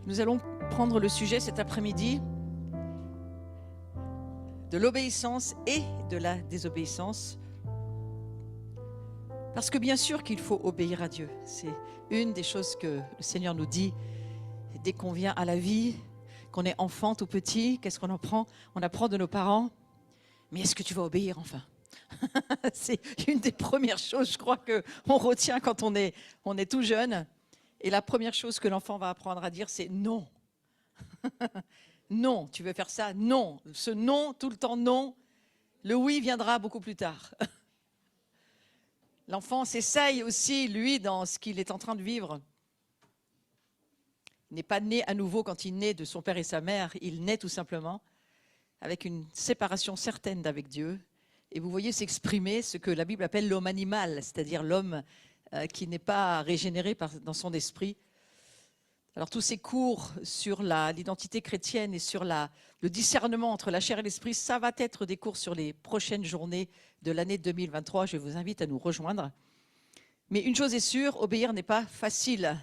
Nous allons prendre le sujet cet après-midi de l'obéissance et de la désobéissance. Parce que bien sûr qu'il faut obéir à Dieu. C'est une des choses que le Seigneur nous dit dès qu'on vient à la vie, qu'on est enfant tout petit. Qu'est-ce qu'on apprend? On apprend de nos parents. Mais est-ce que tu vas obéir enfin? C'est une des premières choses, je crois, qu'on retient quand on est tout jeune. Et la première chose que l'enfant va apprendre à dire, c'est non. Non, tu veux faire ça? Non. Ce non, tout le temps non. Le oui viendra beaucoup plus tard. L'enfant s'essaye aussi, lui, dans ce qu'il est en train de vivre. Il n'est pas né à nouveau quand il naît de son père et sa mère. Il naît tout simplement avec une séparation certaine d'avec Dieu. Et vous voyez s'exprimer ce que la Bible appelle l'homme animal, c'est-à-dire l'homme qui n'est pas régénéré dans son esprit. Alors tous ces cours sur l'identité chrétienne et sur le discernement entre la chair et l'esprit, ça va être des cours sur les prochaines journées de l'année 2023. Je vous invite à nous rejoindre. Mais une chose est sûre, obéir n'est pas facile.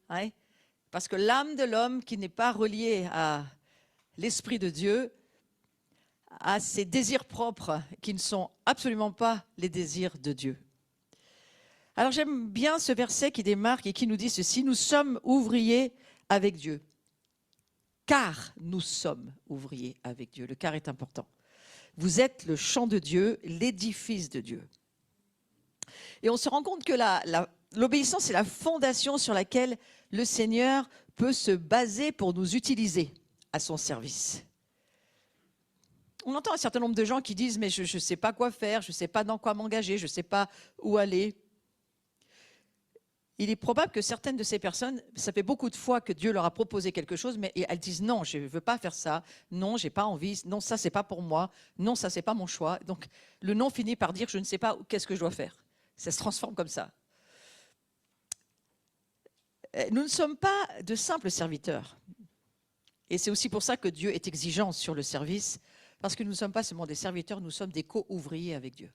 Hein? Parce que l'âme de l'homme qui n'est pas reliée à l'Esprit de Dieu a ses désirs propres qui ne sont absolument pas les désirs de Dieu. Alors j'aime bien ce verset qui démarque et qui nous dit ceci: nous sommes ouvriers avec Dieu. Car nous sommes ouvriers avec Dieu. Le car est important. Vous êtes le champ de Dieu, l'édifice de Dieu. Et on se rend compte que l'obéissance est la fondation sur laquelle le Seigneur peut se baser pour nous utiliser à son service. On entend un certain nombre de gens qui disent « mais je ne sais pas quoi faire, je ne sais pas dans quoi m'engager, je ne sais pas où aller ». Il est probable que certaines de ces personnes, ça fait beaucoup de fois que Dieu leur a proposé quelque chose, mais elles disent « non, je ne veux pas faire ça, non, je n'ai pas envie, non, ça, ce n'est pas pour moi, non, ça, ce n'est pas mon choix ». Donc, le non finit par dire « je ne sais pas qu'est-ce que je dois faire ». Ça se transforme comme ça. Nous ne sommes pas de simples serviteurs. Et c'est aussi pour ça que Dieu est exigeant sur le service, parce que nous ne sommes pas seulement des serviteurs, nous sommes des co-ouvriers avec Dieu.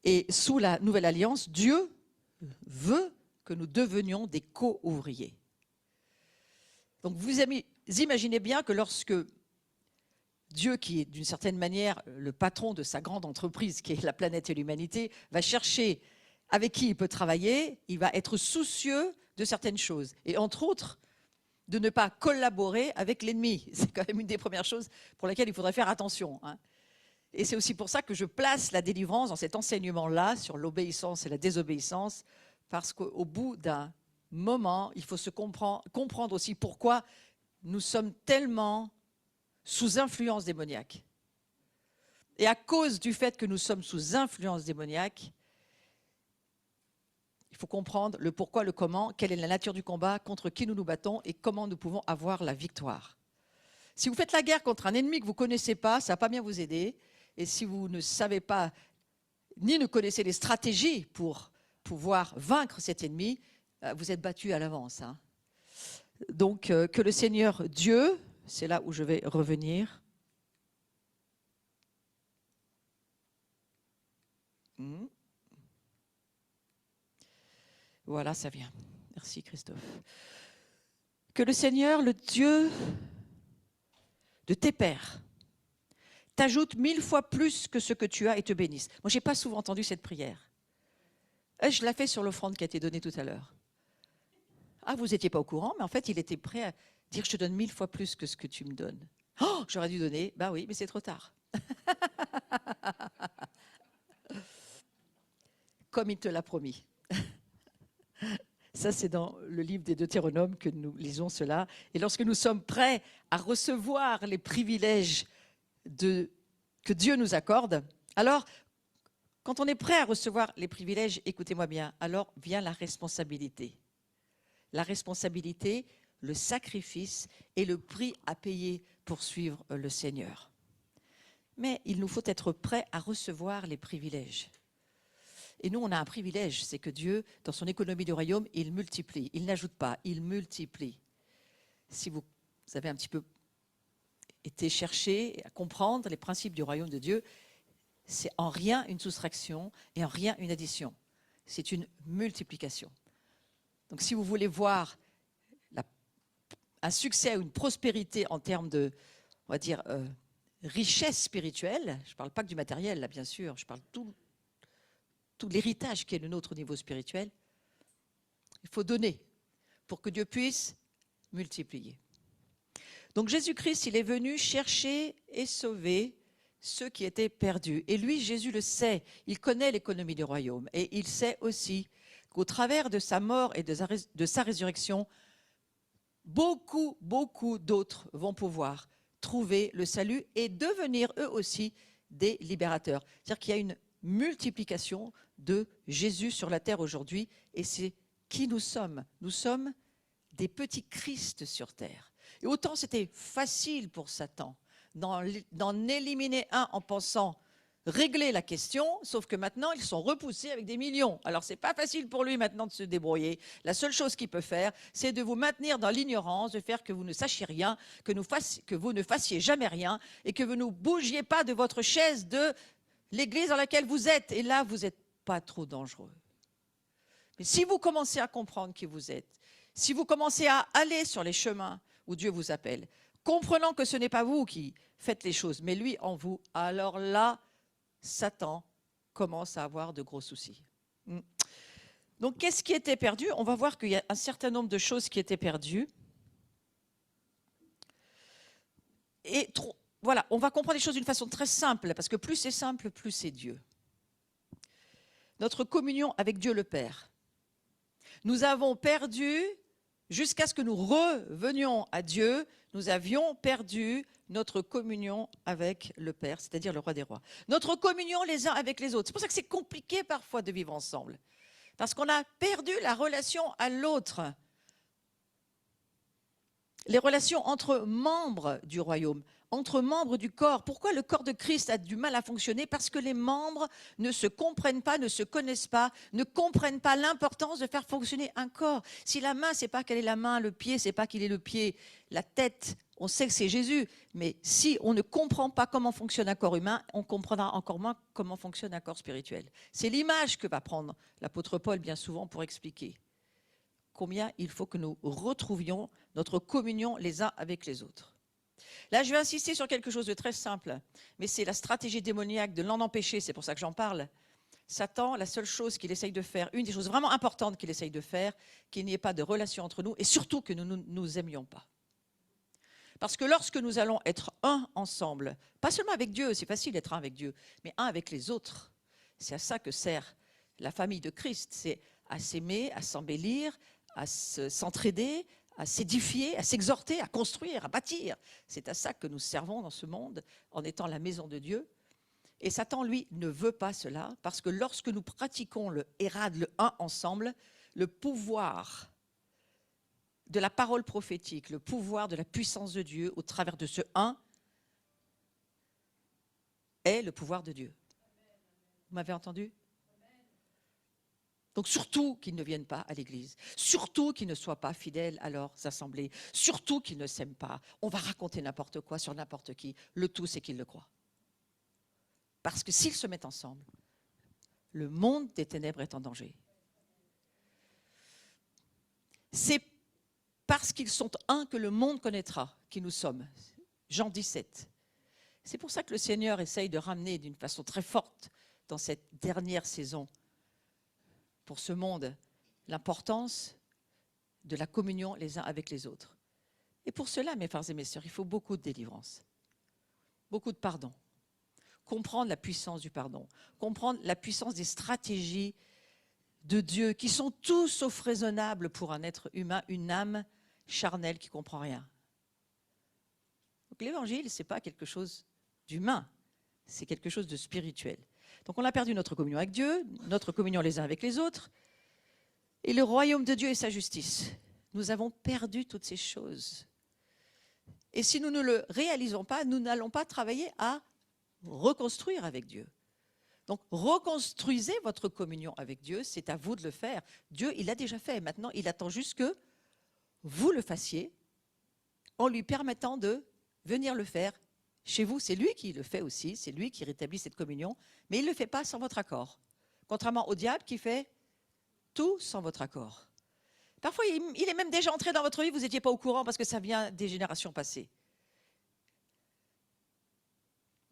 Et sous la nouvelle alliance, Dieu veut que nous devenions des co-ouvriers. Donc vous imaginez bien que lorsque Dieu, qui est d'une certaine manière le patron de sa grande entreprise, qui est la planète et l'humanité, va chercher avec qui il peut travailler, il va être soucieux de certaines choses. Et entre autres, de ne pas collaborer avec l'ennemi. C'est quand même une des premières choses pour lesquelles il faudrait faire attention. Hein. Et c'est aussi pour ça que je place la délivrance dans cet enseignement-là sur l'obéissance et la désobéissance, parce qu'au bout d'un moment, il faut se comprendre aussi pourquoi nous sommes tellement sous influence démoniaque. Et à cause du fait que nous sommes sous influence démoniaque, il faut comprendre le pourquoi, le comment, quelle est la nature du combat, contre qui nous nous battons et comment nous pouvons avoir la victoire. Si vous faites la guerre contre un ennemi que vous ne connaissez pas, ça ne va pas bien vous aider. Et si vous ne savez pas, ni ne connaissez les stratégies pour pouvoir vaincre cet ennemi, vous êtes battu à l'avance. Hein. Donc, que le Seigneur Dieu, c'est là où je vais revenir. Voilà, ça vient. Merci Christophe. Que le Seigneur, le Dieu de tes pères, t'ajoute 1000 fois plus que ce que tu as et te bénisse. Moi, je n'ai pas souvent entendu cette prière. Je l'ai fait sur l'offrande qui a été donnée tout à l'heure. Ah, vous n'étiez pas au courant, mais en fait, il était prêt à dire « je te donne 1000 fois plus que ce que tu me donnes ». Oh, j'aurais dû donner. Ben oui, mais c'est trop tard. Comme il te l'a promis. Ça, c'est dans le livre des Deutéronomes que nous lisons cela. Et lorsque nous sommes prêts à recevoir les privilèges que Dieu nous accorde, alors, quand on est prêt à recevoir les privilèges, écoutez-moi bien, alors vient la responsabilité. La responsabilité, le sacrifice et le prix à payer pour suivre le Seigneur. Mais il nous faut être prêts à recevoir les privilèges. Et nous, on a un privilège, c'est que Dieu, dans son économie du royaume, il multiplie. Il n'ajoute pas, il multiplie. Si vous avez un petit peu été chercher à comprendre les principes du royaume de Dieu, c'est en rien une soustraction et en rien une addition. C'est une multiplication. Donc si vous voulez voir un succès ou une prospérité en termes de, on va dire, richesse spirituelle. Je ne parle pas que du matériel, là, bien sûr. Je parle de tout l'héritage qui est le nôtre au niveau spirituel. Il faut donner pour que Dieu puisse multiplier. Donc Jésus-Christ, il est venu chercher et sauver ceux qui étaient perdus. Et lui, Jésus le sait, il connaît l'économie du royaume. Et il sait aussi qu'au travers de sa mort et de sa résurrection, beaucoup d'autres vont pouvoir trouver le salut et devenir eux aussi des libérateurs. C'est-à-dire qu'il y a une multiplication de Jésus sur la terre aujourd'hui, et c'est qui nous sommes. Nous sommes des petits Christ sur terre. Et autant c'était facile pour Satan d'en éliminer un en pensant régler la question, sauf que maintenant ils sont repoussés avec des millions. Alors c'est pas facile pour lui maintenant de se débrouiller. La seule chose qu'il peut faire, c'est de vous maintenir dans l'ignorance, de faire que vous ne sachiez rien, que vous ne fassiez jamais rien, et que vous ne bougiez pas de votre chaise de l'église dans laquelle vous êtes. Et là, vous n'êtes pas trop dangereux. Mais si vous commencez à comprendre qui vous êtes, si vous commencez à aller sur les chemins où Dieu vous appelle, comprenant que ce n'est pas vous qui faites les choses, mais lui en vous, alors là, Satan commence à avoir de gros soucis. Donc, qu'est-ce qui était perdu? On va voir qu'il y a un certain nombre de choses qui étaient perdues. Et voilà, on va comprendre les choses d'une façon très simple, parce que plus c'est simple, plus c'est Dieu. Notre communion avec Dieu le Père. Nous avons perdu, jusqu'à ce que nous revenions à Dieu, nous avions perdu notre communion avec le Père, c'est-à-dire le Roi des Rois. Notre communion les uns avec les autres. C'est pour ça que c'est compliqué parfois de vivre ensemble. Parce qu'on a perdu la relation à l'autre. Les relations entre membres du royaume, entre membres du corps. Pourquoi le corps de Christ a du mal à fonctionner? Parce que les membres ne se comprennent pas, ne se connaissent pas, ne comprennent pas l'importance de faire fonctionner un corps. Si la main, c'est pas quelle est la main, le pied, c'est pas qu'il est le pied, la tête, on sait que c'est Jésus. Mais si on ne comprend pas comment fonctionne un corps humain, on comprendra encore moins comment fonctionne un corps spirituel. C'est l'image que va prendre l'apôtre Paul bien souvent pour expliquer combien il faut que nous retrouvions notre communion les uns avec les autres. Là, je vais insister sur quelque chose de très simple, mais c'est la stratégie démoniaque de l'en empêcher, c'est pour ça que j'en parle. Satan, la seule chose qu'il essaye de faire, une des choses vraiment importantes qu'il essaye de faire, qu'il n'y ait pas de relation entre nous, et surtout que nous ne nous aimions pas. Parce que lorsque nous allons être un ensemble, pas seulement avec Dieu, c'est facile d'être un avec Dieu, mais un avec les autres, c'est à ça que sert la famille de Christ, c'est à s'aimer, à s'embellir, à s'entraider, à s'édifier, à s'exhorter, à construire, à bâtir. C'est à ça que nous servons dans ce monde en étant la maison de Dieu. Et Satan, lui, ne veut pas cela parce que lorsque nous pratiquons le hérad, le un ensemble, le pouvoir de la parole prophétique, le pouvoir de la puissance de Dieu au travers de ce un est le pouvoir de Dieu. Vous m'avez entendu ? Donc surtout qu'ils ne viennent pas à l'église, surtout qu'ils ne soient pas fidèles à leurs assemblées, surtout qu'ils ne s'aiment pas. On va raconter n'importe quoi sur n'importe qui. Le tout, c'est qu'ils le croient. Parce que s'ils se mettent ensemble, le monde des ténèbres est en danger. C'est parce qu'ils sont un que le monde connaîtra qui nous sommes. Jean 17. C'est pour ça que le Seigneur essaye de ramener d'une façon très forte dans cette dernière saison pour ce monde, l'importance de la communion les uns avec les autres. Et pour cela, mes frères et mes sœurs, il faut beaucoup de délivrance, beaucoup de pardon. Comprendre la puissance du pardon, comprendre la puissance des stratégies de Dieu qui sont tout sauf raisonnables pour un être humain, une âme charnelle qui ne comprend rien. Donc l'évangile, ce n'est pas quelque chose d'humain, c'est quelque chose de spirituel. Donc on a perdu notre communion avec Dieu, notre communion les uns avec les autres, et le royaume de Dieu et sa justice. Nous avons perdu toutes ces choses. Et si nous ne le réalisons pas, nous n'allons pas travailler à reconstruire avec Dieu. Donc reconstruisez votre communion avec Dieu, c'est à vous de le faire. Dieu, il l'a déjà fait, maintenant il attend juste que vous le fassiez en lui permettant de venir le faire chez vous. C'est lui qui le fait aussi, c'est lui qui rétablit cette communion, mais il ne le fait pas sans votre accord. Contrairement au diable qui fait tout sans votre accord. Parfois, il est même déjà entré dans votre vie, vous n'étiez pas au courant parce que ça vient des générations passées.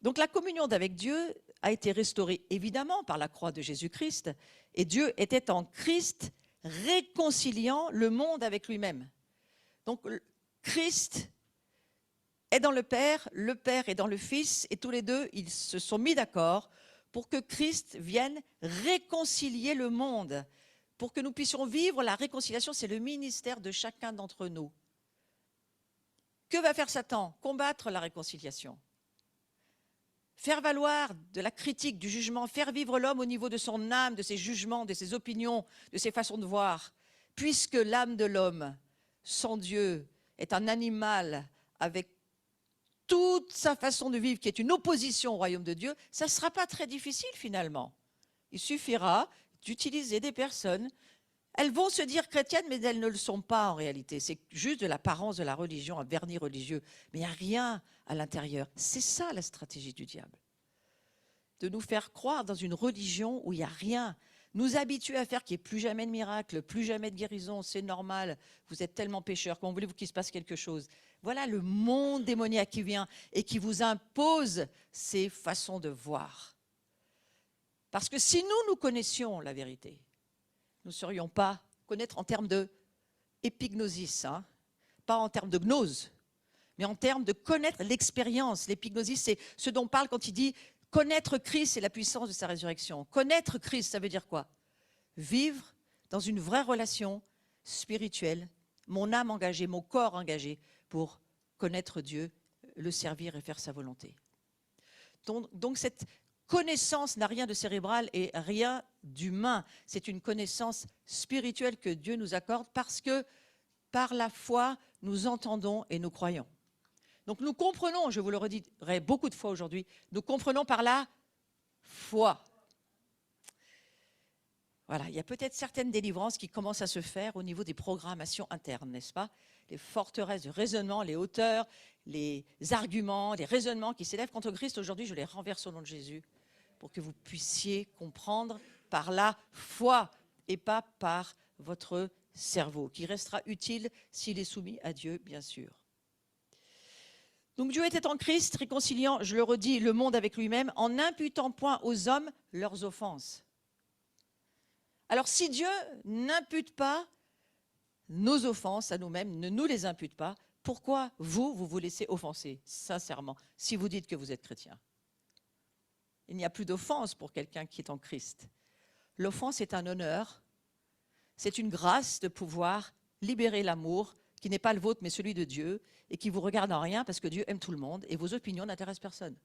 Donc la communion avec Dieu a été restaurée évidemment par la croix de Jésus-Christ. Et Dieu était en Christ réconciliant le monde avec lui-même. Donc Christ est dans le Père est dans le Fils, et tous les deux, ils se sont mis d'accord pour que Christ vienne réconcilier le monde, pour que nous puissions vivre la réconciliation. C'est le ministère de chacun d'entre nous. Que va faire Satan? Combattre la réconciliation. Faire valoir de la critique, du jugement, faire vivre l'homme au niveau de son âme, de ses jugements, de ses opinions, de ses façons de voir. Puisque l'âme de l'homme, sans Dieu, est un animal avec toute sa façon de vivre qui est une opposition au royaume de Dieu, ça ne sera pas très difficile finalement. Il suffira d'utiliser des personnes. Elles vont se dire chrétiennes, mais elles ne le sont pas en réalité. C'est juste de l'apparence de la religion, un vernis religieux. Mais il n'y a rien à l'intérieur. C'est ça la stratégie du diable. De nous faire croire dans une religion où il n'y a rien. Nous habituer à faire qu'il n'y ait plus jamais de miracle, plus jamais de guérison, c'est normal. Vous êtes tellement pécheurs, comment voulez-vous qu'il se passe quelque chose? Voilà le monde démoniaque qui vient et qui vous impose ces façons de voir. Parce que si nous connaissions la vérité, nous ne serions pas connaître en termes de épignosis, hein, pas en termes de gnose, mais en termes de connaître l'expérience. L'épignosis, c'est ce dont on parle quand il dit connaître Christ et la puissance de sa résurrection. Connaître Christ, ça veut dire quoi? Vivre dans une vraie relation spirituelle, mon âme engagée, mon corps engagé pour connaître Dieu, le servir et faire sa volonté. Donc cette connaissance n'a rien de cérébral et rien d'humain. C'est une connaissance spirituelle que Dieu nous accorde parce que par la foi, nous entendons et nous croyons. Donc nous comprenons, je vous le redirai beaucoup de fois aujourd'hui, nous comprenons par la foi. Voilà, il y a peut-être certaines délivrances qui commencent à se faire au niveau des programmations internes, n'est-ce pas? Les forteresses de raisonnement, les hauteurs, les arguments, les raisonnements qui s'élèvent contre Christ aujourd'hui, je les renverse au nom de Jésus pour que vous puissiez comprendre par la foi et pas par votre cerveau, qui restera utile s'il est soumis à Dieu, bien sûr. Donc Dieu était en Christ, réconciliant, je le redis, le monde avec lui-même, en n'imputant point aux hommes leurs offenses. Alors si Dieu n'impute pas nos offenses à nous-mêmes, ne nous les impute pas, pourquoi vous laissez offenser, sincèrement, si vous dites que vous êtes chrétien? Il n'y a plus d'offense pour quelqu'un qui est en Christ. L'offense est un honneur, c'est une grâce de pouvoir libérer l'amour qui n'est pas le vôtre mais celui de Dieu et qui vous regarde en rien parce que Dieu aime tout le monde et vos opinions n'intéressent personne.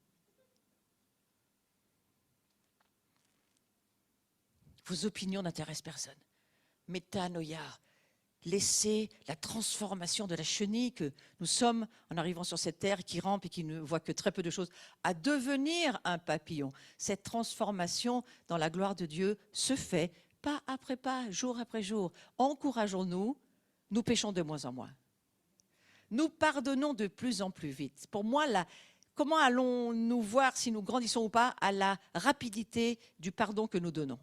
Vos opinions n'intéressent personne. Métanoïa, laissez la transformation de la chenille que nous sommes en arrivant sur cette terre qui rampe et qui ne voit que très peu de choses, à devenir un papillon. Cette transformation dans la gloire de Dieu se fait pas après pas, jour après jour. Encourageons-nous, nous péchons de moins en moins. Nous pardonnons de plus en plus vite. Pour moi, comment allons-nous voir si nous grandissons ou pas à la rapidité du pardon que nous donnons?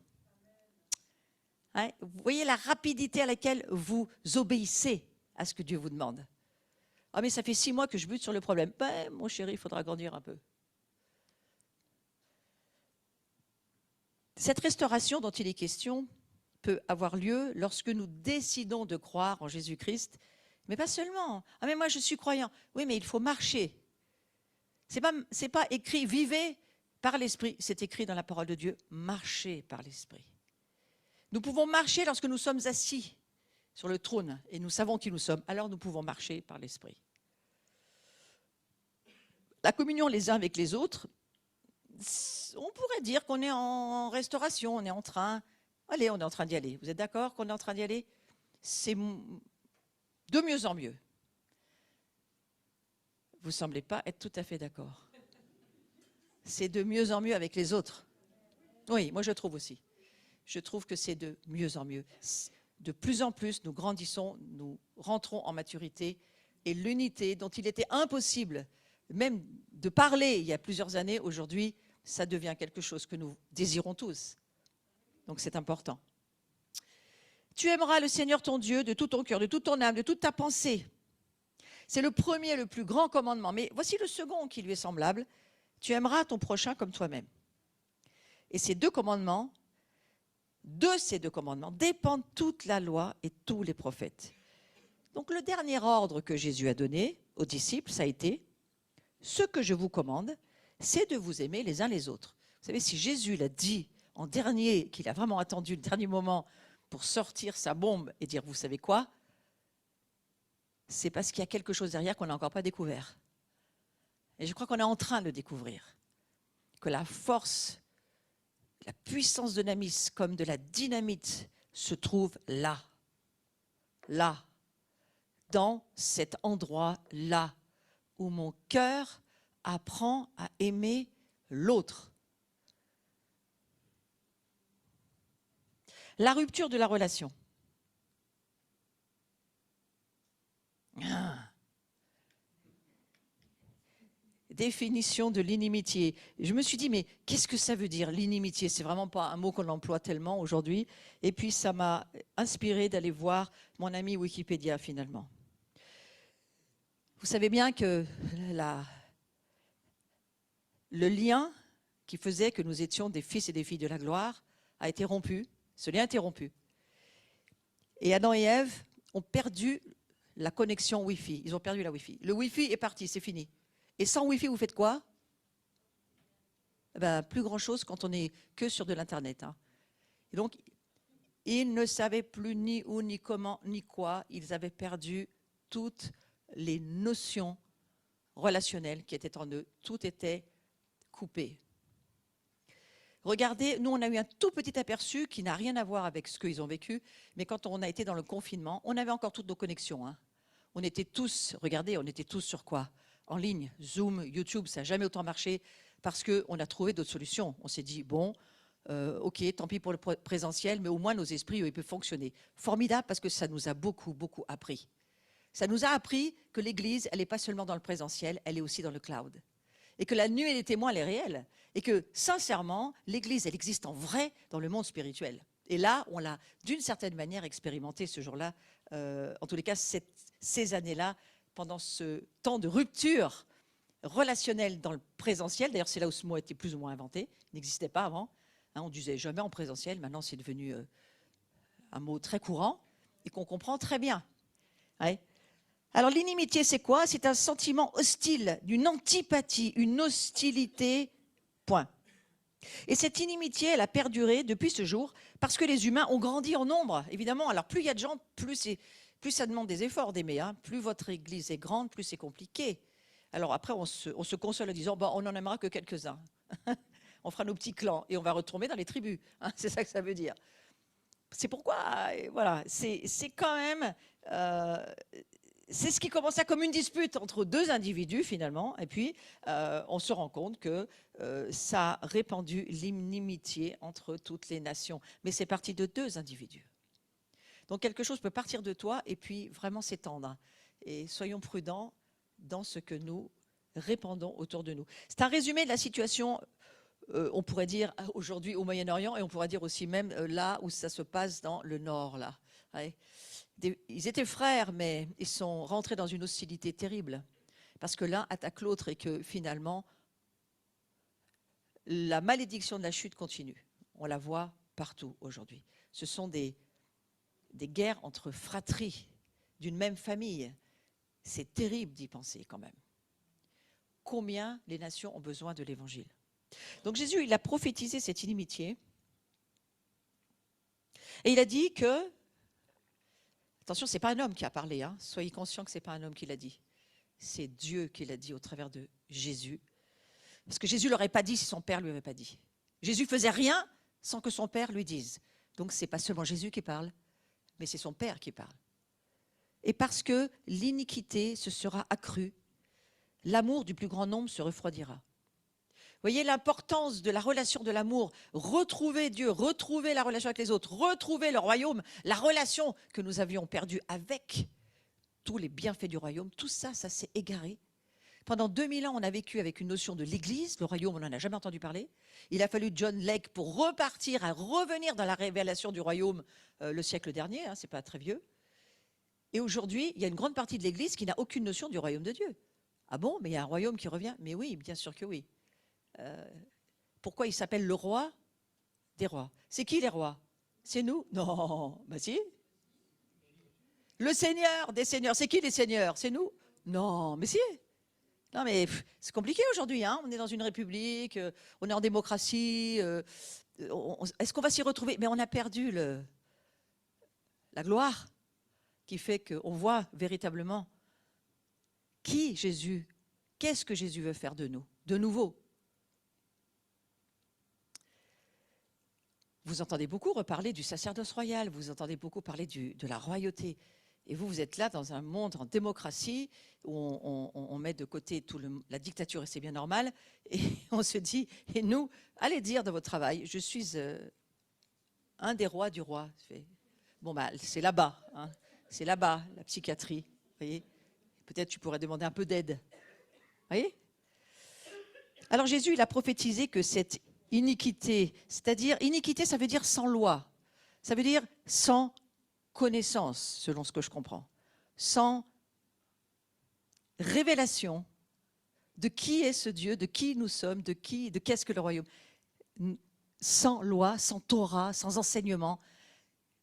Hein, vous voyez la rapidité à laquelle vous obéissez à ce que Dieu vous demande. Ah mais ça fait 6 mois que je bute sur le problème. Ben, mon chéri, il faudra grandir un peu. Cette restauration dont il est question peut avoir lieu lorsque nous décidons de croire en Jésus-Christ, mais pas seulement. Ah mais moi je suis croyant. Oui mais il faut marcher. C'est pas écrit vivez par l'Esprit, c'est écrit dans la parole de Dieu, marchez par l'Esprit. Nous pouvons marcher lorsque nous sommes assis sur le trône et nous savons qui nous sommes. Alors nous pouvons marcher par l'Esprit. La communion les uns avec les autres, on pourrait dire qu'on est en restauration, on est en train d'y aller. Vous êtes d'accord qu'on est en train d'y aller? C'est de mieux en mieux. Vous ne semblez pas être tout à fait d'accord. C'est de mieux en mieux avec les autres. Oui, moi je trouve aussi. Je trouve que c'est de mieux en mieux. De plus en plus, nous grandissons, nous rentrons en maturité et l'unité dont il était impossible même de parler il y a plusieurs années, aujourd'hui, ça devient quelque chose que nous désirons tous. Donc c'est important. Tu aimeras le Seigneur ton Dieu de tout ton cœur, de toute ton âme, de toute ta pensée. C'est le premier, le plus grand commandement. Mais voici le second qui lui est semblable. Tu aimeras ton prochain comme toi-même. Et ces deux commandements, de ces deux commandements, dépendent toute la loi et tous les prophètes. Donc le dernier ordre que Jésus a donné aux disciples, ça a été « Ce que je vous commande, c'est de vous aimer les uns les autres. » Vous savez, si Jésus l'a dit en dernier, qu'il a vraiment attendu le dernier moment pour sortir sa bombe et dire « Vous savez quoi ?» c'est parce qu'il y a quelque chose derrière qu'on n'a encore pas découvert. Et je crois qu'on est en train de le découvrir. Que la force, la puissance de Namis comme de la dynamite se trouve là. Là. Dans cet endroit-là où mon cœur apprend à aimer l'autre. La rupture de la relation. Définition de l'inimitié. Je me suis dit, mais qu'est-ce que ça veut dire, l'inimitié? C'est vraiment pas un mot qu'on emploie tellement aujourd'hui. Et puis, ça m'a inspiré d'aller voir mon ami Wikipédia, finalement. Vous savez bien que le lien qui faisait que nous étions des fils et des filles de la gloire a été rompu. Ce lien a été rompu. Et Adam et Ève ont perdu la connexion Wi-Fi. Ils ont perdu la Wi-Fi. Le Wi-Fi est parti, c'est fini. Et sans Wi-Fi, vous faites quoi? Ben, plus grand-chose quand on n'est que sur de l'Internet. Hein. Et donc, ils ne savaient plus ni où, ni comment, ni quoi. Ils avaient perdu toutes les notions relationnelles qui étaient en eux. Tout était coupé. Regardez, nous, on a eu un tout petit aperçu qui n'a rien à voir avec ce qu'ils ont vécu, mais quand on a été dans le confinement, on avait encore toutes nos connexions. Hein. On était tous, regardez, on était tous sur quoi? En ligne, Zoom, YouTube, ça n'a jamais autant marché parce qu'on a trouvé d'autres solutions. On s'est dit, bon, ok, tant pis pour le présentiel, mais au moins nos esprits, ils peuvent fonctionner. Formidable parce que ça nous a beaucoup, beaucoup appris. Ça nous a appris que l'Église, elle n'est pas seulement dans le présentiel, elle est aussi dans le cloud. Et que la nuée des témoins, elle est réelle. Et que, sincèrement, l'Église, elle existe en vrai dans le monde spirituel. Et là, on l'a, d'une certaine manière, expérimenté ce jour-là. En tous les cas, ces années-là, pendant ce temps de rupture relationnelle dans le présentiel. D'ailleurs, c'est là où ce mot a été plus ou moins inventé. Il n'existait pas avant. Hein, on ne disait jamais en présentiel. Maintenant, c'est devenu un mot très courant et qu'on comprend très bien. Ouais. Alors, l'inimitié, c'est quoi? C'est un sentiment hostile, d'une antipathie, une hostilité, point. Et cette inimitié, elle a perduré depuis ce jour parce que les humains ont grandi en nombre, évidemment. Alors, plus il y a de gens, plus ça demande des efforts d'aimer. Hein. Plus votre église est grande, plus c'est compliqué. Alors après, on se console en disant, bon, on n'en aimera que quelques-uns. On fera nos petits clans et on va retomber dans les tribus. Hein. C'est ça que ça veut dire. C'est pourquoi, voilà, c'est quand même... c'est ce qui commença comme une dispute entre deux individus, finalement. Et puis, on se rend compte que ça a répandu l'inimitié entre toutes les nations. Mais c'est parti de deux individus. Donc, quelque chose peut partir de toi et puis vraiment s'étendre. Et soyons prudents dans ce que nous répandons autour de nous. C'est un résumé de la situation, on pourrait dire, aujourd'hui au Moyen-Orient, et on pourrait dire aussi même là où ça se passe dans le Nord, là. Ouais. Ils étaient frères, mais ils sont rentrés dans une hostilité terrible, parce que l'un attaque l'autre et que finalement, la malédiction de la chute continue. On la voit partout aujourd'hui. Ce sont des guerres entre fratries d'une même famille. C'est terrible d'y penser quand même. Combien les nations ont besoin de l'Évangile. Donc Jésus, il a prophétisé cette inimitié. Et il a dit que, attention, ce n'est pas un homme qui a parlé, hein. Soyez conscients que ce n'est pas un homme qui l'a dit. C'est Dieu qui l'a dit au travers de Jésus. Parce que Jésus ne l'aurait pas dit si son Père ne lui avait pas dit. Jésus ne faisait rien sans que son Père lui dise. Donc ce n'est pas seulement Jésus qui parle, mais c'est son Père qui parle. Et parce que l'iniquité se sera accrue, l'amour du plus grand nombre se refroidira. Vous voyez l'importance de la relation de l'amour, retrouver Dieu, retrouver la relation avec les autres, retrouver le royaume, la relation que nous avions perdue avec tous les bienfaits du royaume, tout ça, ça s'est égaré Pendant 2000 ans, on a vécu avec une notion de l'Église, le royaume, on n'en a jamais entendu parler. Il a fallu John Lake pour revenir dans la révélation du royaume le siècle dernier, hein, c'est pas très vieux. Et aujourd'hui, il y a une grande partie de l'Église qui n'a aucune notion du royaume de Dieu. Ah bon, mais il y a un royaume qui revient? Mais oui, bien sûr que oui. Pourquoi il s'appelle le roi des rois? C'est qui les rois? C'est nous? Non, bah si. Le Seigneur des seigneurs, c'est qui les seigneurs? C'est nous? Non, mais si. Non, mais c'est compliqué aujourd'hui, hein. On est dans une république, on est en démocratie. Est-ce qu'on va s'y retrouver? Mais on a perdu la gloire qui fait qu'on voit véritablement qui Jésus, qu'est-ce que Jésus veut faire de nous, de nouveau. Vous entendez beaucoup reparler du sacerdoce royal, vous entendez beaucoup parler de la royauté. Et vous êtes là dans un monde en démocratie où on met de côté la dictature et c'est bien normal. Et on se dit, et nous, allez dire dans votre travail, je suis un des rois du roi. Bon, bah, c'est là-bas, hein. C'est là-bas, la psychiatrie. Vous voyez, peut-être tu pourrais demander un peu d'aide. Vous voyez? Alors Jésus, il a prophétisé que cette iniquité, c'est-à-dire, iniquité, ça veut dire sans loi. Ça veut dire sans connaissance, selon ce que je comprends. Sans révélation de qui est ce Dieu, de qui nous sommes, de qu'est-ce que le royaume. Sans loi, sans Torah, sans enseignement.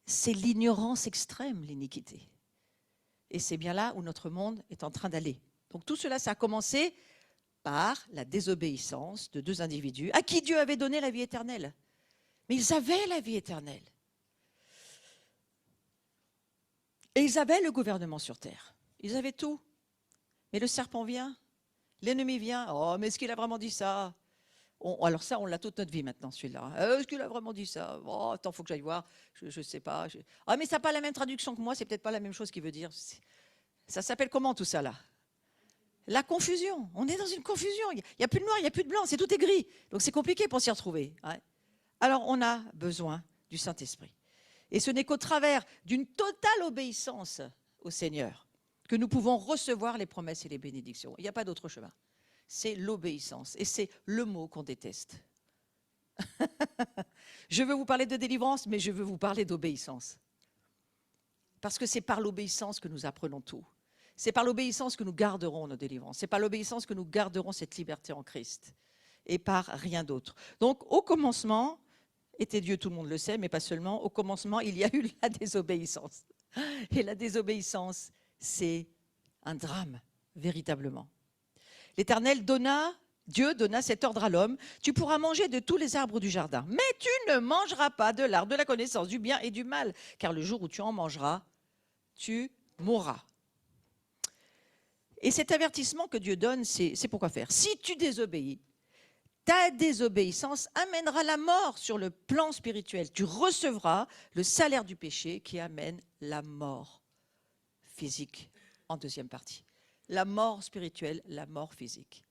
C'est l'ignorance extrême, l'iniquité. Et c'est bien là où notre monde est en train d'aller. Donc tout cela, ça a commencé par la désobéissance de deux individus à qui Dieu avait donné la vie éternelle. Mais ils avaient la vie éternelle. Et ils avaient le gouvernement sur terre. Ils avaient tout. Mais le serpent vient, l'ennemi vient. Oh, mais est-ce qu'il a vraiment dit ça? Alors ça, on l'a toute notre vie maintenant, celui-là. Est-ce qu'il a vraiment dit ça? Oh, attends, il faut que j'aille voir. Je ne sais pas. Ah, mais ça n'a pas la même traduction que moi. C'est peut-être pas la même chose qu'il veut dire. Ça s'appelle comment tout ça là? La confusion. On est dans une confusion. Il n'y a plus de noir, il n'y a plus de blanc. C'est tout est gris. Donc c'est compliqué pour s'y retrouver. Ouais. Alors on a besoin du Saint-Esprit. Et ce n'est qu'au travers d'une totale obéissance au Seigneur que nous pouvons recevoir les promesses et les bénédictions. Il n'y a pas d'autre chemin. C'est l'obéissance. Et c'est le mot qu'on déteste. Je veux vous parler de délivrance, mais je veux vous parler d'obéissance. Parce que c'est par l'obéissance que nous apprenons tout. C'est par l'obéissance que nous garderons nos délivrances. C'est par l'obéissance que nous garderons cette liberté en Christ. Et par rien d'autre. Donc, au commencement, était Dieu, tout le monde le sait, mais pas seulement. Au commencement, il y a eu la désobéissance. Et la désobéissance, c'est un drame, véritablement. L'Éternel Dieu donna cet ordre à l'homme: tu pourras manger de tous les arbres du jardin, mais tu ne mangeras pas de l'arbre de la connaissance du bien et du mal, car le jour où tu en mangeras, tu mourras. Et cet avertissement que Dieu donne, c'est pourquoi faire. Si tu désobéis, ta désobéissance amènera la mort sur le plan spirituel. Tu recevras le salaire du péché qui amène la mort physique en deuxième partie. La mort spirituelle, la mort physique.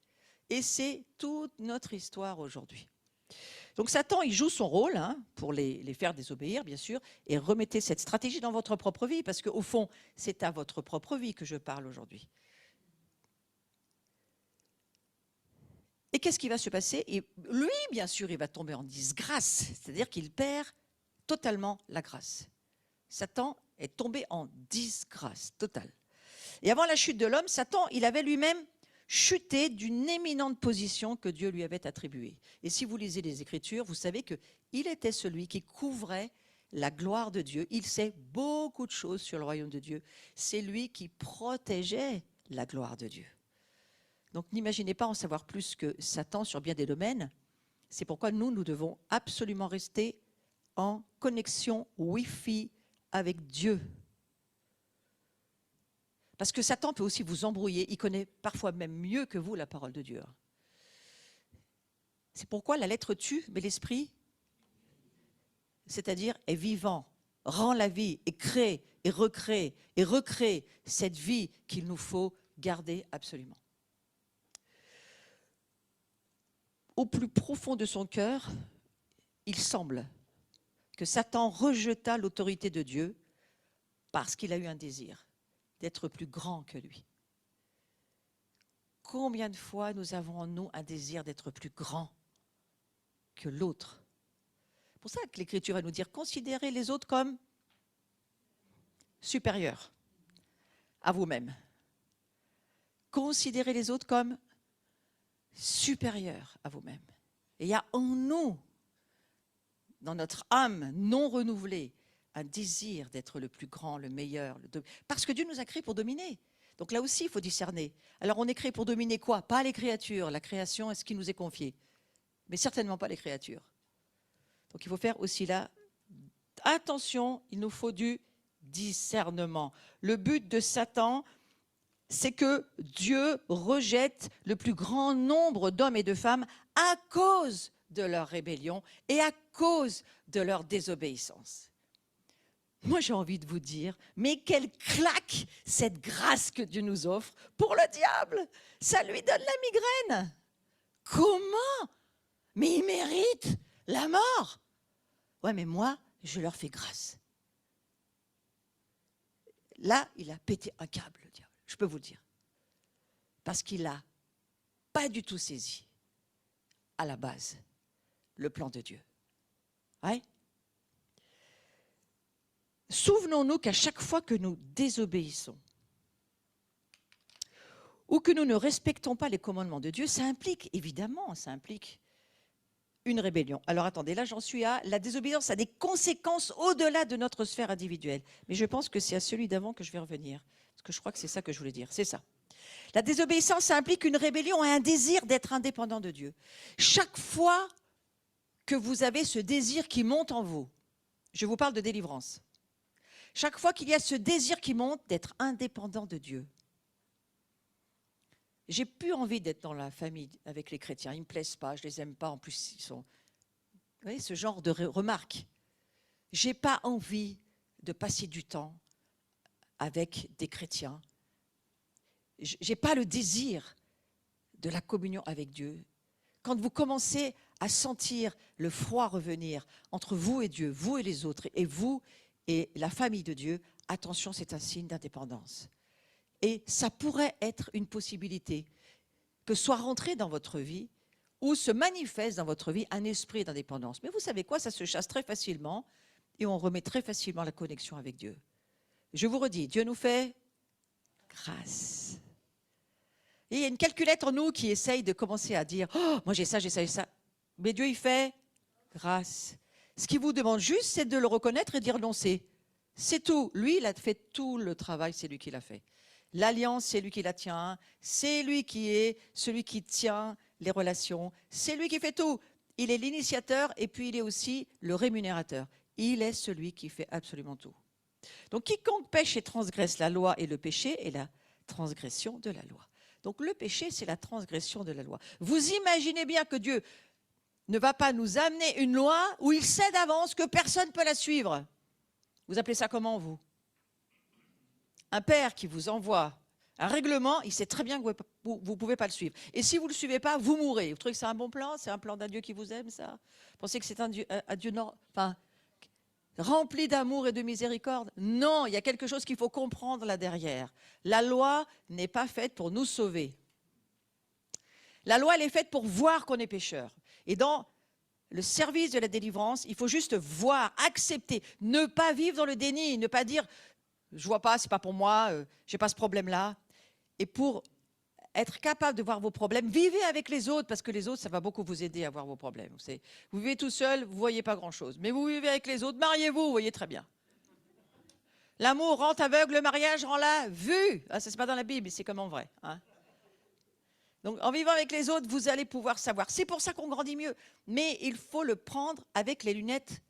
Et c'est toute notre histoire aujourd'hui. Donc Satan, il joue son rôle pour les faire désobéir, bien sûr, et remettez cette stratégie dans votre propre vie, parce qu'au fond, c'est à votre propre vie que je parle aujourd'hui. Et qu'est-ce qui va se passer? Et lui, bien sûr, il va tomber en disgrâce, c'est-à-dire qu'il perd totalement la grâce. Satan est tombé en disgrâce totale. Et avant la chute de l'homme, Satan, il avait lui-même chuté d'une éminente position que Dieu lui avait attribuée. Et si vous lisez les Écritures, vous savez qu'il était celui qui couvrait la gloire de Dieu. Il sait beaucoup de choses sur le royaume de Dieu. C'est lui qui protégeait la gloire de Dieu. Donc n'imaginez pas en savoir plus que Satan sur bien des domaines. C'est pourquoi nous devons absolument rester en connexion Wi-Fi avec Dieu. Parce que Satan peut aussi vous embrouiller. Il connaît parfois même mieux que vous la parole de Dieu. C'est pourquoi la lettre tue, mais l'esprit, c'est-à-dire est vivant, rend la vie et crée et recrée cette vie qu'il nous faut garder absolument. Au plus profond de son cœur, il semble que Satan rejeta l'autorité de Dieu parce qu'il a eu un désir d'être plus grand que lui. combien de fois nous avons en nous un désir d'être plus grand que l'autre. C'est pour ça que l'Écriture va nous dire, considérez les autres comme supérieurs à vous-même. Considérez les autres comme supérieurs à vous-même. Et il y a en nous, dans notre âme non renouvelée, un désir d'être le plus grand, le meilleur. Parce que Dieu nous a créés pour dominer. Donc là aussi, il faut discerner. Alors on est créé pour dominer quoi? Pas les créatures. La création est ce qui nous est confié. Mais certainement pas les créatures. Donc il faut faire aussi là, attention, il nous faut du discernement. Le but de Satan, c'est que Dieu rejette le plus grand nombre d'hommes et de femmes à cause de leur rébellion et à cause de leur désobéissance. Moi, j'ai envie de vous dire, mais quelle claque cette grâce que Dieu nous offre pour le diable. Ça lui donne la migraine. Comment? Mais il mérite la mort. Ouais, mais moi, je leur fais grâce. Là, il a pété un câble, le diable, je peux vous le dire. Parce qu'il n'a pas du tout saisi, à la base, le plan de Dieu. Ouais. Souvenons-nous qu'à chaque fois que nous désobéissons ou que nous ne respectons pas les commandements de Dieu, ça implique, évidemment, ça implique une rébellion. Alors attendez, là j'en suis à la désobéissance a des conséquences au-delà de notre sphère individuelle. Mais je pense que c'est à celui d'avant que je vais revenir. Parce que je crois que c'est ça que je voulais dire, c'est ça. La désobéissance, ça implique une rébellion et un désir d'être indépendant de Dieu. Chaque fois que vous avez ce désir qui monte en vous, je vous parle de délivrance, chaque fois qu'il y a ce désir qui monte d'être indépendant de Dieu, j'ai plus envie d'être dans la famille avec les chrétiens. Ils ne me plaisent pas, je ne les aime pas. En plus, ils sont... Vous voyez, ce genre de remarques. Je n'ai pas envie de passer du temps avec des chrétiens. Je n'ai pas le désir de la communion avec Dieu. Quand vous commencez à sentir le froid revenir entre vous et Dieu, vous et les autres, et vous et la famille de Dieu, attention, c'est un signe d'indépendance. Et ça pourrait être une possibilité que soit rentré dans votre vie ou se manifeste dans votre vie un esprit d'indépendance. Mais vous savez quoi, ça se chasse très facilement et on remet très facilement la connexion avec Dieu. Je vous redis, Dieu nous fait grâce. Et il y a une calculette en nous qui essaye de commencer à dire « Oh, moi j'ai ça, j'ai ça, j'ai ça ». Mais Dieu, il fait grâce. Ce qu'il vous demande juste, c'est de le reconnaître et d'y renoncer. C'est tout. Lui, il a fait tout le travail, c'est lui qui l'a fait. L'alliance, c'est lui qui la tient. C'est lui qui est celui qui tient les relations. C'est lui qui fait tout. Il est l'initiateur et puis il est aussi le rémunérateur. Il est celui qui fait absolument tout. Donc, quiconque pêche et transgresse la loi et le péché est la transgression de la loi. Donc, le péché, c'est la transgression de la loi. Vous imaginez bien que Dieu ne va pas nous amener une loi où il sait d'avance que personne ne peut la suivre. Vous appelez ça comment, vous? Un père qui vous envoie un règlement, il sait très bien que vous ne pouvez pas le suivre. Et si vous ne le suivez pas, vous mourrez. Vous trouvez que c'est un bon plan? C'est un plan d'un Dieu qui vous aime, ça? Vous pensez que c'est un Dieu rempli d'amour et de miséricorde? Non, il y a quelque chose qu'il faut comprendre là derrière. La loi n'est pas faite pour nous sauver. La loi, elle est faite pour voir qu'on est pécheur. Et dans le service de la délivrance, il faut juste voir, accepter, ne pas vivre dans le déni, ne pas dire « je ne vois pas, ce n'est pas pour moi, je n'ai pas ce problème-là ». Et pour être capable de voir vos problèmes, vivez avec les autres, parce que les autres, ça va beaucoup vous aider à voir vos problèmes. Vous vivez tout seul, vous ne voyez pas grand-chose. Mais vous vivez avec les autres, mariez-vous, vous voyez très bien. L'amour rend aveugle, le mariage rend la vue. Ah, ça, ce n'est pas dans la Bible, mais c'est comme en vrai. Hein. Donc, en vivant avec les autres, vous allez pouvoir savoir. C'est pour ça qu'on grandit mieux. Mais il faut le prendre avec les lunettes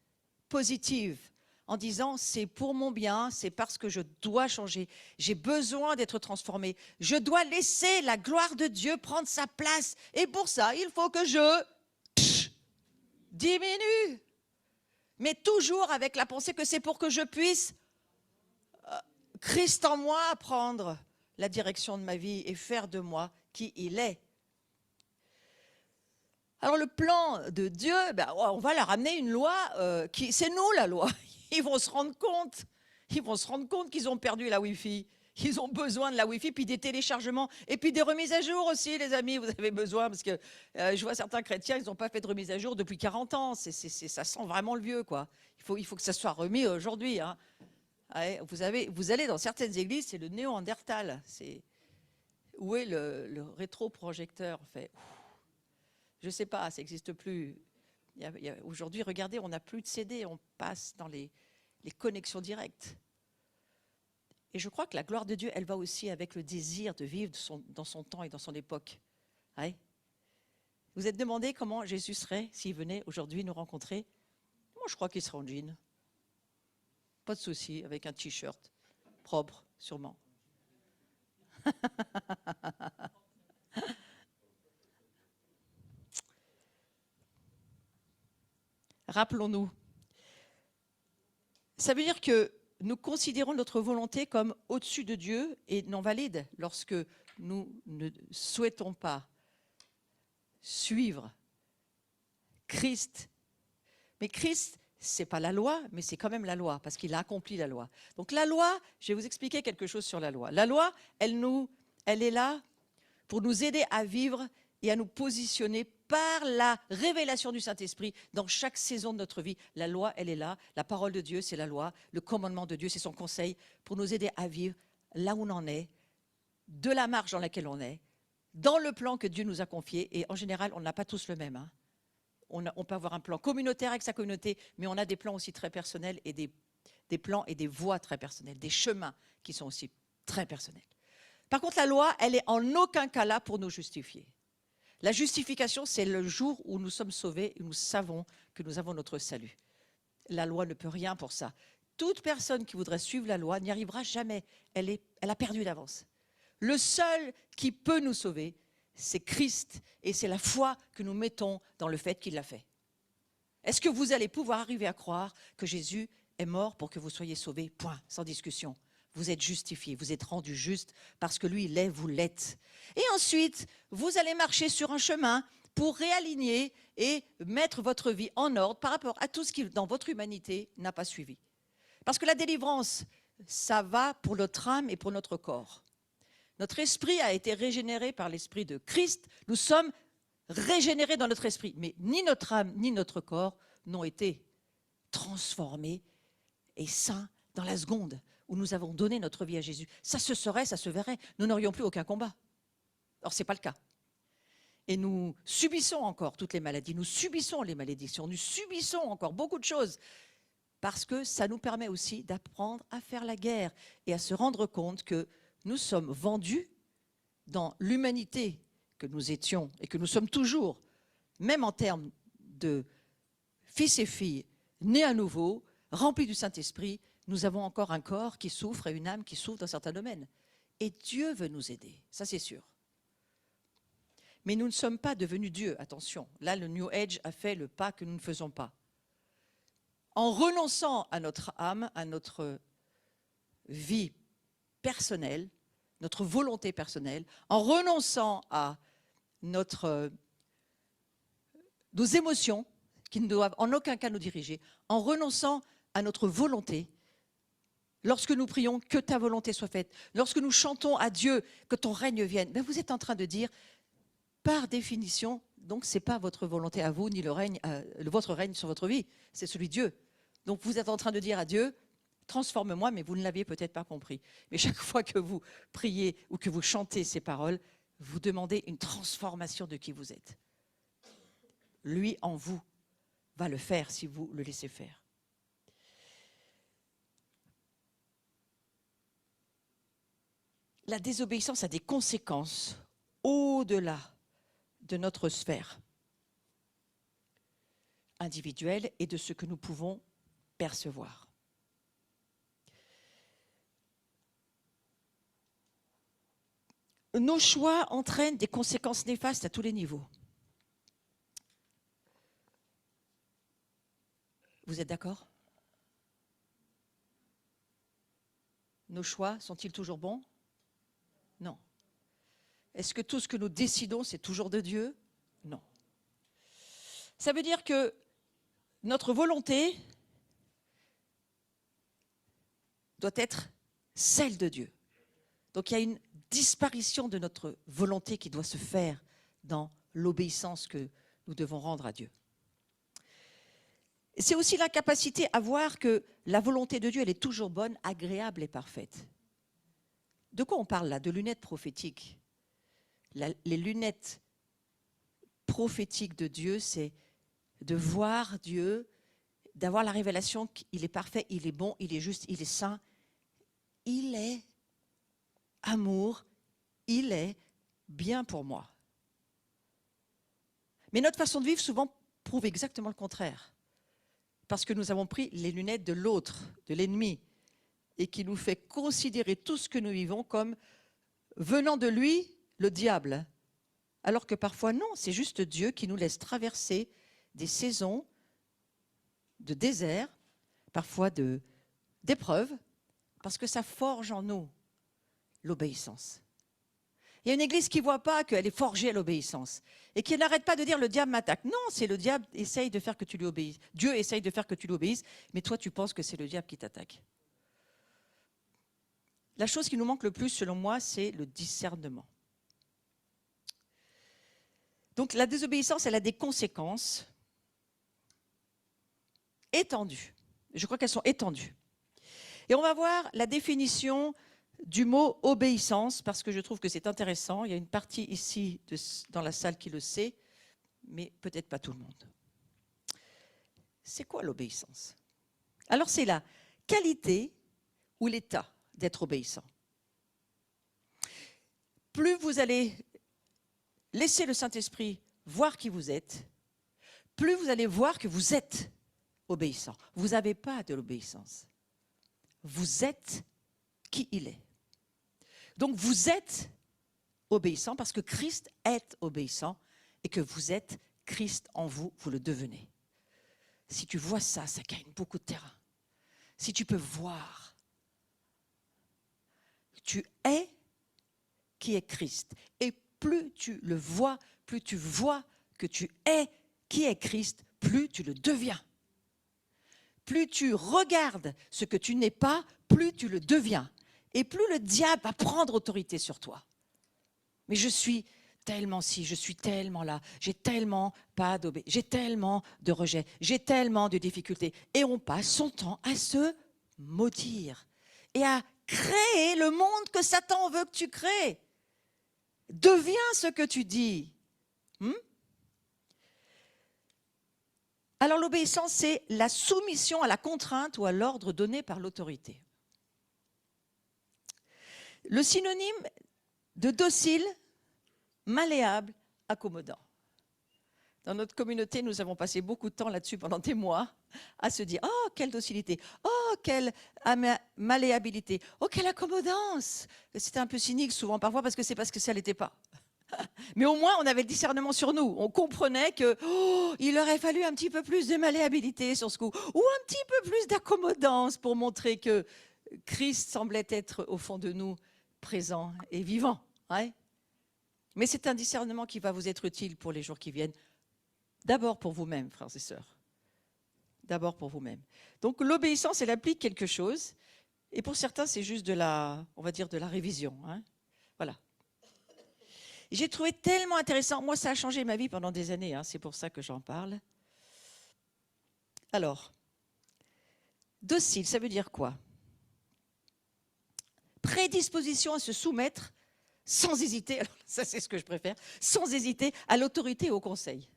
positives, en disant, c'est pour mon bien, c'est parce que je dois changer. J'ai besoin d'être transformé. Je dois laisser la gloire de Dieu prendre sa place. Et pour ça, il faut que je diminue. Mais toujours avec la pensée que c'est pour que je puisse, Christ en moi, prendre la direction de ma vie et faire de moi qui il est. Alors le plan de Dieu, on va leur amener une loi c'est nous la loi. Ils vont se rendre compte qu'ils ont perdu la Wi-Fi. Ils ont besoin de la Wi-Fi, puis des téléchargements, et puis des remises à jour aussi, les amis. Vous avez besoin, parce que je vois certains chrétiens, ils n'ont pas fait de remise à jour depuis 40 ans. Ça sent vraiment le vieux, quoi. Il faut que ça soit remis aujourd'hui, hein. Ouais, vous allez dans certaines églises, c'est le néo-andertal. Où est le rétroprojecteur, en fait? Je ne sais pas, ça n'existe plus. Aujourd'hui, regardez, on n'a plus de CD, on passe dans les connexions directes. Et je crois que la gloire de Dieu, elle va aussi avec le désir de vivre dans son temps et dans son époque. Ouais. Vous êtes demandé comment Jésus serait s'il venait aujourd'hui nous rencontrer? Moi, je crois qu'il serait en jean. Pas de souci, avec un t-shirt propre, sûrement. Rappelons-nous. Ça veut dire que nous considérons notre volonté comme au-dessus de Dieu et non valide lorsque nous ne souhaitons pas suivre Christ. Mais Christ, ce n'est pas la loi, mais c'est quand même la loi, parce qu'il a accompli la loi. Donc la loi, je vais vous expliquer quelque chose sur la loi. La loi, elle est là pour nous aider à vivre et à nous positionner par la révélation du Saint-Esprit dans chaque saison de notre vie. La loi, elle est là. La parole de Dieu, c'est la loi. Le commandement de Dieu, c'est son conseil pour nous aider à vivre là où on en est, de la marche dans laquelle on est, dans le plan que Dieu nous a confié. Et en général, on n'a pas tous le même, hein. On peut avoir un plan communautaire avec sa communauté, mais on a des plans aussi très personnels et des plans et des voies très personnelles, des chemins qui sont aussi très personnels. Par contre, la loi, elle est en aucun cas là pour nous justifier. La justification, c'est le jour où nous sommes sauvés et nous savons que nous avons notre salut. La loi ne peut rien pour ça. Toute personne qui voudrait suivre la loi n'y arrivera jamais. Elle a perdu d'avance. Le seul qui peut nous sauver, c'est Christ, et c'est la foi que nous mettons dans le fait qu'il l'a fait. Est-ce que vous allez pouvoir arriver à croire que Jésus est mort pour que vous soyez sauvés? Point, sans discussion. Vous êtes justifiés, vous êtes rendus justes parce que lui, il est, vous l'êtes. Et ensuite, vous allez marcher sur un chemin pour réaligner et mettre votre vie en ordre par rapport à tout ce qui, dans votre humanité, n'a pas suivi. Parce que la délivrance, ça va pour notre âme et pour notre corps. Notre esprit a été régénéré par l'esprit de Christ. Nous sommes régénérés dans notre esprit. Mais ni notre âme, ni notre corps n'ont été transformés et saints dans la seconde où nous avons donné notre vie à Jésus. Ça se saurait, ça se verrait. Nous n'aurions plus aucun combat. Or, ce n'est pas le cas. Et nous subissons encore toutes les maladies. Nous subissons les malédictions. Nous subissons encore beaucoup de choses. Parce que ça nous permet aussi d'apprendre à faire la guerre et à se rendre compte que nous sommes vendus dans l'humanité que nous étions et que nous sommes toujours, même en termes de fils et filles nés à nouveau, remplis du Saint-Esprit. Nous avons encore un corps qui souffre et une âme qui souffre dans certains domaines. Et Dieu veut nous aider, ça c'est sûr. Mais nous ne sommes pas devenus Dieu, attention. Là, le New Age a fait le pas que nous ne faisons pas. En renonçant à notre âme, à notre vie personnelle, notre volonté personnelle, en renonçant à nos émotions, qui ne doivent en aucun cas nous diriger, en renonçant à notre volonté, lorsque nous prions que ta volonté soit faite, lorsque nous chantons à Dieu que ton règne vienne, ben vous êtes en train de dire, par définition, donc ce n'est pas votre volonté à vous, ni votre règne sur votre vie, c'est celui de Dieu. Donc vous êtes en train de dire à Dieu, transforme-moi, mais vous ne l'aviez peut-être pas compris. Mais chaque fois que vous priez ou que vous chantez ces paroles, vous demandez une transformation de qui vous êtes. Lui, en vous, va le faire si vous le laissez faire. La désobéissance a des conséquences au-delà de notre sphère individuelle et de ce que nous pouvons percevoir. Nos choix entraînent des conséquences néfastes à tous les niveaux. Vous êtes d'accord? Nos choix sont-ils toujours bons? Non. Est-ce que tout ce que nous décidons, c'est toujours de Dieu? Non. Ça veut dire que notre volonté doit être celle de Dieu. Donc il y a une disparition de notre volonté qui doit se faire dans l'obéissance que nous devons rendre à Dieu. C'est aussi l'incapacité à voir que la volonté de Dieu, elle est toujours bonne, agréable et parfaite. De quoi on parle là? De lunettes prophétiques. Les lunettes prophétiques de Dieu, c'est de voir Dieu, d'avoir la révélation qu'il est parfait, il est bon, il est juste, il est saint. Il est amour, il est bien pour moi. Mais notre façon de vivre souvent prouve exactement le contraire. Parce que nous avons pris les lunettes de l'autre, de l'ennemi, et qui nous fait considérer tout ce que nous vivons comme venant de lui, le diable. Alors que parfois, non, c'est juste Dieu qui nous laisse traverser des saisons de désert, parfois d'épreuves, parce que ça forge en nous l'obéissance. Il y a une église qui ne voit pas qu'elle est forgée à l'obéissance et qui n'arrête pas de dire « le diable m'attaque ». Non, c'est le diable essaye de faire que tu lui obéisses. Dieu essaye de faire que tu lui obéisses, mais toi, tu penses que c'est le diable qui t'attaque. La chose qui nous manque le plus, selon moi, c'est le discernement. Donc la désobéissance, elle a des conséquences étendues. Je crois qu'elles sont étendues. Et on va voir la définition du mot obéissance, parce que je trouve que c'est intéressant. Il y a une partie ici dans la salle qui le sait, mais peut-être pas tout le monde. C'est quoi l'obéissance? Alors c'est la qualité ou l'état d'être obéissant. Plus vous allez laisser le Saint-Esprit voir qui vous êtes, plus vous allez voir que vous êtes obéissant. Vous n'avez pas de l'obéissance. Vous êtes qui il est. Donc vous êtes obéissant parce que Christ est obéissant et que vous êtes Christ en vous, vous le devenez. Si tu vois ça, ça gagne beaucoup de terrain. Si tu peux voir, tu es qui est Christ. Et plus tu le vois, plus tu vois que tu es qui est Christ, plus tu le deviens. Plus tu regardes ce que tu n'es pas, plus tu le deviens. Et plus le diable va prendre autorité sur toi. Mais je suis tellement ci, je suis tellement là, j'ai tellement pas d'obéissance, j'ai tellement de rejet, j'ai tellement de difficultés. Et on passe son temps à se maudire et à créer le monde que Satan veut que tu crées. Deviens ce que tu dis. Alors l'obéissance, c'est la soumission à la contrainte ou à l'ordre donné par l'autorité. Le synonyme de docile, malléable, accommodant. Dans notre communauté, nous avons passé beaucoup de temps là-dessus pendant des mois, à se dire « Oh, quelle docilité! Oh, quelle malléabilité! Oh, quelle accommodance !» C'était un peu cynique souvent parfois parce que c'est parce que ça ne l'était pas. Mais au moins, on avait le discernement sur nous. On comprenait que il aurait fallu un petit peu plus de malléabilité sur ce coup, ou un petit peu plus d'accommodance pour montrer que Christ semblait être au fond de nous, présent et vivant. Ouais. Mais c'est un discernement qui va vous être utile pour les jours qui viennent. D'abord pour vous-même, frères et sœurs. D'abord pour vous-même. Donc l'obéissance, elle applique quelque chose. Et pour certains, c'est juste de la, on va dire, de la révision. Hein. Voilà. J'ai trouvé tellement intéressant. Moi, ça a changé ma vie pendant des années. Hein, c'est pour ça que j'en parle. Alors, docile, ça veut dire quoi? Prédisposition à se soumettre sans hésiter, alors ça c'est ce que je préfère, sans hésiter à l'autorité et au conseil.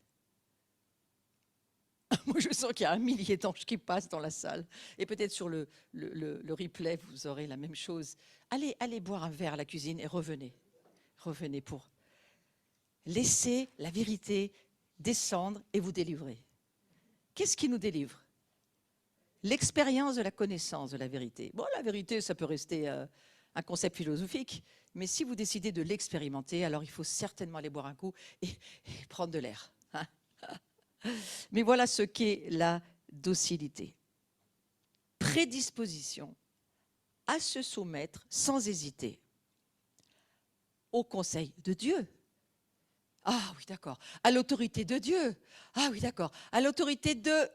Moi je sens qu'il y a 1 millier d'anges qui passent dans la salle. Et peut-être sur le replay, vous aurez la même chose. Allez boire un verre à la cuisine et revenez. Revenez pour laisser la vérité descendre et vous délivrer. Qu'est-ce qui nous délivre? L'expérience de la connaissance de la vérité. Bon, la vérité, ça peut rester un concept philosophique, mais si vous décidez de l'expérimenter, alors il faut certainement aller boire un coup et prendre de l'air. Hein. Mais voilà ce qu'est la docilité. Prédisposition à se soumettre sans hésiter au conseil de Dieu. Ah oui, d'accord. À l'autorité de Dieu. Ah oui, d'accord. À l'autorité de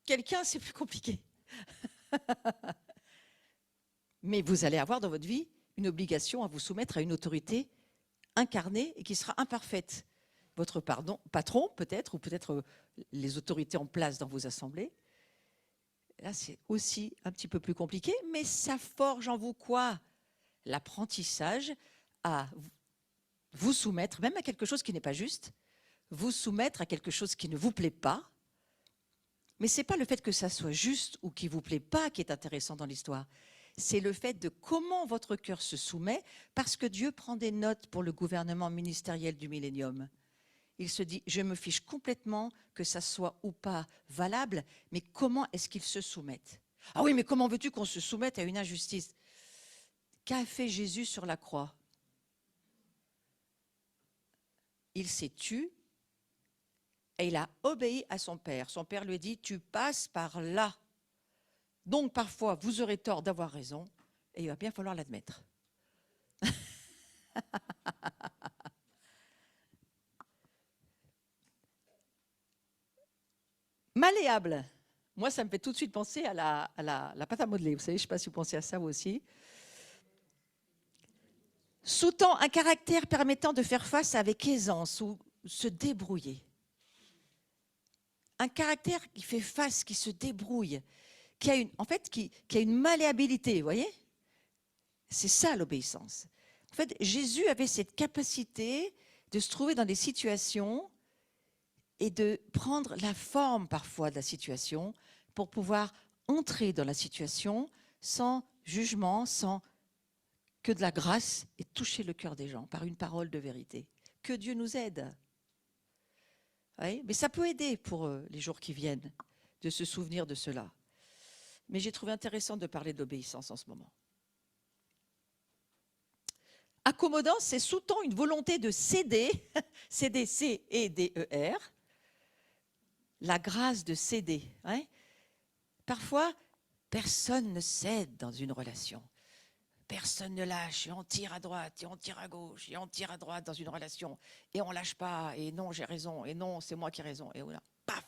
quelqu'un, c'est plus compliqué. Mais vous allez avoir dans votre vie une obligation à vous soumettre à une autorité incarnée et qui sera imparfaite. Votre patron, peut-être, ou peut-être les autorités en place dans vos assemblées. Là, c'est aussi un petit peu plus compliqué, mais ça forge en vous quoi? L'apprentissage à vous soumettre, même à quelque chose qui n'est pas juste, vous soumettre à quelque chose qui ne vous plaît pas. Mais ce n'est pas le fait que ça soit juste ou qui ne vous plaît pas qui est intéressant dans l'histoire. C'est le fait de comment votre cœur se soumet, parce que Dieu prend des notes pour le gouvernement ministériel du millénium. Il se dit, je me fiche complètement que ça soit ou pas valable, mais comment est-ce qu'ils se soumettent? Ah oui, mais comment veux-tu qu'on se soumette à une injustice? Qu'a fait Jésus sur la croix? Il s'est tu et il a obéi à son Père. Son Père lui dit, tu passes par là. Donc parfois, vous aurez tort d'avoir raison et il va bien falloir l'admettre. Malléable. Moi, ça me fait tout de suite penser à la pâte à modeler. Vous savez, je ne sais pas si vous pensez à ça vous aussi. Sous-tend un caractère permettant de faire face avec aisance ou se débrouiller. Un caractère qui fait face, qui se débrouille, qui a une malléabilité, vous voyez? C'est ça l'obéissance. En fait, Jésus avait cette capacité de se trouver dans des situations et de prendre la forme parfois de la situation pour pouvoir entrer dans la situation sans jugement, sans que de la grâce et toucher le cœur des gens par une parole de vérité. Que Dieu nous aide. Oui, mais ça peut aider pour les jours qui viennent de se souvenir de cela. Mais j'ai trouvé intéressant de parler d'obéissance en ce moment. Accommodant, c'est sous-tend une volonté de céder, céder, C-E-D-E-R, la grâce de céder. Hein. Parfois, personne ne cède dans une relation. Personne ne lâche, et on tire à droite, et on tire à gauche, et on tire à droite dans une relation, et on ne lâche pas, et non, j'ai raison, et non, c'est moi qui ai raison, et voilà, paf.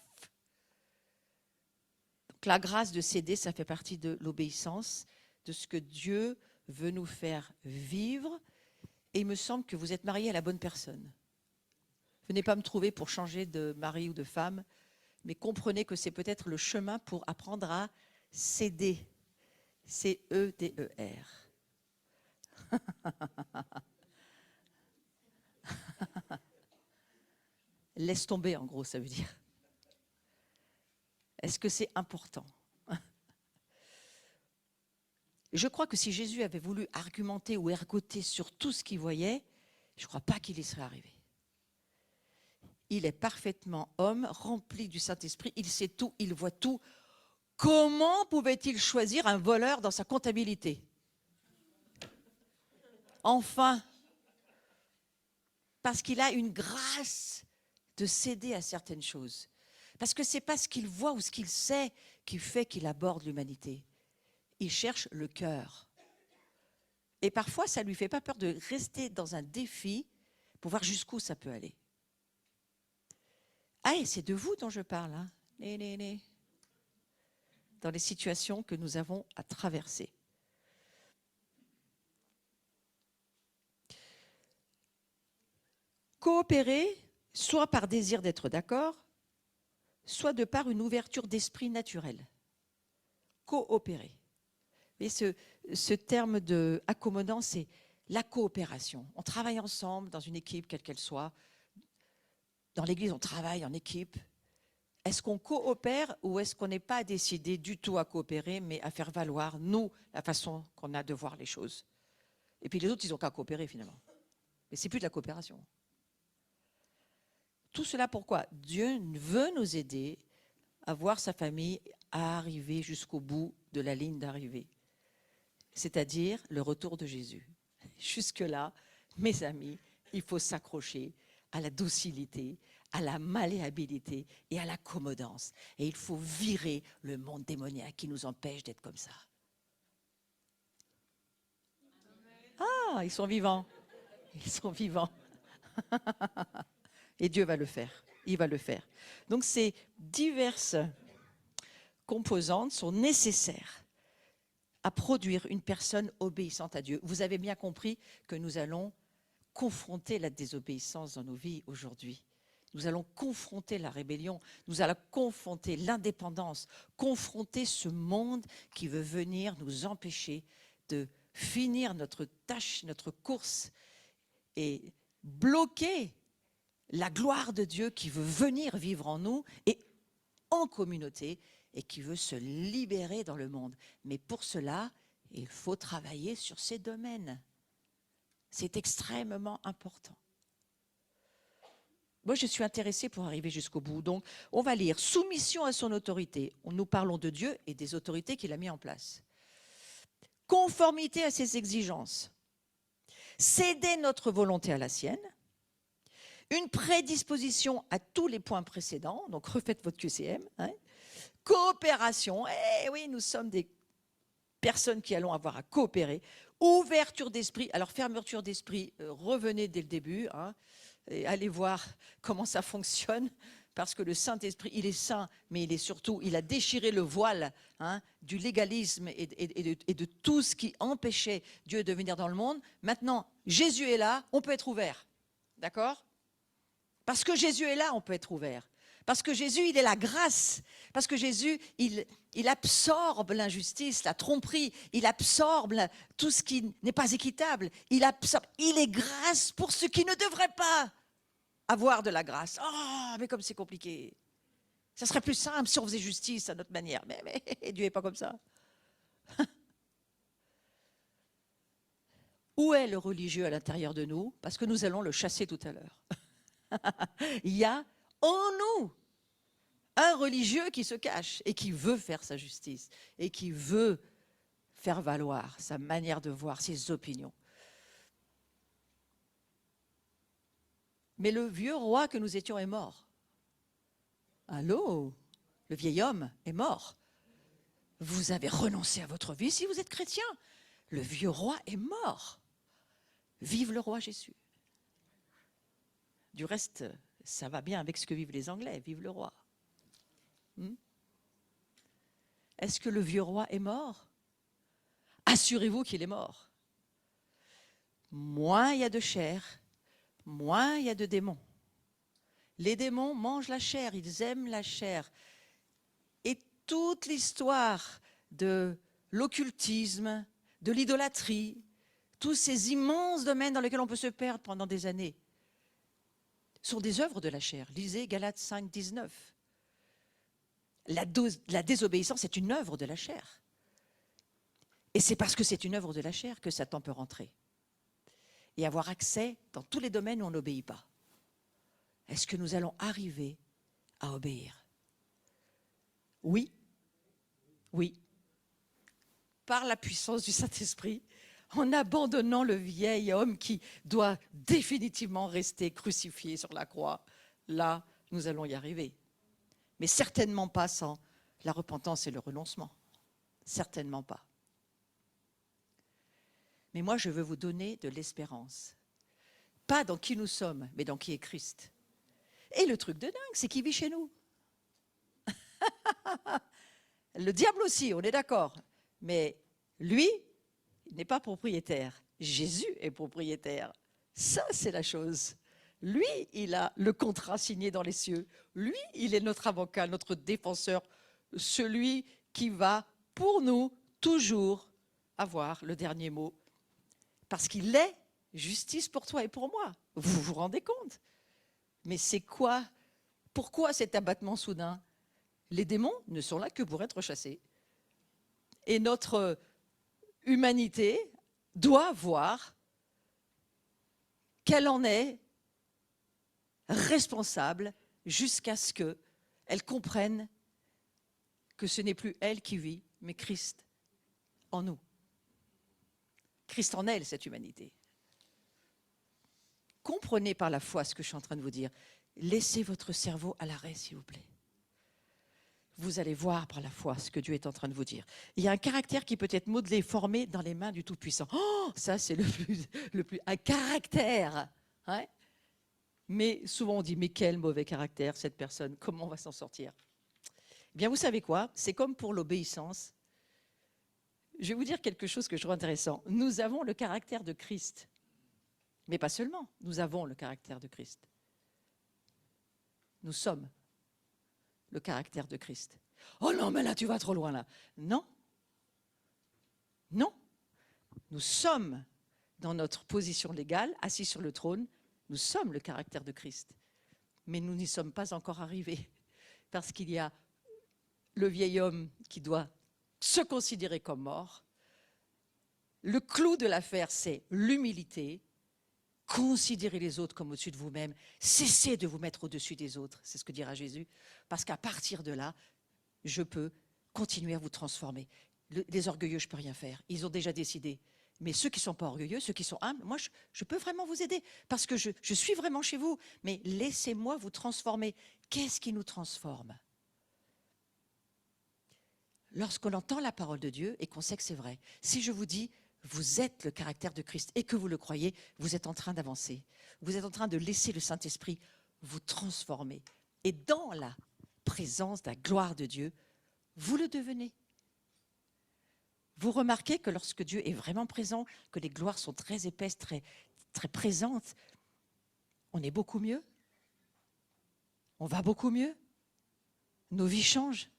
Donc la grâce de céder, ça fait partie de l'obéissance, de ce que Dieu veut nous faire vivre, et il me semble que vous êtes mariés à la bonne personne. Venez pas me trouver pour changer de mari ou de femme, mais comprenez que c'est peut-être le chemin pour apprendre à céder, C-E-D-E-R. Laisse tomber, en gros, ça veut dire. Est-ce que c'est important? Je crois que si Jésus avait voulu argumenter ou ergoter sur tout ce qu'il voyait, je ne crois pas qu'il y serait arrivé. Il est parfaitement homme, rempli du Saint-Esprit, il sait tout, il voit tout. Comment pouvait-il choisir un voleur dans sa comptabilité? Enfin, parce qu'il a une grâce de céder à certaines choses. Parce que ce n'est pas ce qu'il voit ou ce qu'il sait qui fait qu'il aborde l'humanité. Il cherche le cœur. Et parfois, ça ne lui fait pas peur de rester dans un défi pour voir jusqu'où ça peut aller. Ah, et c'est de vous dont je parle, hein. Dans les situations que nous avons à traverser. Coopérer, soit par désir d'être d'accord, soit de par une ouverture d'esprit naturelle. Coopérer. Et ce terme de accommodant, c'est la coopération. On travaille ensemble dans une équipe, quelle qu'elle soit. Dans l'église, on travaille en équipe. Est-ce qu'on coopère ou est-ce qu'on n'est pas décidé du tout à coopérer, mais à faire valoir, nous, la façon qu'on a de voir les choses? Et puis les autres, ils n'ont qu'à coopérer finalement. Mais ce n'est plus de la coopération. Tout cela pourquoi? Dieu veut nous aider à voir sa famille à arriver jusqu'au bout de la ligne d'arrivée. C'est-à-dire le retour de Jésus. Jusque-là, mes amis, il faut s'accrocher à la docilité, à la malléabilité et à la commodance. Et il faut virer le monde démoniaque qui nous empêche d'être comme ça. Ah, ils sont vivants. Ils sont vivants. Et Dieu va le faire. Il va le faire. Donc ces diverses composantes sont nécessaires à produire une personne obéissante à Dieu. Vous avez bien compris que nous allons confronter la désobéissance dans nos vies aujourd'hui. Nous allons confronter la rébellion, nous allons confronter l'indépendance, confronter ce monde qui veut venir nous empêcher de finir notre tâche, notre course et bloquer la gloire de Dieu qui veut venir vivre en nous et en communauté et qui veut se libérer dans le monde. Mais pour cela, il faut travailler sur ces domaines. C'est extrêmement important. Moi, je suis intéressée pour arriver jusqu'au bout. Donc, on va lire « Soumission à son autorité ». Nous parlons de Dieu et des autorités qu'il a mis en place. « Conformité à ses exigences ». Céder notre volonté à la sienne. Une prédisposition à tous les points précédents. Donc, refaites votre QCM. Coopération. Eh oui, nous sommes des personnes qui allons avoir à coopérer. Ouverture d'esprit. Alors, fermeture d'esprit, revenez dès le début. Et allez voir comment ça fonctionne, parce que le Saint-Esprit, il est saint, mais il a déchiré le voile du légalisme et de tout ce qui empêchait Dieu de venir dans le monde. Maintenant, Jésus est là, on peut être ouvert. D'accord ? Parce que Jésus est là, on peut être ouvert. Parce que Jésus, il est la grâce. Parce que Jésus, il absorbe l'injustice, la tromperie. Il absorbe tout ce qui n'est pas équitable. Il est grâce pour ceux qui ne devraient pas avoir de la grâce. Oh, mais comme c'est compliqué. Ça serait plus simple si on faisait justice à notre manière. Mais Dieu n'est pas comme ça. Où est le religieux à l'intérieur de nous? Parce que nous allons le chasser tout à l'heure. Il y a en nous un religieux qui se cache et qui veut faire sa justice et qui veut faire valoir sa manière de voir, ses opinions. Mais le vieux roi que nous étions est mort. Allô? Le vieil homme est mort. Vous avez renoncé à votre vie si vous êtes chrétien. Le vieux roi est mort. Vive le roi Jésus. Du reste, ça va bien avec ce que vivent les Anglais. Vive le roi. Est-ce que le vieux roi est mort? Assurez-vous qu'il est mort. Moins il y a de chair, moins il y a de démons. Les démons mangent la chair, ils aiment la chair. Et toute l'histoire de l'occultisme, de l'idolâtrie, tous ces immenses domaines dans lesquels on peut se perdre pendant des années, sont des œuvres de la chair. Lisez Galates 5, 19. La désobéissance est une œuvre de la chair. Et c'est parce que c'est une œuvre de la chair que Satan peut rentrer et avoir accès dans tous les domaines où on n'obéit pas. Est-ce que nous allons arriver à obéir? Oui. Oui. Par la puissance du Saint-Esprit, en abandonnant le vieil homme qui doit définitivement rester crucifié sur la croix. Là, nous allons y arriver. Mais certainement pas sans la repentance et le renoncement. Certainement pas. Mais moi, je veux vous donner de l'espérance. Pas dans qui nous sommes, mais dans qui est Christ. Et le truc de dingue, c'est qu'il vit chez nous. Le diable aussi, on est d'accord. Mais lui, il n'est pas propriétaire. Jésus est propriétaire. Ça, c'est la chose. Lui, il a le contrat signé dans les cieux. Lui, il est notre avocat, notre défenseur, celui qui va, pour nous, toujours avoir le dernier mot. Parce qu'il est justice pour toi et pour moi. Vous vous rendez compte? Mais c'est quoi? Pourquoi cet abattement soudain? Les démons ne sont là que pour être chassés. Et notre humanité doit voir qu'elle en est responsable jusqu'à ce qu'elle comprenne que ce n'est plus elle qui vit, mais Christ en nous. Christ en elle, cette humanité. Comprenez par la foi ce que je suis en train de vous dire. Laissez votre cerveau à l'arrêt, s'il vous plaît. Vous allez voir par la foi ce que Dieu est en train de vous dire. Il y a un caractère qui peut être modelé, formé dans les mains du Tout-Puissant. Oh, ça, c'est le plus un caractère. Hein? Mais souvent, on dit, mais quel mauvais caractère, cette personne, comment on va s'en sortir? Eh bien, vous savez quoi? C'est comme pour l'obéissance. Je vais vous dire quelque chose que je trouve intéressant. Nous avons le caractère de Christ. Mais pas seulement, nous avons le caractère de Christ. Nous sommes le caractère de Christ. Oh non, mais là, tu vas trop loin, là. Non. Non. Nous sommes dans notre position légale, assis sur le trône. Nous sommes le caractère de Christ. Mais nous n'y sommes pas encore arrivés. Parce qu'il y a le vieil homme qui doit se considérer comme mort. Le clou de l'affaire, c'est l'humilité. Considérez les autres comme au-dessus de vous-même. Cessez de vous mettre au-dessus des autres. C'est ce que dira Jésus. Parce qu'à partir de là, je peux continuer à vous transformer. Les orgueilleux, je ne peux rien faire. Ils ont déjà décidé. Mais ceux qui ne sont pas orgueilleux, ceux qui sont humbles, moi, je peux vraiment vous aider. Parce que je suis vraiment chez vous. Mais laissez-moi vous transformer. Qu'est-ce qui nous transforme ? Lorsqu'on entend la parole de Dieu et qu'on sait que c'est vrai. Si je vous dis, vous êtes le caractère de Christ et que vous le croyez, vous êtes en train d'avancer. Vous êtes en train de laisser le Saint-Esprit vous transformer. Et dans la présence de la gloire de Dieu, vous le devenez. Vous remarquez que lorsque Dieu est vraiment présent, que les gloires sont très épaisses, très, très présentes, on est beaucoup mieux. On va beaucoup mieux. Nos vies changent.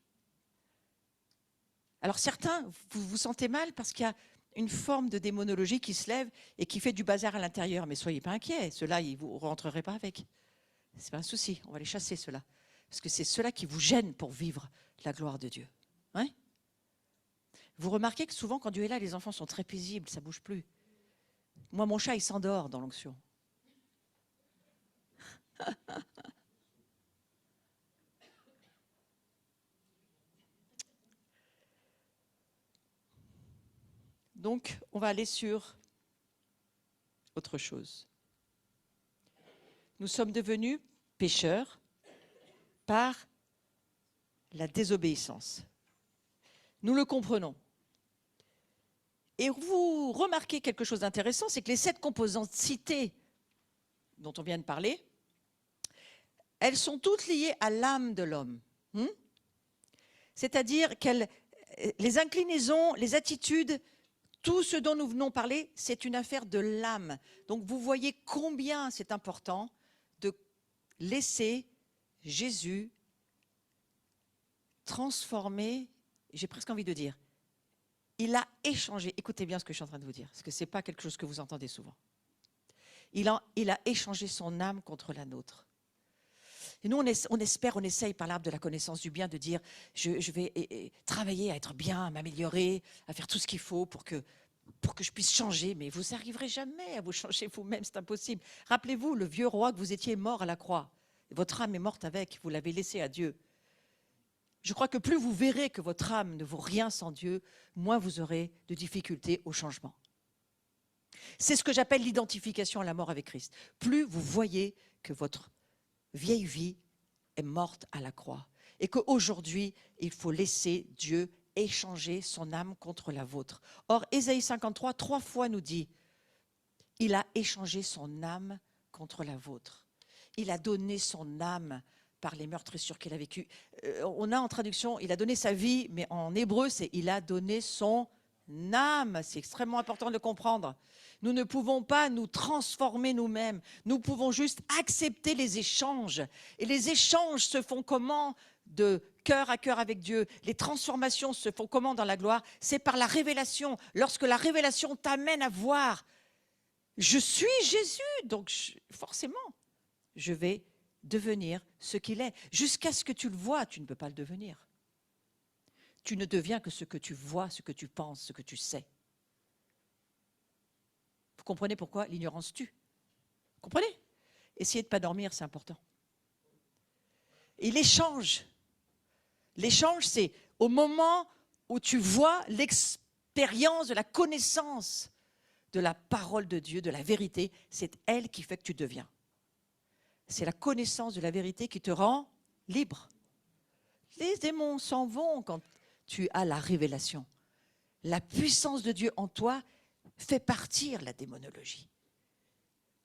Alors certains, vous vous sentez mal parce qu'il y a une forme de démonologie qui se lève et qui fait du bazar à l'intérieur. Mais soyez pas inquiets, ceux-là, ils ne vous rentrerez pas avec. Ce n'est pas un souci, on va les chasser, ceux-là. Parce que c'est ceux-là qui vous gênent pour vivre la gloire de Dieu. Hein ? Vous remarquez que souvent, quand Dieu est là, les enfants sont très paisibles, ça ne bouge plus. Moi, mon chat, il s'endort dans l'onction. Donc, on va aller sur autre chose. Nous sommes devenus pécheurs par la désobéissance. Nous le comprenons. Et vous remarquez quelque chose d'intéressant, c'est que les 7 composantes citées dont on vient de parler, elles sont toutes liées à l'âme de l'homme. C'est-à-dire que les inclinaisons, les attitudes, tout ce dont nous venons parler, c'est une affaire de l'âme. Donc vous voyez combien c'est important de laisser Jésus transformer, j'ai presque envie de dire, il a échangé, écoutez bien ce que je suis en train de vous dire, parce que ce n'est pas quelque chose que vous entendez souvent. Il a échangé son âme contre la nôtre. Et nous, on espère, on essaye par l'arbre de la connaissance du bien de dire, je vais travailler à être bien, à m'améliorer, à faire tout ce qu'il faut pour que je puisse changer. Mais vous n'arriverez jamais à vous changer vous-même, c'est impossible. Rappelez-vous, le vieux roi que vous étiez mort à la croix. Votre âme est morte avec, vous l'avez laissé à Dieu. Je crois que plus vous verrez que votre âme ne vaut rien sans Dieu, moins vous aurez de difficultés au changement. C'est ce que j'appelle l'identification à la mort avec Christ. Plus vous voyez que votre vieille vie est morte à la croix et qu'aujourd'hui, il faut laisser Dieu échanger son âme contre la vôtre. Or, Ésaïe 53, 3 fois nous dit, il a échangé son âme contre la vôtre. Il a donné son âme par les meurtrissures qu'il a vécues. On a en traduction, il a donné sa vie, mais en hébreu, c'est il a donné son âme. C'est extrêmement important de le comprendre. Nous ne pouvons pas nous transformer nous-mêmes. Nous pouvons juste accepter les échanges. Et les échanges se font comment ? De cœur à cœur avec Dieu. Les transformations se font comment dans la gloire ? C'est par la révélation. Lorsque la révélation t'amène à voir, je suis Jésus, donc forcément, je vais devenir ce qu'il est. Jusqu'à ce que tu le vois, tu ne peux pas le devenir. Tu ne deviens que ce que tu vois, ce que tu penses, ce que tu sais. Vous comprenez pourquoi l'ignorance tue ? Vous comprenez ? Essayez de ne pas dormir, c'est important. Et l'échange, c'est au moment où tu vois l'expérience de la connaissance de la parole de Dieu, de la vérité, c'est elle qui fait que tu deviens. C'est la connaissance de la vérité qui te rend libre. Les démons s'en vont quand tu as la révélation. La puissance de Dieu en toi fait partir la démonologie.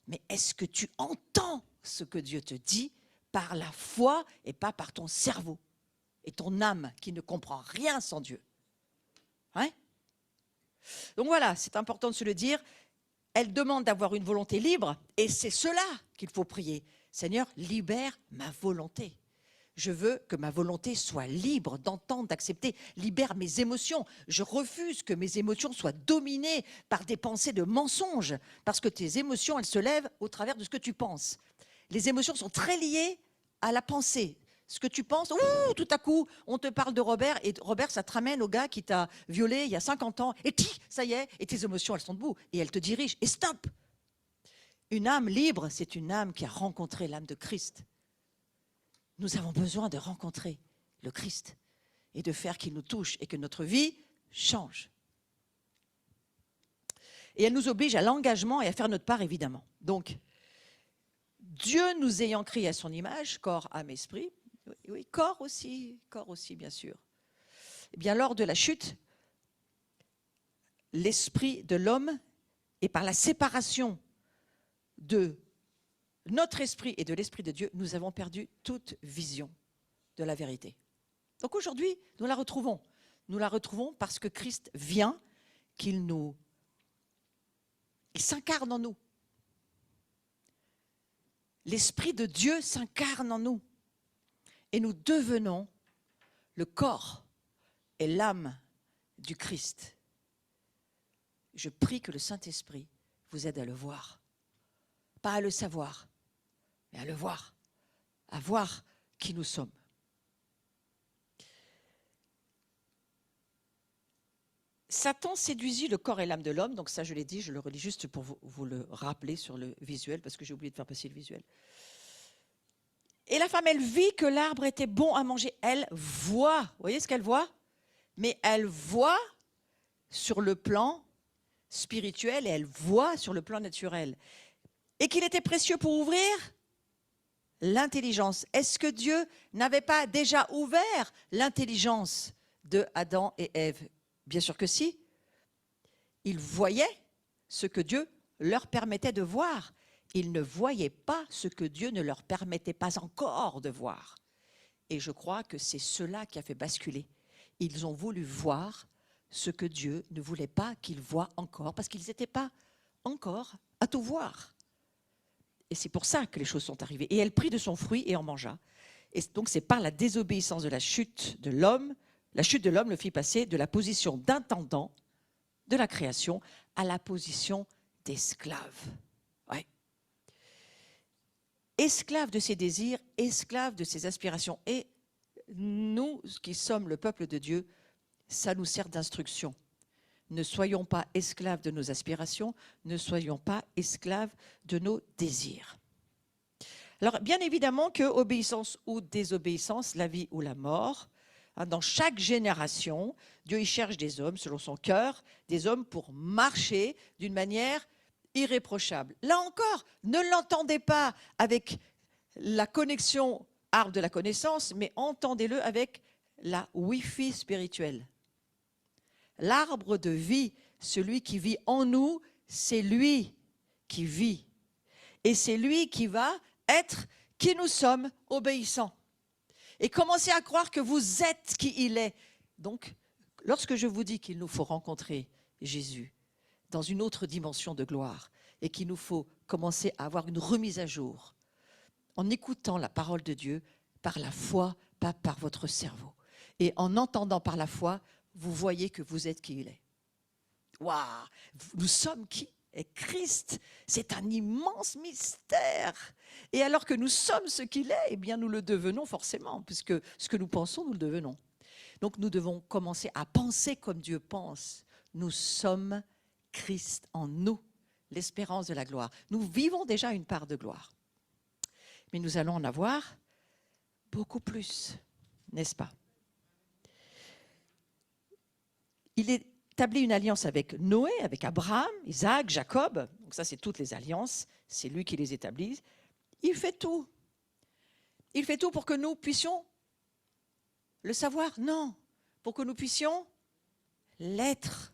Mais est-ce que tu entends ce que Dieu te dit par la foi et pas par ton cerveau et ton âme qui ne comprend rien sans Dieu ? Hein ? Donc voilà, c'est important de se le dire. Elle demande d'avoir une volonté libre et c'est cela qu'il faut prier. Seigneur, libère ma volonté. Je veux que ma volonté soit libre d'entendre, d'accepter. Libère mes émotions. Je refuse que mes émotions soient dominées par des pensées de mensonges, parce que tes émotions, elles se lèvent au travers de ce que tu penses. Les émotions sont très liées à la pensée. Ce que tu penses, tout à coup, on te parle de Robert, et Robert, ça te ramène au gars qui t'a violé il y a 50 ans, et ça y est, et tes émotions, elles sont debout, et elles te dirigent, et stop. Une âme libre, c'est une âme qui a rencontré l'âme de Christ. Nous avons besoin de rencontrer le Christ et de faire qu'il nous touche et que notre vie change. Et elle nous oblige à l'engagement et à faire notre part, évidemment. Donc, Dieu nous ayant créé à son image, corps, âme, esprit, oui, corps aussi, bien sûr. Eh bien, lors de la chute, l'esprit de l'homme, et par la séparation de notre esprit et de l'esprit de Dieu, nous avons perdu toute vision de la vérité. Donc aujourd'hui, nous la retrouvons. Nous la retrouvons parce que Christ vient, il s'incarne en nous. L'Esprit de Dieu s'incarne en nous. Et nous devenons le corps et l'âme du Christ. Je prie que le Saint-Esprit vous aide à le voir. Pas à le savoir, mais à le voir. À voir qui nous sommes. Satan séduisit le corps et l'âme de l'homme, donc ça je l'ai dit, je le relis juste pour vous le rappeler sur le visuel, parce que j'ai oublié de faire passer le visuel. Et la femme, elle vit que l'arbre était bon à manger. Elle voit, vous voyez ce qu'elle voit? Mais elle voit sur le plan spirituel et elle voit sur le plan naturel. Et qu'il était précieux pour ouvrir l'intelligence. Est-ce que Dieu n'avait pas déjà ouvert l'intelligence de Adam et Ève? Bien sûr que si. Ils voyaient ce que Dieu leur permettait de voir. Ils ne voyaient pas ce que Dieu ne leur permettait pas encore de voir. Et je crois que c'est cela qui a fait basculer. Ils ont voulu voir ce que Dieu ne voulait pas qu'ils voient encore, parce qu'ils n'étaient pas encore à tout voir. Et c'est pour ça que les choses sont arrivées. Et elle prit de son fruit et en mangea. Et donc c'est par la désobéissance de la chute de l'homme, la chute de l'homme le fit passer de la position d'intendant de la création à la position d'esclave. Ouais. Esclave de ses désirs, esclave de ses aspirations. Et nous, qui sommes le peuple de Dieu, ça nous sert d'instruction. Ne soyons pas esclaves de nos aspirations, ne soyons pas esclaves de nos désirs. Alors, bien évidemment que obéissance ou désobéissance, la vie ou la mort, dans chaque génération, Dieu y cherche des hommes selon son cœur, des hommes pour marcher d'une manière irréprochable. Là encore, ne l'entendez pas avec la connexion arbre de la connaissance, mais entendez-le avec la Wi-Fi spirituelle. L'arbre de vie, celui qui vit en nous, c'est lui qui vit. Et c'est lui qui va être qui nous sommes, obéissants. Et commencez à croire que vous êtes qui il est. Donc, lorsque je vous dis qu'il nous faut rencontrer Jésus dans une autre dimension de gloire et qu'il nous faut commencer à avoir une remise à jour en écoutant la parole de Dieu par la foi, pas par votre cerveau. Et en entendant par la foi, vous voyez que vous êtes qui il est. Waouh! Nous sommes qui est Christ. C'est un immense mystère. Et alors que nous sommes ce qu'il est, eh bien nous le devenons forcément, puisque ce que nous pensons, nous le devenons. Donc nous devons commencer à penser comme Dieu pense. Nous sommes Christ en nous, l'espérance de la gloire. Nous vivons déjà une part de gloire. Mais nous allons en avoir beaucoup plus, n'est-ce pas? Il établit une alliance avec Noé, avec Abraham, Isaac, Jacob. Donc ça, c'est toutes les alliances. C'est lui qui les établit. Il fait tout. Il fait tout pour que nous puissions le savoir? Non. Pour que nous puissions l'être.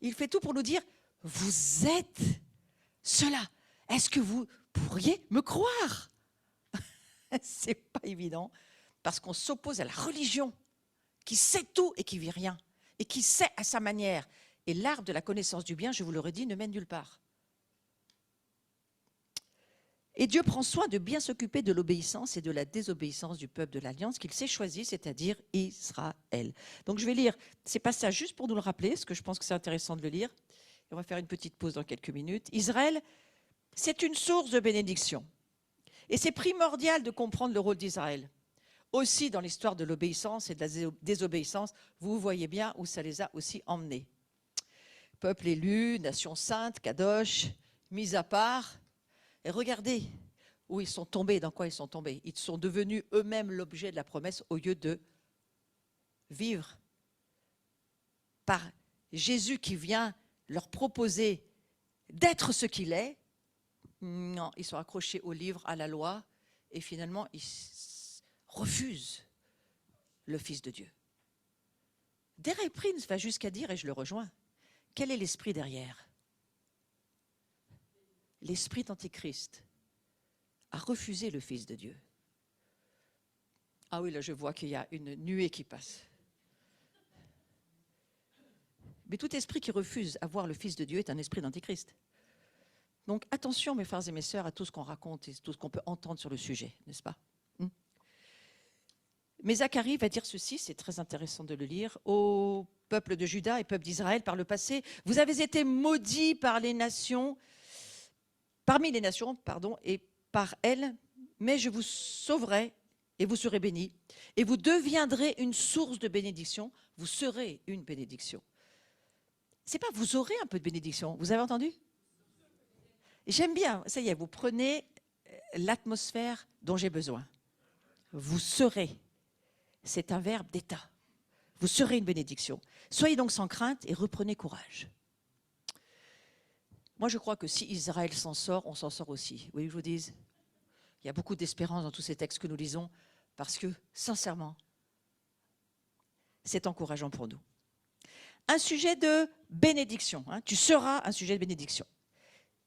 Il fait tout pour nous dire, vous êtes cela. Est-ce que vous pourriez me croire? C'est pas évident, parce qu'on s'oppose à la religion, qui sait tout et qui vit rien, et qui sait à sa manière. Et l'arbre de la connaissance du bien, je vous l'aurais dit, ne mène nulle part. Et Dieu prend soin de bien s'occuper de l'obéissance et de la désobéissance du peuple de l'Alliance qu'il s'est choisi, c'est-à-dire Israël. Donc je vais lire ces passages juste pour nous le rappeler, parce que je pense que c'est intéressant de le lire. Et on va faire une petite pause dans quelques minutes. Israël, c'est une source de bénédiction. Et c'est primordial de comprendre le rôle d'Israël. Aussi dans l'histoire de l'obéissance et de la désobéissance, vous voyez bien où ça les a aussi emmenés. Peuple élu, nation sainte, Kadosh, mis à part. Et regardez où ils sont tombés, dans quoi ils sont tombés. Ils sont devenus eux-mêmes l'objet de la promesse au lieu de vivre par Jésus qui vient leur proposer d'être ce qu'il est. Non, ils sont accrochés au livre, à la loi, et finalement, ils refusent le Fils de Dieu. Derek Prince va jusqu'à dire, et je le rejoins, quel est l'esprit derrière? L'esprit d'Antichrist a refusé le Fils de Dieu. Ah oui, là je vois qu'il y a une nuée qui passe. Mais tout esprit qui refuse à voir le Fils de Dieu est un esprit d'Antichrist. Donc attention mes frères et mes sœurs à tout ce qu'on raconte et tout ce qu'on peut entendre sur le sujet, n'est-ce pas? Mais Zacharie va dire ceci, c'est très intéressant de le lire, au peuple de Juda et peuple d'Israël par le passé, vous avez été maudits par les nations, parmi les nations, et par elles, mais je vous sauverai et vous serez bénis, et vous deviendrez une source de bénédiction, vous serez une bénédiction. C'est pas vous aurez un peu de bénédiction, vous avez entendu? J'aime bien, ça y est, vous prenez l'atmosphère dont j'ai besoin. Vous serez, c'est un verbe d'état. Vous serez une bénédiction. Soyez donc sans crainte et reprenez courage. Moi, je crois que si Israël s'en sort, on s'en sort aussi. Vous voyez, je vous dis, il y a beaucoup d'espérance dans tous ces textes que nous lisons, parce que, sincèrement, c'est encourageant pour nous. Un sujet de bénédiction. Tu seras un sujet de bénédiction.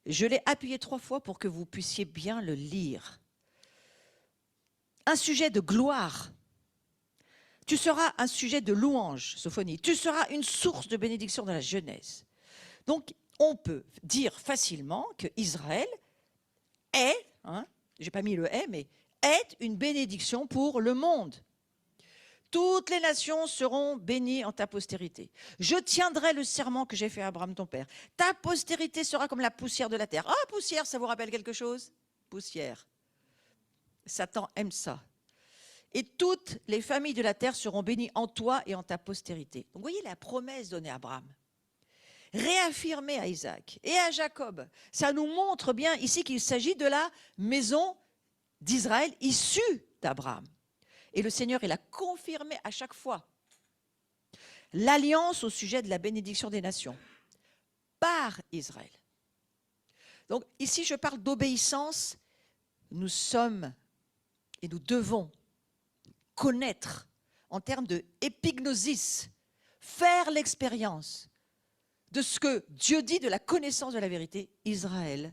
Je l'ai appuyé 3 fois pour que vous puissiez bien le lire. Un sujet de gloire. Tu seras un sujet de louange, Sophonie. Tu seras une source de bénédiction dans la Genèse. Donc, on peut dire facilement que Israël est, j'ai pas mis le est, mais est une bénédiction pour le monde. Toutes les nations seront bénies en ta postérité. Je tiendrai le serment que j'ai fait à Abraham ton père. Ta postérité sera comme la poussière de la terre. Ah, poussière, ça vous rappelle quelque chose? Poussière. Satan aime ça. Et toutes les familles de la terre seront bénies en toi et en ta postérité. Donc, vous voyez la promesse donnée à Abraham, réaffirmée à Isaac et à Jacob. Ça nous montre bien ici qu'il s'agit de la maison d'Israël issue d'Abraham. Et le Seigneur, il a confirmé à chaque fois l'alliance au sujet de la bénédiction des nations par Israël. Donc ici, je parle d'obéissance. Nous sommes et nous devons connaître en termes de épignosis, faire l'expérience de ce que Dieu dit de la connaissance de la vérité. Israël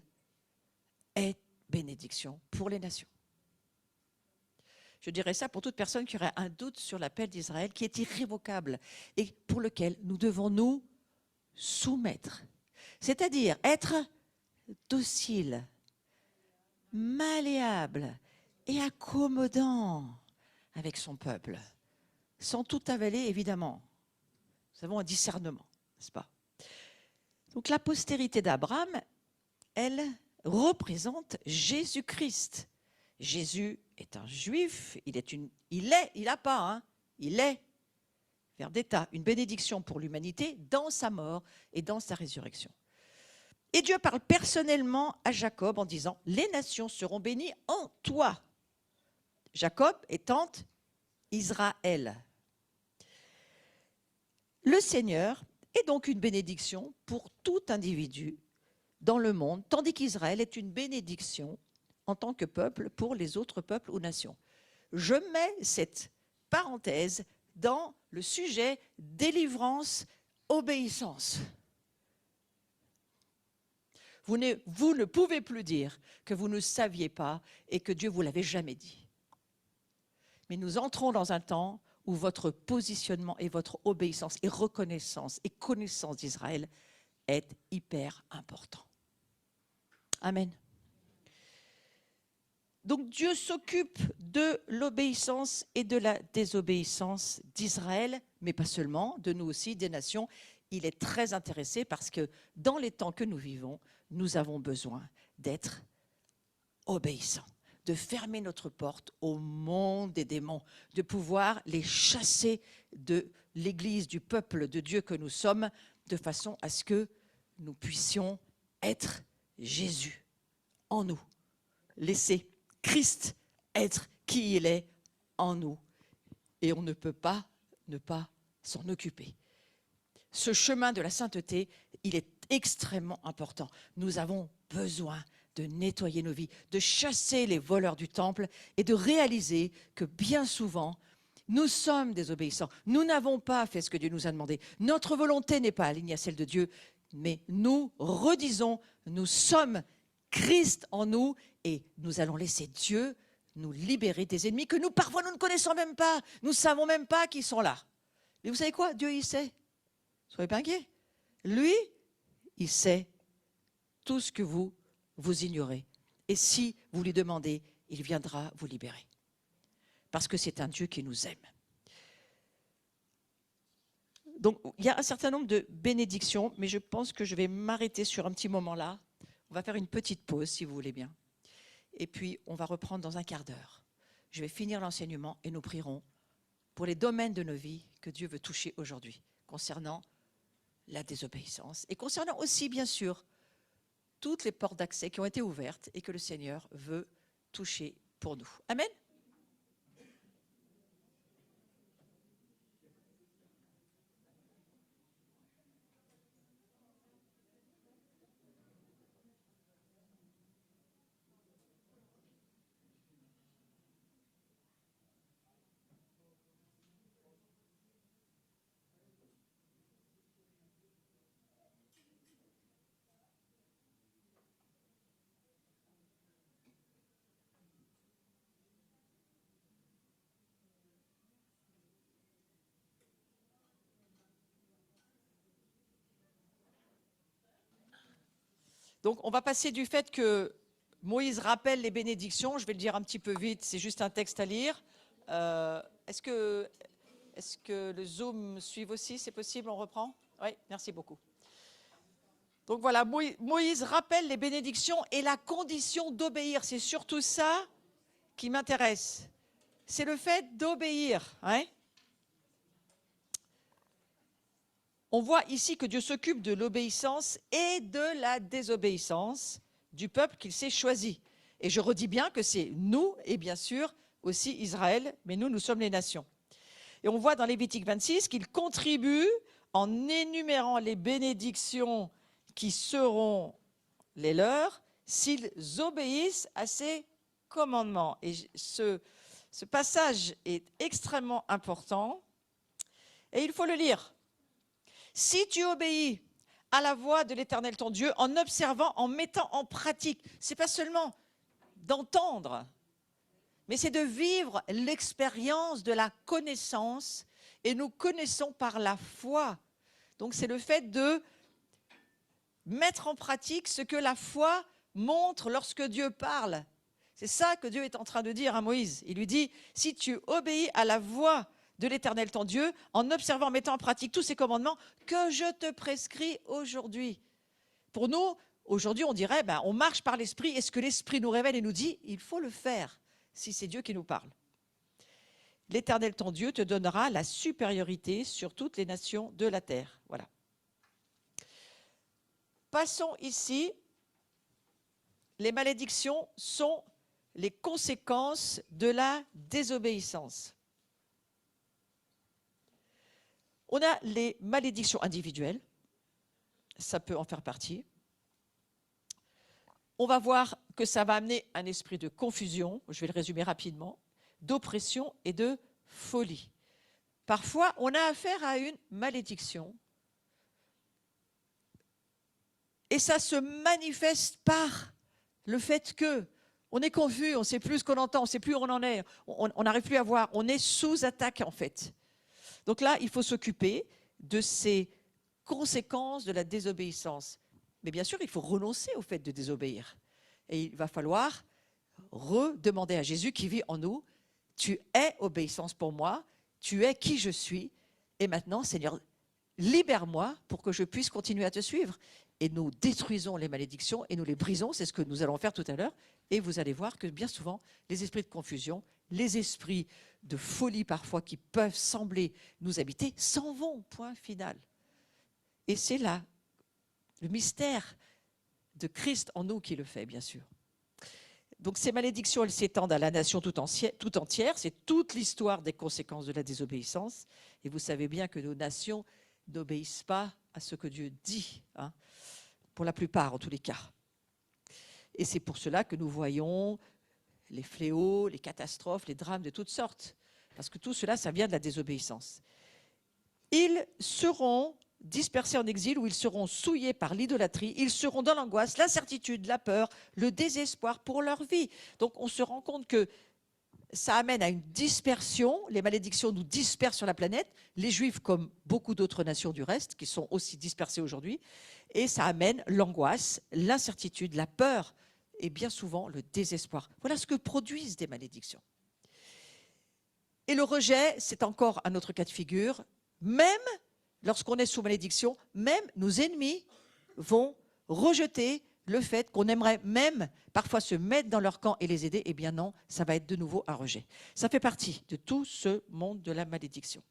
est bénédiction pour les nations. Je dirais ça pour toute personne qui aurait un doute sur l'appel d'Israël, qui est irrévocable et pour lequel nous devons nous soumettre. C'est-à-dire être docile, malléable et accommodant avec son peuple, sans tout avaler, évidemment. Nous avons un discernement, n'est-ce pas? Donc la postérité d'Abraham, elle représente Jésus-Christ. Jésus est un juif, il est, verbe d'état, une bénédiction pour l'humanité dans sa mort et dans sa résurrection. Et Dieu parle personnellement à Jacob en disant « Les nations seront bénies en toi ». Jacob étant Israël. Le Seigneur est donc une bénédiction pour tout individu dans le monde, tandis qu'Israël est une bénédiction en tant que peuple pour les autres peuples ou nations. Je mets cette parenthèse dans le sujet délivrance, obéissance. Vous ne pouvez plus dire que vous ne saviez pas et que Dieu vous l'avait jamais dit. Mais nous entrons dans un temps où votre positionnement et votre obéissance et reconnaissance et connaissance d'Israël est hyper important. Amen. Donc Dieu s'occupe de l'obéissance et de la désobéissance d'Israël, mais pas seulement, de nous aussi, des nations. Il est très intéressé parce que dans les temps que nous vivons, nous avons besoin d'être obéissants, de fermer notre porte au monde des démons, de pouvoir les chasser de l'Église, du peuple de Dieu que nous sommes, de façon à ce que nous puissions être Jésus en nous. Laisser Christ être qui il est en nous. Et on ne peut pas ne pas s'en occuper. Ce chemin de la sainteté, il est extrêmement important. Nous avons besoin de nettoyer nos vies, de chasser les voleurs du temple et de réaliser que bien souvent, nous sommes désobéissants. Nous n'avons pas fait ce que Dieu nous a demandé. Notre volonté n'est pas alignée à celle de Dieu, mais nous redisons, nous sommes Christ en nous et nous allons laisser Dieu nous libérer des ennemis que nous, parfois, nous ne connaissons même pas. Nous ne savons même pas qu'ils sont là. Mais vous savez quoi? Dieu, il sait. Soyez pas inquiets. Lui, il sait tout ce que vous ignorez. Et si vous lui demandez, il viendra vous libérer. Parce que c'est un Dieu qui nous aime. Donc, il y a un certain nombre de bénédictions, mais je pense que je vais m'arrêter sur un petit moment là. On va faire une petite pause, si vous voulez bien. Et puis, on va reprendre dans un quart d'heure. Je vais finir l'enseignement et nous prierons pour les domaines de nos vies que Dieu veut toucher aujourd'hui, concernant la désobéissance et concernant aussi, bien sûr, toutes les portes d'accès qui ont été ouvertes et que le Seigneur veut toucher pour nous. Amen. Donc, on va passer du fait que Moïse rappelle les bénédictions. Je vais le dire un petit peu vite, c'est juste un texte à lire. Est-ce que le Zoom suive aussi? C'est possible, on reprend? Oui, merci beaucoup. Donc voilà, Moïse rappelle les bénédictions et la condition d'obéir. C'est surtout ça qui m'intéresse. C'est le fait d'obéir. Hein? On voit ici que Dieu s'occupe de l'obéissance et de la désobéissance du peuple qu'il s'est choisi. Et je redis bien que c'est nous et bien sûr aussi Israël, mais nous sommes les nations. Et on voit dans Lévitique 26 qu'il contribue en énumérant les bénédictions qui seront les leurs s'ils obéissent à ses commandements. Et ce passage est extrêmement important et il faut le lire. Si tu obéis à la voix de l'Éternel ton Dieu en observant, en mettant en pratique, ce n'est pas seulement d'entendre, mais c'est de vivre l'expérience de la connaissance et nous connaissons par la foi. Donc c'est le fait de mettre en pratique ce que la foi montre lorsque Dieu parle. C'est ça que Dieu est en train de dire à Moïse. Il lui dit, si tu obéis à la voix de l'Éternel ton Dieu, en observant, en mettant en pratique tous ces commandements que je te prescris aujourd'hui. Pour nous, aujourd'hui, on dirait, on marche par l'Esprit, et ce que l'Esprit nous révèle et nous dit, il faut le faire, si c'est Dieu qui nous parle. L'Éternel ton Dieu te donnera la supériorité sur toutes les nations de la terre. Voilà. Passons ici. Les malédictions sont les conséquences de la désobéissance. On a les malédictions individuelles, ça peut en faire partie. On va voir que ça va amener un esprit de confusion, je vais le résumer rapidement, d'oppression et de folie. Parfois, on a affaire à une malédiction et ça se manifeste par le fait que On est confus, on ne sait plus ce qu'on entend, on ne sait plus où on en est, on n'arrive plus à voir, on est sous attaque en fait. Donc là, il faut s'occuper de ces conséquences de la désobéissance. Mais bien sûr, il faut renoncer au fait de désobéir. Et il va falloir redemander à Jésus qui vit en nous, tu es obéissance pour moi, tu es qui je suis, et maintenant, Seigneur, libère-moi pour que je puisse continuer à te suivre. Et nous détruisons les malédictions et nous les brisons, c'est ce que nous allons faire tout à l'heure. Et vous allez voir que bien souvent, les esprits de confusion, les esprits de folie parfois qui peuvent sembler nous habiter, s'en vont, point final. Et c'est là le mystère de Christ en nous qui le fait, bien sûr. Donc ces malédictions, elles s'étendent à la nation tout entière. C'est toute l'histoire des conséquences de la désobéissance. Et vous savez bien que nos nations n'obéissent pas à ce que Dieu dit, hein, pour la plupart en tous les cas. Et c'est pour cela que nous voyons les fléaux, les catastrophes, les drames de toutes sortes. Parce que tout cela, ça vient de la désobéissance. Ils seront dispersés en exil, où ils seront souillés par l'idolâtrie, ils seront dans l'angoisse, l'incertitude, la peur, le désespoir pour leur vie. Donc on se rend compte que ça amène à une dispersion, les malédictions nous dispersent sur la planète, les Juifs comme beaucoup d'autres nations du reste, qui sont aussi dispersées aujourd'hui, et ça amène l'angoisse, l'incertitude, la peur, et bien souvent le désespoir. Voilà ce que produisent des malédictions. Et le rejet, c'est encore un autre cas de figure. Même lorsqu'on est sous malédiction, même nos ennemis vont rejeter le fait qu'on aimerait même parfois se mettre dans leur camp et les aider. Eh bien non, ça va être de nouveau un rejet. Ça fait partie de tout ce monde de la malédiction.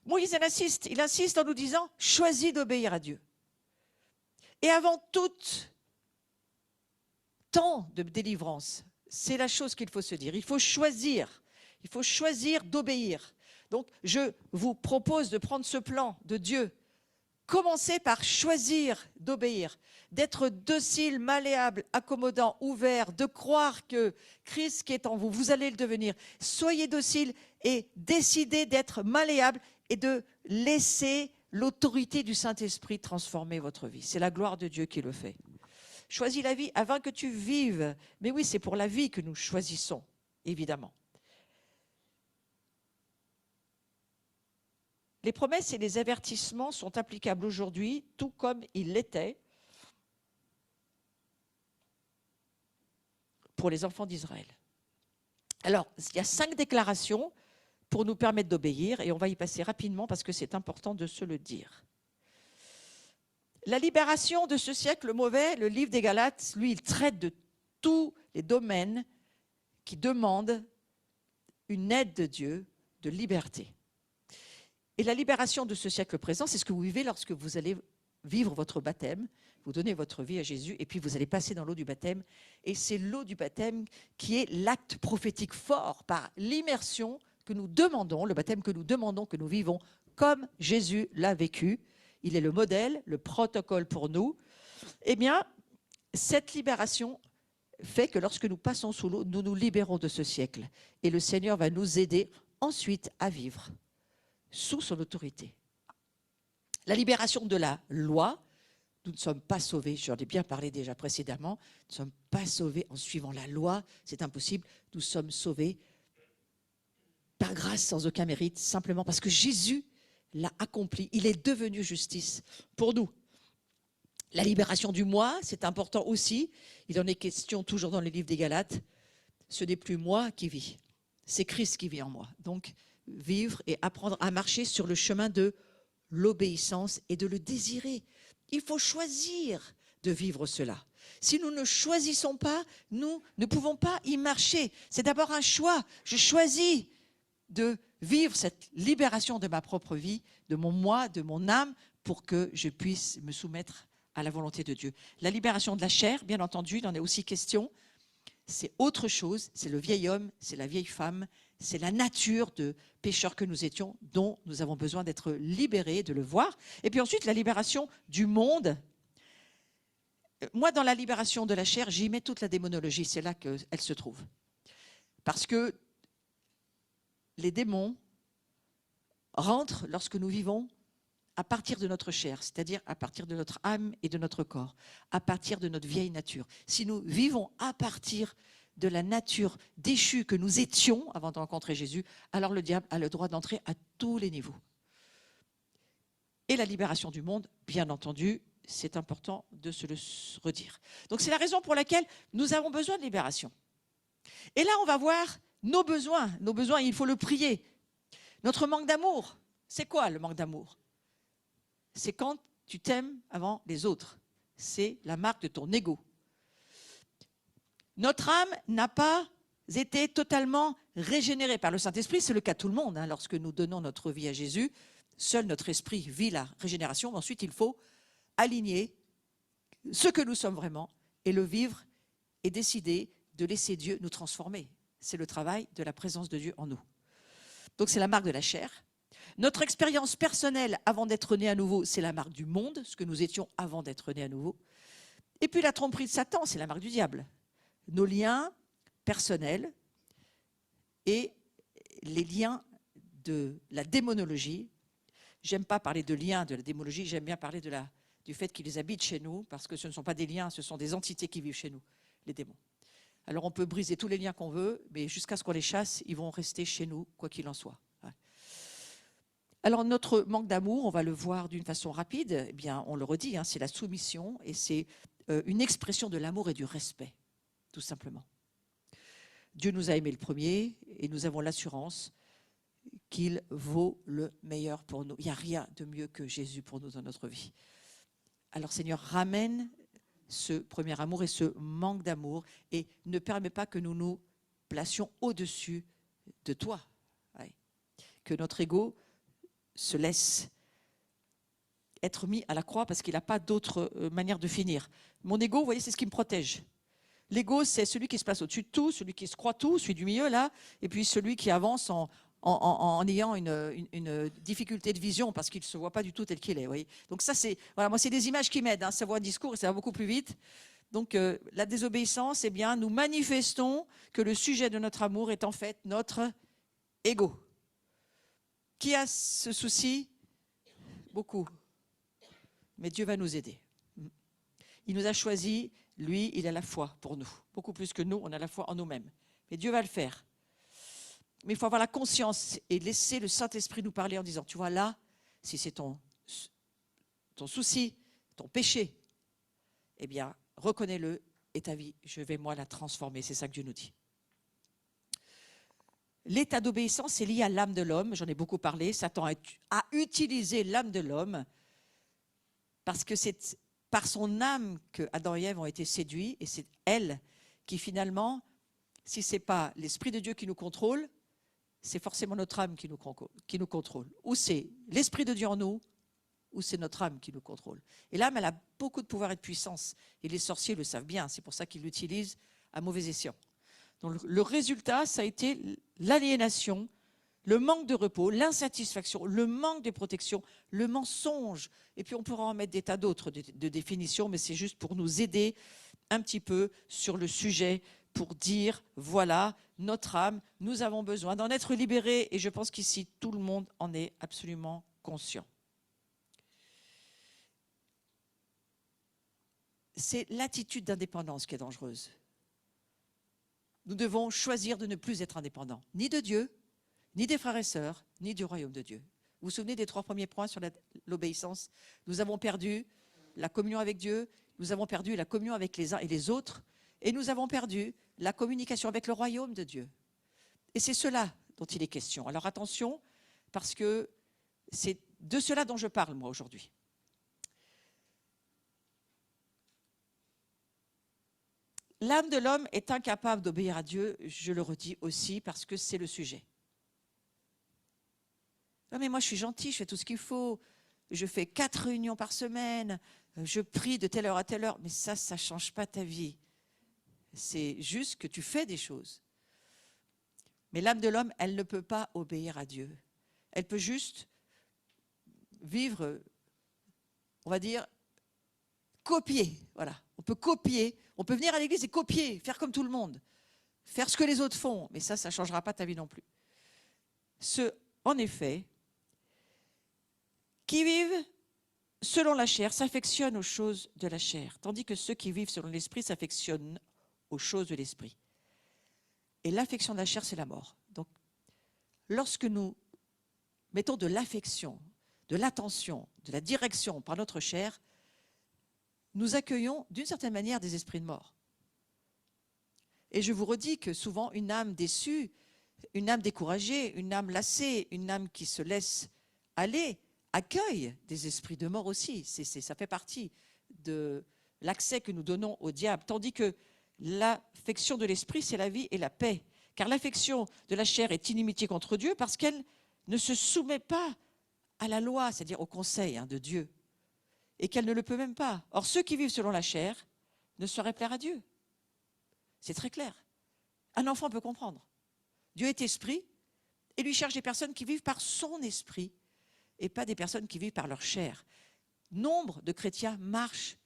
Moïse, il insiste en nous disant « choisis d'obéir à Dieu ». Et avant tout temps de délivrance, c'est la chose qu'il faut se dire. Il faut choisir d'obéir. Donc, je vous propose de prendre ce plan de Dieu. Commencez par choisir d'obéir, d'être docile, malléable, accommodant, ouvert, de croire que Christ qui est en vous, vous allez le devenir. Soyez docile et décidez d'être malléable et de laisser l'autorité du Saint-Esprit transformer votre vie. C'est la gloire de Dieu qui le fait. Choisis la vie avant que tu vives. Mais oui, c'est pour la vie que nous choisissons, évidemment. Les promesses et les avertissements sont applicables aujourd'hui, tout comme ils l'étaient pour les enfants d'Israël. Alors, il y a 5 déclarations pour nous permettre d'obéir, et on va y passer rapidement parce que c'est important de se le dire. La libération de ce siècle mauvais, le livre des Galates, lui, il traite de tous les domaines qui demandent une aide de Dieu, de liberté. Et la libération de ce siècle présent, c'est ce que vous vivez lorsque vous allez vivre votre baptême, vous donnez votre vie à Jésus, et puis vous allez passer dans l'eau du baptême. Et c'est l'eau du baptême qui est l'acte prophétique fort par l'immersion que nous demandons, le baptême que nous demandons, que nous vivons comme Jésus l'a vécu. Il est le modèle, le protocole pour nous. Eh bien, cette libération fait que lorsque nous passons sous l'eau, nous nous libérons de ce siècle. Et le Seigneur va nous aider ensuite à vivre sous son autorité. La libération de la loi, nous ne sommes pas sauvés, j'en ai bien parlé déjà précédemment, nous ne sommes pas sauvés en suivant la loi, c'est impossible, nous sommes sauvés par grâce sans aucun mérite, simplement parce que Jésus l'a accompli, il est devenu justice pour nous. La libération du moi, c'est important aussi, il en est question toujours dans les livres des Galates, ce n'est plus moi qui vis, c'est Christ qui vit en moi. Donc, vivre et apprendre à marcher sur le chemin de l'obéissance et de le désirer. Il faut choisir de vivre cela. Si nous ne choisissons pas, nous ne pouvons pas y marcher. C'est d'abord un choix. Je choisis de vivre cette libération de ma propre vie, de mon moi, de mon âme, pour que je puisse me soumettre à la volonté de Dieu. La libération de la chair, bien entendu, il en est aussi question. C'est autre chose, c'est le vieil homme, c'est la vieille femme, c'est la nature de pécheurs que nous étions, dont nous avons besoin d'être libérés, de le voir. Et puis ensuite, la libération du monde. Moi, dans la libération de la chair, j'y mets toute la démonologie, c'est là qu'elle se trouve. Parce que les démons rentrent lorsque nous vivons à partir de notre chair, c'est-à-dire à partir de notre âme et de notre corps, à partir de notre vieille nature. Si nous vivons à partir de la nature déchue que nous étions avant de rencontrer Jésus, alors le diable a le droit d'entrer à tous les niveaux. Et la libération du monde, bien entendu, c'est important de se le redire. Donc c'est la raison pour laquelle nous avons besoin de libération. Et là, on va voir nos besoins. Nos besoins, il faut le prier. Notre manque d'amour, c'est quoi le manque d'amour? C'est quand tu t'aimes avant les autres. C'est la marque de ton ego. Notre âme n'a pas été totalement régénérée par le Saint-Esprit. C'est le cas de tout le monde. Lorsque nous donnons notre vie à Jésus, seul notre esprit vit la régénération. Ensuite, il faut aligner ce que nous sommes vraiment et le vivre et décider de laisser Dieu nous transformer. C'est le travail de la présence de Dieu en nous. Donc c'est la marque de la chair. Notre expérience personnelle avant d'être né à nouveau, c'est la marque du monde, ce que nous étions avant d'être nés à nouveau. Et puis la tromperie de Satan, c'est la marque du diable. Nos liens personnels et les liens de la démonologie. J'aime pas parler de liens de la démonologie, j'aime bien parler du fait qu'ils habitent chez nous, parce que ce ne sont pas des liens, ce sont des entités qui vivent chez nous, les démons. Alors on peut briser tous les liens qu'on veut, mais jusqu'à ce qu'on les chasse, ils vont rester chez nous, quoi qu'il en soit. Alors notre manque d'amour, on va le voir d'une façon rapide, eh bien, on le redit, c'est la soumission et c'est une expression de l'amour et du respect, tout simplement. Dieu nous a aimés le premier et nous avons l'assurance qu'il vaut le meilleur pour nous. Il n'y a rien de mieux que Jésus pour nous dans notre vie. Alors Seigneur, ramène ce premier amour et ce manque d'amour et ne permets pas que nous nous placions au-dessus de toi. Ouais. Que notre ego se laisse être mis à la croix parce qu'il n'a pas d'autre manière de finir. Mon ego, vous voyez, c'est ce qui me protège. L'ego, c'est celui qui se place au-dessus de tout, celui qui se croit tout, celui du milieu, là, et puis celui qui avance en ayant une difficulté de vision parce qu'il ne se voit pas du tout tel qu'il est. Vous voyez. Donc ça, c'est voilà, moi, c'est des images qui m'aident. Ça vaut un discours et ça va beaucoup plus vite. Donc la désobéissance, eh bien, nous manifestons que le sujet de notre amour est en fait notre ego. Qui a ce souci? Beaucoup. Mais Dieu va nous aider. Il nous a choisis, lui, il a la foi pour nous. Beaucoup plus que nous, on a la foi en nous-mêmes. Mais Dieu va le faire. Mais il faut avoir la conscience et laisser le Saint-Esprit nous parler en disant, tu vois là, si c'est ton souci, ton péché, eh bien, reconnais-le et ta vie, je vais moi la transformer. C'est ça que Dieu nous dit. L'état d'obéissance est lié à l'âme de l'homme. J'en ai beaucoup parlé. Satan a utilisé l'âme de l'homme parce que c'est par son âme que Adam et Ève ont été séduits. Et c'est elle qui finalement, si ce n'est pas l'Esprit de Dieu qui nous contrôle, c'est forcément notre âme qui nous contrôle. Ou c'est l'Esprit de Dieu en nous, ou c'est notre âme qui nous contrôle. Et l'âme, elle a beaucoup de pouvoir et de puissance. Et les sorciers le savent bien. C'est pour ça qu'ils l'utilisent à mauvais escient. Donc, le résultat, ça a été l'aliénation, le manque de repos, l'insatisfaction, le manque de protection, le mensonge. Et puis on pourra en mettre des tas d'autres de définitions, mais c'est juste pour nous aider un petit peu sur le sujet, pour dire, voilà, notre âme, nous avons besoin d'en être libérés. Et je pense qu'ici, tout le monde en est absolument conscient. C'est l'attitude d'indépendance qui est dangereuse. Nous devons choisir de ne plus être indépendants, ni de Dieu, ni des frères et sœurs, ni du royaume de Dieu. Vous vous souvenez des 3 premiers points sur l'obéissance? Nous avons perdu la communion avec Dieu, nous avons perdu la communion avec les uns et les autres, et nous avons perdu la communication avec le royaume de Dieu. Et c'est cela dont il est question. Alors attention, parce que c'est de cela dont je parle, moi, aujourd'hui. L'âme de l'homme est incapable d'obéir à Dieu, je le redis aussi, parce que c'est le sujet. Non mais moi je suis gentil, je fais tout ce qu'il faut, je fais 4 réunions par semaine, je prie de telle heure à telle heure, mais ça ne change pas ta vie. C'est juste que tu fais des choses. Mais l'âme de l'homme, elle ne peut pas obéir à Dieu. Elle peut juste vivre, on va dire, copier, voilà. On peut copier, on peut venir à l'église et copier, faire comme tout le monde, faire ce que les autres font, mais ça ne changera pas ta vie non plus. En effet, Qui vivent selon la chair s'affectionnent aux choses de la chair, tandis que ceux qui vivent selon l'esprit s'affectionnent aux choses de l'esprit. Et l'affection de la chair, c'est la mort. Donc, lorsque nous mettons de l'affection, de l'attention, de la direction par notre chair, nous accueillons d'une certaine manière des esprits de mort. Et je vous redis que souvent, une âme déçue, une âme découragée, une âme lassée, une âme qui se laisse aller, accueille des esprits de mort aussi. Ça fait partie de l'accès que nous donnons au diable. Tandis que l'affection de l'esprit, c'est la vie et la paix. Car l'affection de la chair est inimitié contre Dieu parce qu'elle ne se soumet pas à la loi, c'est-à-dire au conseil de Dieu, et qu'elle ne le peut même pas. Or, ceux qui vivent selon la chair ne sauraient plaire à Dieu. C'est très clair. Un enfant peut comprendre. Dieu est esprit et lui cherche des personnes qui vivent par son esprit et pas des personnes qui vivent par leur chair. Nombre de chrétiens marchent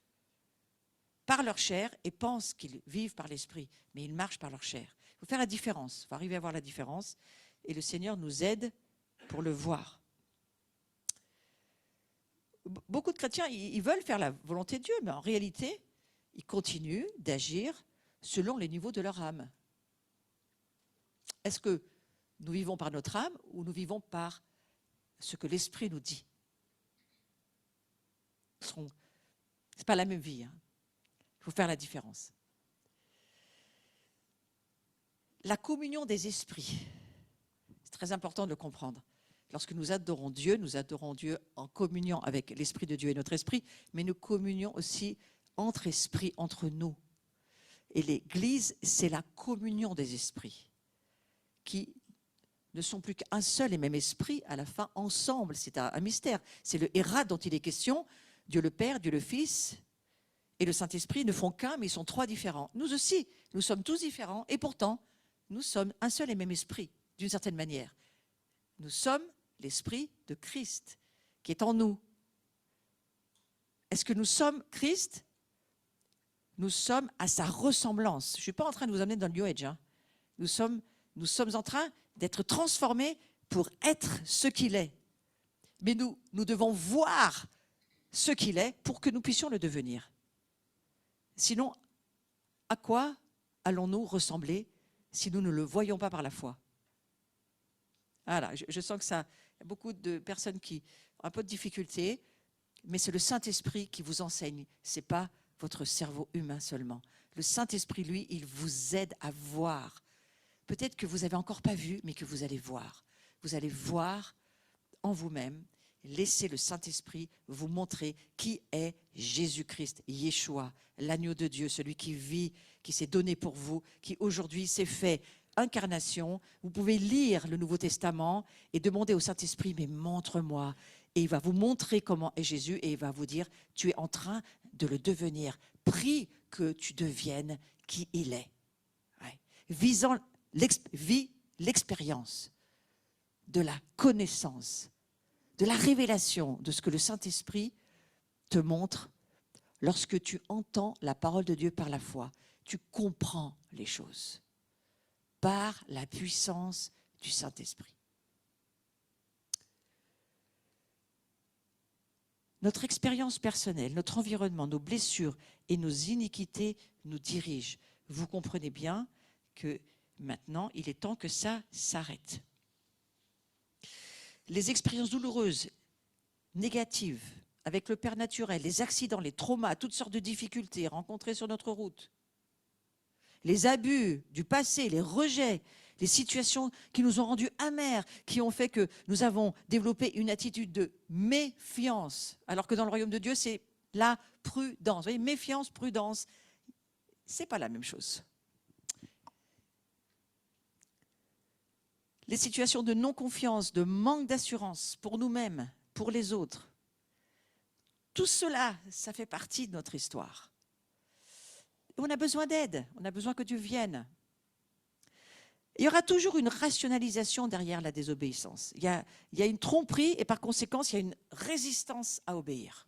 par leur chair et pensent qu'ils vivent par l'esprit, mais ils marchent par leur chair. Il faut faire la différence, il faut arriver à voir la différence et le Seigneur nous aide pour le voir. Beaucoup de chrétiens, ils veulent faire la volonté de Dieu, mais en réalité, ils continuent d'agir selon les niveaux de leur âme. Est-ce que nous vivons par notre âme ou nous vivons par ce que l'esprit nous dit? Ce n'est pas la même vie. Il faut faire la différence. La communion des esprits, c'est très important de le comprendre. Lorsque nous adorons Dieu en communion avec l'Esprit de Dieu et notre esprit, mais nous communions aussi entre esprits, entre nous. Et l'Église, c'est la communion des esprits qui ne sont plus qu'un seul et même esprit à la fin, ensemble. C'est un mystère. C'est le Hérat dont il est question. Dieu le Père, Dieu le Fils et le Saint-Esprit ne font qu'un, mais ils sont trois différents. Nous aussi, nous sommes tous différents et pourtant, nous sommes un seul et même esprit, d'une certaine manière. Nous sommes l'esprit de Christ qui est en nous. Est-ce que nous sommes Christ? Nous sommes à sa ressemblance. Je ne suis pas en train de vous amener dans le New Age. Nous sommes en train d'être transformés pour être ce qu'il est. Mais nous devons voir ce qu'il est pour que nous puissions le devenir. Sinon, à quoi allons-nous ressembler si nous ne le voyons pas par la foi? Voilà, je sens que ça, il y a beaucoup de personnes qui ont un peu de difficulté, mais c'est le Saint-Esprit qui vous enseigne. Ce n'est pas votre cerveau humain seulement. Le Saint-Esprit, lui, il vous aide à voir. Peut-être que vous n'avez encore pas vu, mais que vous allez voir. Vous allez voir en vous-même. Laissez le Saint-Esprit vous montrer qui est Jésus-Christ, Yeshua, l'agneau de Dieu, celui qui vit, qui s'est donné pour vous, qui aujourd'hui s'est fait incarnation. Vous pouvez lire le Nouveau Testament et demander au Saint-Esprit, mais montre-moi. Et il va vous montrer comment est Jésus et il va vous dire, tu es en train de le devenir. Prie que tu deviennes qui il est. Ouais. Vis l'expérience de la connaissance, de la révélation de ce que le Saint-Esprit te montre lorsque tu entends la parole de Dieu par la foi. Tu comprends les choses par la puissance du Saint-Esprit. Notre expérience personnelle, notre environnement, nos blessures et nos iniquités nous dirigent. Vous comprenez bien que maintenant, il est temps que ça s'arrête. Les expériences douloureuses, négatives, avec le père naturel, les accidents, les traumas, toutes sortes de difficultés rencontrées sur notre route, les abus du passé, les rejets, les situations qui nous ont rendus amers, qui ont fait que nous avons développé une attitude de méfiance, alors que dans le royaume de Dieu, c'est la prudence. Vous voyez, méfiance, prudence, ce n'est pas la même chose. Les situations de non-confiance, de manque d'assurance pour nous-mêmes, pour les autres, tout cela, ça fait partie de notre histoire. Et on a besoin d'aide, on a besoin que Dieu vienne. Il y aura toujours une rationalisation derrière la désobéissance. Il y a une tromperie et par conséquent, il y a une résistance à obéir.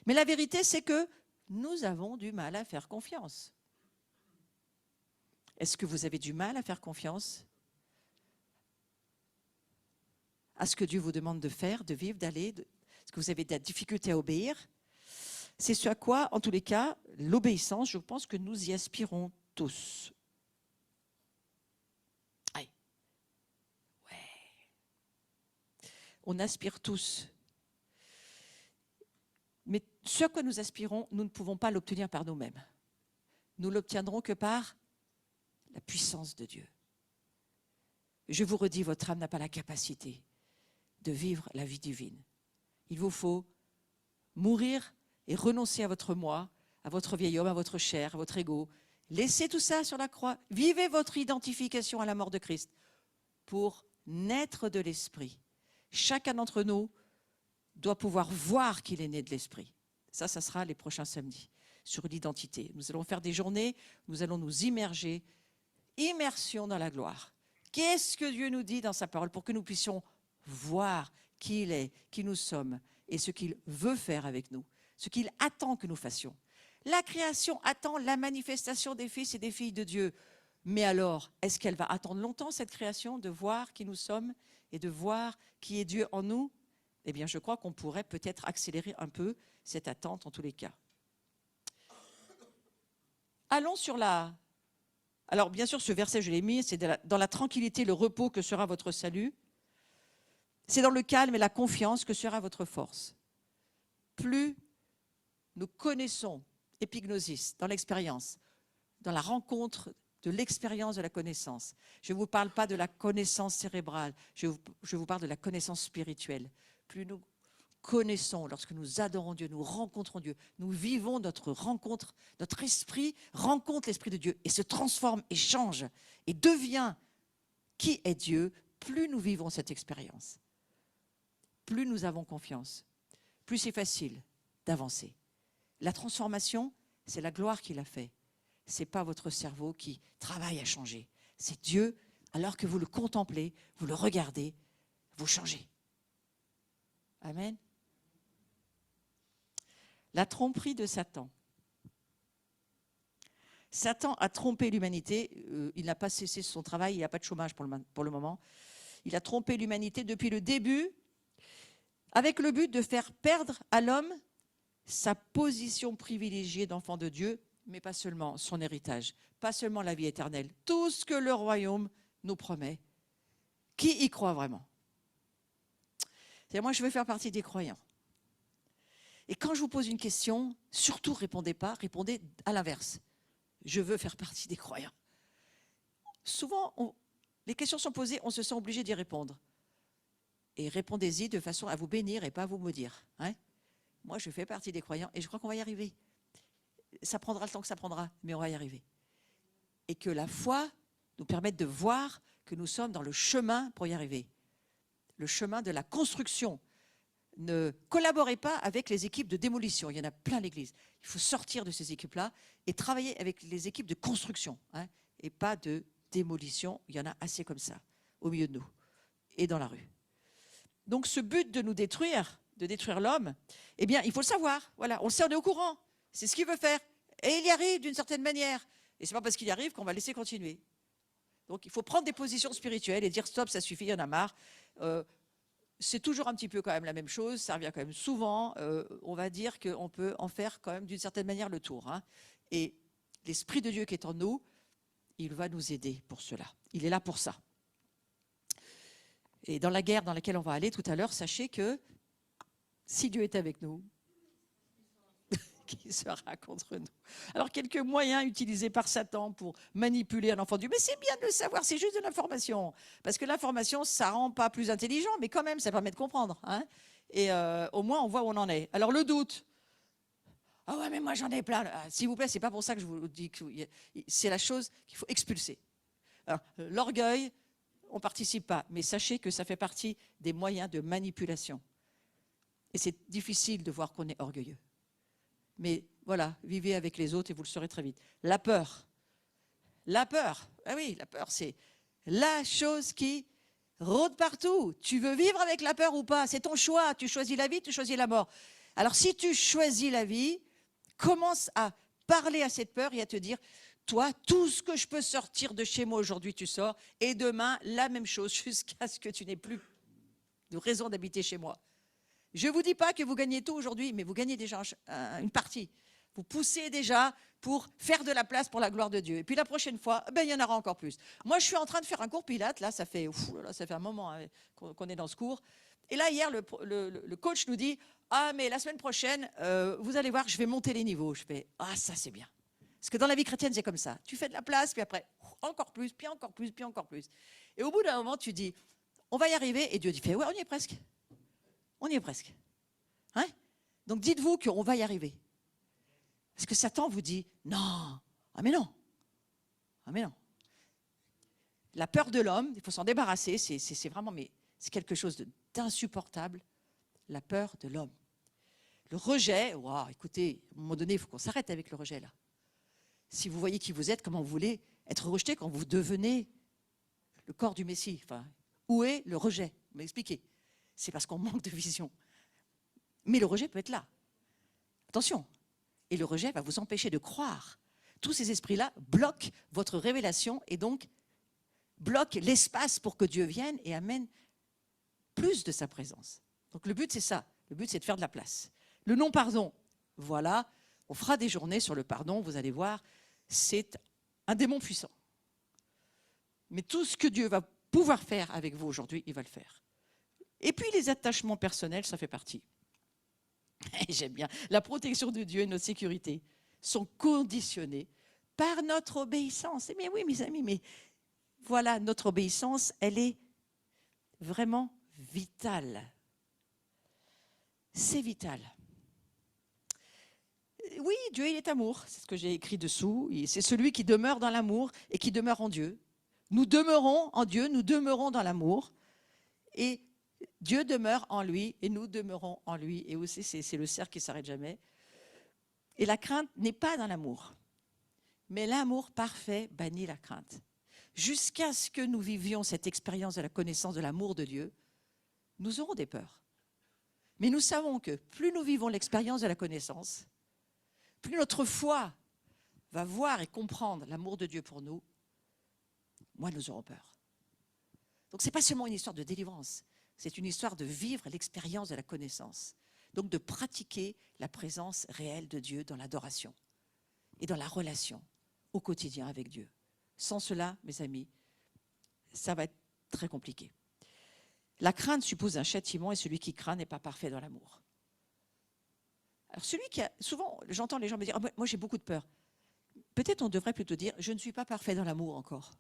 Mais la vérité, c'est que nous avons du mal à faire confiance. Est-ce que vous avez du mal à faire confiance à ce que Dieu vous demande de faire, de vivre, d'aller, est-ce que vous avez de la difficulté à obéir? C'est ce à quoi, en tous les cas, l'obéissance, je pense que nous y aspirons tous. Aïe. Ouais. On aspire tous. Mais ce à quoi nous aspirons, nous ne pouvons pas l'obtenir par nous-mêmes. Nous l'obtiendrons que par la puissance de Dieu. Je vous redis, votre âme n'a pas la capacité de vivre la vie divine. Il vous faut mourir et renoncer à votre moi, à votre vieil homme, à votre chair, à votre ego. Laissez tout ça sur la croix. Vivez votre identification à la mort de Christ pour naître de l'esprit. Chacun d'entre nous doit pouvoir voir qu'il est né de l'esprit. Ça sera les prochains samedis sur l'identité. Nous allons faire des journées, nous allons nous immerger, immersion dans la gloire. Qu'est-ce que Dieu nous dit dans sa parole pour que nous puissions voir qui il est, qui nous sommes et ce qu'il veut faire avec nous, ce qu'il attend que nous fassions. La création attend la manifestation des fils et des filles de Dieu. Mais alors, est-ce qu'elle va attendre longtemps cette création de voir qui nous sommes et de voir qui est Dieu en nous? Eh bien, je crois qu'on pourrait peut-être accélérer un peu cette attente en tous les cas. Allons sur la... Alors, bien sûr, ce verset, je l'ai mis, c'est dans la tranquillité, le repos que sera votre salut. C'est dans le calme et la confiance que sera votre force. Plus nous connaissons épignosis dans l'expérience, dans la rencontre de l'expérience de la connaissance. Je ne vous parle pas de la connaissance cérébrale, je vous parle de la connaissance spirituelle. Plus nous connaissons, lorsque nous adorons Dieu, nous rencontrons Dieu, nous vivons notre rencontre, notre esprit rencontre l'Esprit de Dieu et se transforme et change et devient qui est Dieu, plus nous vivons cette expérience. Plus nous avons confiance, plus c'est facile d'avancer. La transformation, c'est la gloire qui l'a fait. Ce n'est pas votre cerveau qui travaille à changer. C'est Dieu, alors que vous le contemplez, vous le regardez, vous changez. Amen. La tromperie de Satan. Satan a trompé l'humanité. Il n'a pas cessé son travail, il n'y a pas de chômage pour le moment. Il a trompé l'humanité depuis le début, avec le but de faire perdre à l'homme sa position privilégiée d'enfant de Dieu, mais pas seulement son héritage, pas seulement la vie éternelle, tout ce que le royaume nous promet. Qui y croit vraiment? C'est-à-dire, moi, je veux faire partie des croyants. Et quand je vous pose une question, surtout répondez pas, répondez à l'inverse. Je veux faire partie des croyants. Souvent, les questions sont posées, on se sent obligé d'y répondre. Et répondez-y de façon à vous bénir et pas à vous maudire. Hein? Moi, je fais partie des croyants et je crois qu'on va y arriver. Ça prendra le temps que ça prendra, mais on va y arriver. Et que la foi nous permette de voir que nous sommes dans le chemin pour y arriver. Le chemin de la construction. Ne collaborez pas avec les équipes de démolition. Il y en a plein l'église. Il faut sortir de ces équipes-là et travailler avec les équipes de construction, hein, et pas de démolition. Il y en a assez comme ça, au milieu de nous et dans la rue. Donc ce but de nous détruire, de détruire l'homme, eh bien, il faut le savoir. Voilà, on le sait, on est au courant. C'est ce qu'il veut faire. Et il y arrive d'une certaine manière. Et ce n'est pas parce qu'il y arrive qu'on va laisser continuer. Donc il faut prendre des positions spirituelles et dire stop, ça suffit, il y en a marre. C'est toujours un petit peu quand même la même chose, ça revient quand même souvent. On va dire qu'on peut en faire quand même d'une certaine manière le tour. Hein. Et l'Esprit de Dieu qui est en nous, il va nous aider pour cela. Il est là pour ça. Et dans la guerre dans laquelle on va aller tout à l'heure, sachez que si Dieu est avec nous, qui sera contre nous? Alors, quelques moyens utilisés par Satan pour manipuler un enfant de Dieu. Mais c'est bien de le savoir, c'est juste de l'information. Parce que l'information, ça ne rend pas plus intelligent, mais quand même, ça permet de comprendre. Hein, et au moins, on voit où on en est. Alors, le doute. Ah ouais, mais moi, j'en ai plein. S'il vous plaît, ce n'est pas pour ça que je vous dis que c'est la chose qu'il faut expulser. Alors, l'orgueil, on ne participe pas. Mais sachez que ça fait partie des moyens de manipulation. Et c'est difficile de voir qu'on est orgueilleux. Mais voilà, vivez avec les autres et vous le saurez très vite. La peur. La peur. Ah oui, la peur, c'est la chose qui rôde partout. Tu veux vivre avec la peur ou pas? C'est ton choix. Tu choisis la vie, tu choisis la mort. Alors, si tu choisis la vie, commence à parler à cette peur et à te dire, toi, tout ce que je peux sortir de chez moi aujourd'hui, tu sors. Et demain, la même chose, jusqu'à ce que tu n'aies plus de raison d'habiter chez moi. Je ne vous dis pas que vous gagnez tout aujourd'hui, mais vous gagnez déjà une partie. Vous poussez déjà pour faire de la place pour la gloire de Dieu. Et puis la prochaine fois, il y en aura encore plus. Moi, je suis en train de faire un cours Pilates. Là, ça fait un moment qu'on est dans ce cours. Et là, hier, le coach nous dit « Ah, mais la semaine prochaine, vous allez voir, je vais monter les niveaux. » Je fais « Ah, ça, c'est bien. » Parce que dans la vie chrétienne, c'est comme ça. Tu fais de la place, puis après, encore plus, puis encore plus, puis encore plus. Et au bout d'un moment, tu dis « On va y arriver. » Et Dieu dit « Ouais, on y est presque. On y est presque. » Hein? Donc, dites-vous qu'on va y arriver. Parce que Satan vous dit « Non, ah mais non, ah mais non. » La peur de l'homme, il faut s'en débarrasser, c'est vraiment, mais c'est quelque chose d'insupportable, la peur de l'homme. Le rejet, wow, écoutez, à un moment donné, il faut qu'on s'arrête avec le rejet là. Si vous voyez qui vous êtes, comment vous voulez être rejeté quand vous devenez le corps du Messie. Enfin, où est le rejet? Vous m'expliquez. C'est parce qu'on manque de vision. Mais le rejet peut être là. Attention. Et le rejet va vous empêcher de croire. Tous ces esprits-là bloquent votre révélation et donc bloquent l'espace pour que Dieu vienne et amène plus de sa présence. Donc le but, c'est ça. Le but, c'est de faire de la place. Le non-pardon, voilà, on fera des journées sur le pardon, vous allez voir, c'est un démon puissant. Mais tout ce que Dieu va pouvoir faire avec vous aujourd'hui, il va le faire. Et puis les attachements personnels, ça fait partie. J'aime bien. La protection de Dieu et notre sécurité sont conditionnées par notre obéissance. Mais oui, mes amis, mais voilà, notre obéissance, elle est vraiment vitale. C'est vital. Oui, Dieu, il est amour. C'est ce que j'ai écrit dessous. C'est celui qui demeure dans l'amour et qui demeure en Dieu. Nous demeurons en Dieu, nous demeurons dans l'amour. Et Dieu demeure en lui et nous demeurons en lui. Et aussi, c'est le cercle qui ne s'arrête jamais. Et la crainte n'est pas dans l'amour. Mais l'amour parfait bannit la crainte. Jusqu'à ce que nous vivions cette expérience de la connaissance de l'amour de Dieu, nous aurons des peurs. Mais nous savons que plus nous vivons l'expérience de la connaissance, plus notre foi va voir et comprendre l'amour de Dieu pour nous, moins nous aurons peur. Donc ce n'est pas seulement une histoire de délivrance, c'est une histoire de vivre l'expérience de la connaissance. Donc de pratiquer la présence réelle de Dieu dans l'adoration et dans la relation au quotidien avec Dieu. Sans cela, mes amis, ça va être très compliqué. La crainte suppose un châtiment et celui qui craint n'est pas parfait dans l'amour. Alors celui qui a, souvent, j'entends les gens me dire « Moi j'ai beaucoup de peur ». Peut-être on devrait plutôt dire « Je ne suis pas parfait dans l'amour encore ».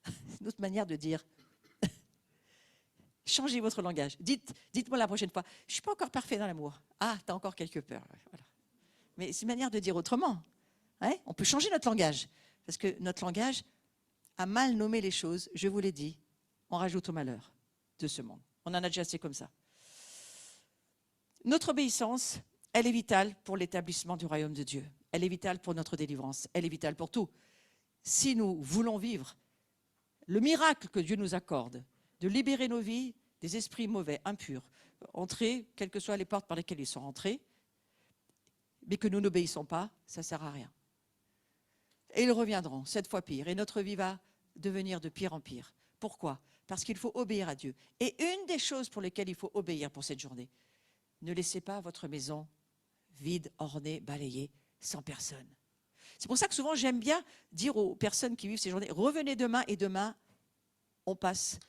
C'est une autre manière de dire « Changez votre langage. Dites-moi la prochaine fois « Je ne suis pas encore parfait dans l'amour ». Ah, tu as encore quelques peurs. Voilà. Mais c'est une manière de dire autrement. Hein? On peut changer notre langage. Parce que notre langage a mal nommé les choses. Je vous l'ai dit, on rajoute au malheur de ce monde. On en a déjà assez comme ça. Notre obéissance, elle est vitale pour l'établissement du royaume de Dieu. Elle est vitale pour notre délivrance. Elle est vitale pour tout. Si nous voulons vivre le miracle que Dieu nous accorde, de libérer nos vies des esprits mauvais, impurs, entrer, quelles que soient les portes par lesquelles ils sont entrés, mais que nous n'obéissons pas, ça ne sert à rien. Et ils reviendront, 7 fois pire. Et notre vie va devenir de pire en pire. Pourquoi? Parce qu'il faut obéir à Dieu. Et une des choses pour lesquelles il faut obéir pour cette journée, ne laissez pas votre maison vide, ornée, balayée, sans personne. C'est pour ça que souvent j'aime bien dire aux personnes qui vivent ces journées, revenez demain et demain, on passe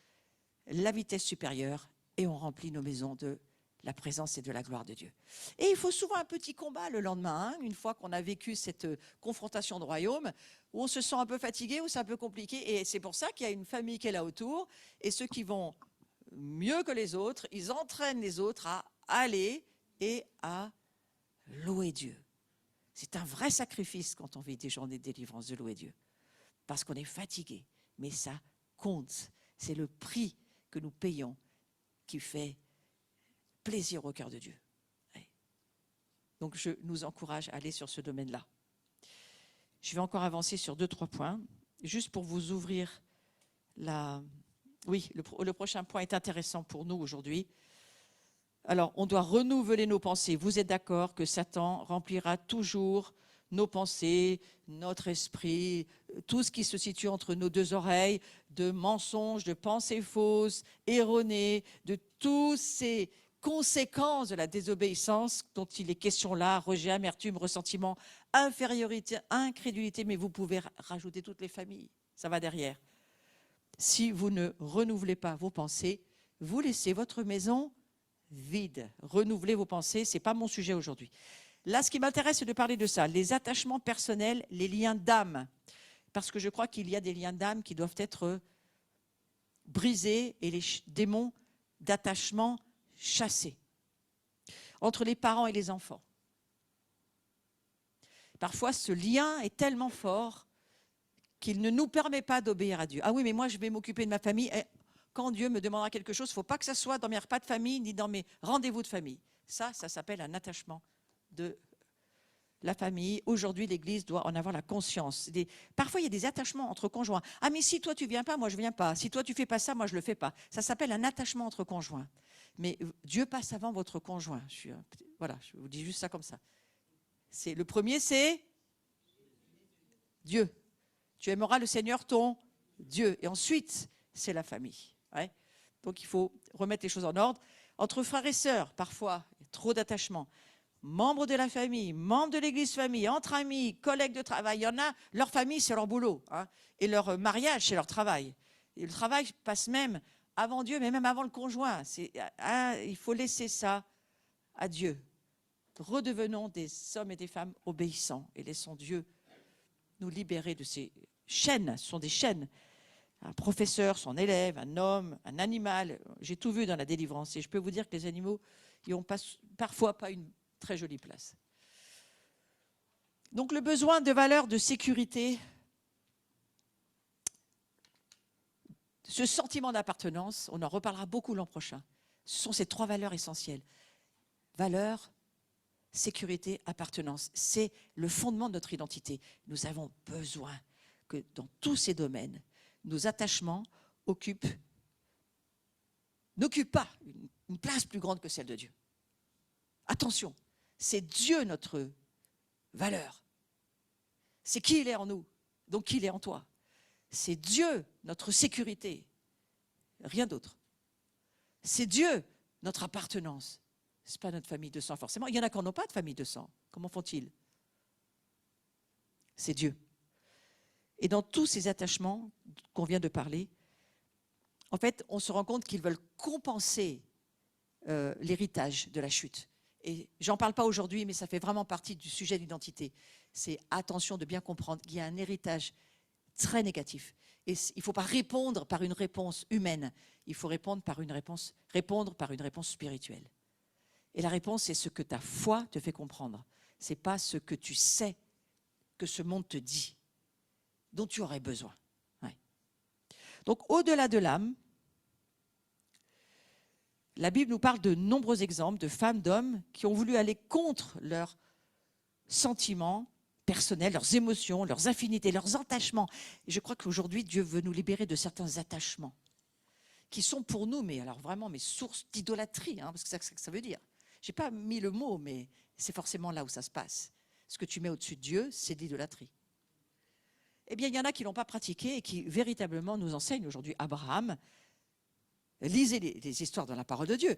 la vitesse supérieure et on remplit nos maisons de la présence et de la gloire de Dieu. Et il faut souvent un petit combat le lendemain, hein, une fois qu'on a vécu cette confrontation de royaume, où on se sent un peu fatigué, où c'est un peu compliqué. Et c'est pour ça qu'il y a une famille qui est là autour, et ceux qui vont mieux que les autres, ils entraînent les autres à aller et à louer Dieu. C'est un vrai sacrifice quand on vit des journées de délivrance de louer Dieu. Parce qu'on est fatigué, mais ça compte. C'est le prix que nous payons qui fait plaisir au cœur de Dieu. Donc je nous encourage à aller sur ce domaine-là. Je vais encore avancer sur 2-3 points, juste pour vous ouvrir la... Oui, le prochain point est intéressant pour nous aujourd'hui. Alors, on doit renouveler nos pensées. Vous êtes d'accord que Satan remplira toujours nos pensées, notre esprit, tout ce qui se situe entre nos deux oreilles, de mensonges, de pensées fausses, erronées, de tous ces conséquences de la désobéissance dont il est question là, rejet, amertume, ressentiment, infériorité, incrédulité, mais vous pouvez rajouter toutes les familles, ça va derrière. Si vous ne renouvelez pas vos pensées, vous laissez votre maison vide. Renouvelez vos pensées, ce n'est pas mon sujet aujourd'hui. Là, ce qui m'intéresse, c'est de parler de ça, les attachements personnels, les liens d'âme. Parce que je crois qu'il y a des liens d'âme qui doivent être brisés et les démons d'attachement chassés. Entre les parents et les enfants. Parfois, ce lien est tellement fort qu'il ne nous permet pas d'obéir à Dieu. Ah oui, mais moi, je vais m'occuper de ma famille. Et quand Dieu me demandera quelque chose, il ne faut pas que ça soit dans mes repas de famille ni dans mes rendez-vous de famille. Ça s'appelle un attachement de la famille. Aujourd'hui, l'Église doit en avoir la conscience. Parfois, il y a des attachements entre conjoints. Ah, mais si toi, tu ne viens pas, moi, je ne viens pas. Si toi, tu ne fais pas ça, moi, je ne le fais pas. Ça s'appelle un attachement entre conjoints. Mais Dieu passe avant votre conjoint. Voilà, je vous dis juste ça comme ça. Le premier, c'est Dieu. Tu aimeras le Seigneur, ton Dieu. Et ensuite, c'est la famille. Ouais. Donc, il faut remettre les choses en ordre. Entre frères et sœurs, parfois, il y a trop d'attachement. Membres de la famille, membres de l'église famille, entre amis, collègues de travail. Il y en a, leur famille, c'est leur boulot. Hein, et leur mariage, c'est leur travail. Et le travail passe même avant Dieu, mais même avant le conjoint. Il faut laisser ça à Dieu. Redevenons des hommes et des femmes obéissants et laissons Dieu nous libérer de ces chaînes. Ce sont des chaînes. Un professeur, son élève, un homme, un animal. J'ai tout vu dans la délivrance. Et je peux vous dire que les animaux, ils n'ont parfois pas une très jolie place. Donc le besoin de valeurs de sécurité, ce sentiment d'appartenance, on en reparlera beaucoup l'an prochain. Ce sont ces trois valeurs essentielles. Valeurs, sécurité, appartenance. C'est le fondement de notre identité. Nous avons besoin que dans tous ces domaines, nos attachements n'occupent pas une place plus grande que celle de Dieu. Attention, c'est Dieu notre valeur. C'est qui il est en nous, donc qui il est en toi. C'est Dieu notre sécurité, rien d'autre. C'est Dieu notre appartenance. Ce n'est pas notre famille de sang forcément. Il y en a qui n'ont pas de famille de sang. Comment font-ils? C'est Dieu. Et dans tous ces attachements qu'on vient de parler, en fait, on se rend compte qu'ils veulent compenser l'héritage de la chute. Et j'en parle pas aujourd'hui, mais ça fait vraiment partie du sujet d'identité. C'est attention de bien comprendre qu'il y a un héritage très négatif. Et il ne faut pas répondre par une réponse humaine. Il faut répondre par une réponse spirituelle. Et la réponse, c'est ce que ta foi te fait comprendre. Ce n'est pas ce que tu sais que ce monde te dit, dont tu aurais besoin. Ouais. Donc, au-delà de l'âme, la Bible nous parle de nombreux exemples de femmes, d'hommes qui ont voulu aller contre leurs sentiments personnels, leurs émotions, leurs affinités, leurs attachements. Et je crois qu'aujourd'hui, Dieu veut nous libérer de certains attachements qui sont pour nous, mais alors vraiment, sources d'idolâtrie, hein, parce que c'est ça que ça veut dire. Je n'ai pas mis le mot, mais c'est forcément là où ça se passe. Ce que tu mets au-dessus de Dieu, c'est de l'idolâtrie. Eh bien, il y en a qui ne l'ont pas pratiqué et qui véritablement nous enseignent aujourd'hui. Abraham, lisez les histoires dans la parole de Dieu.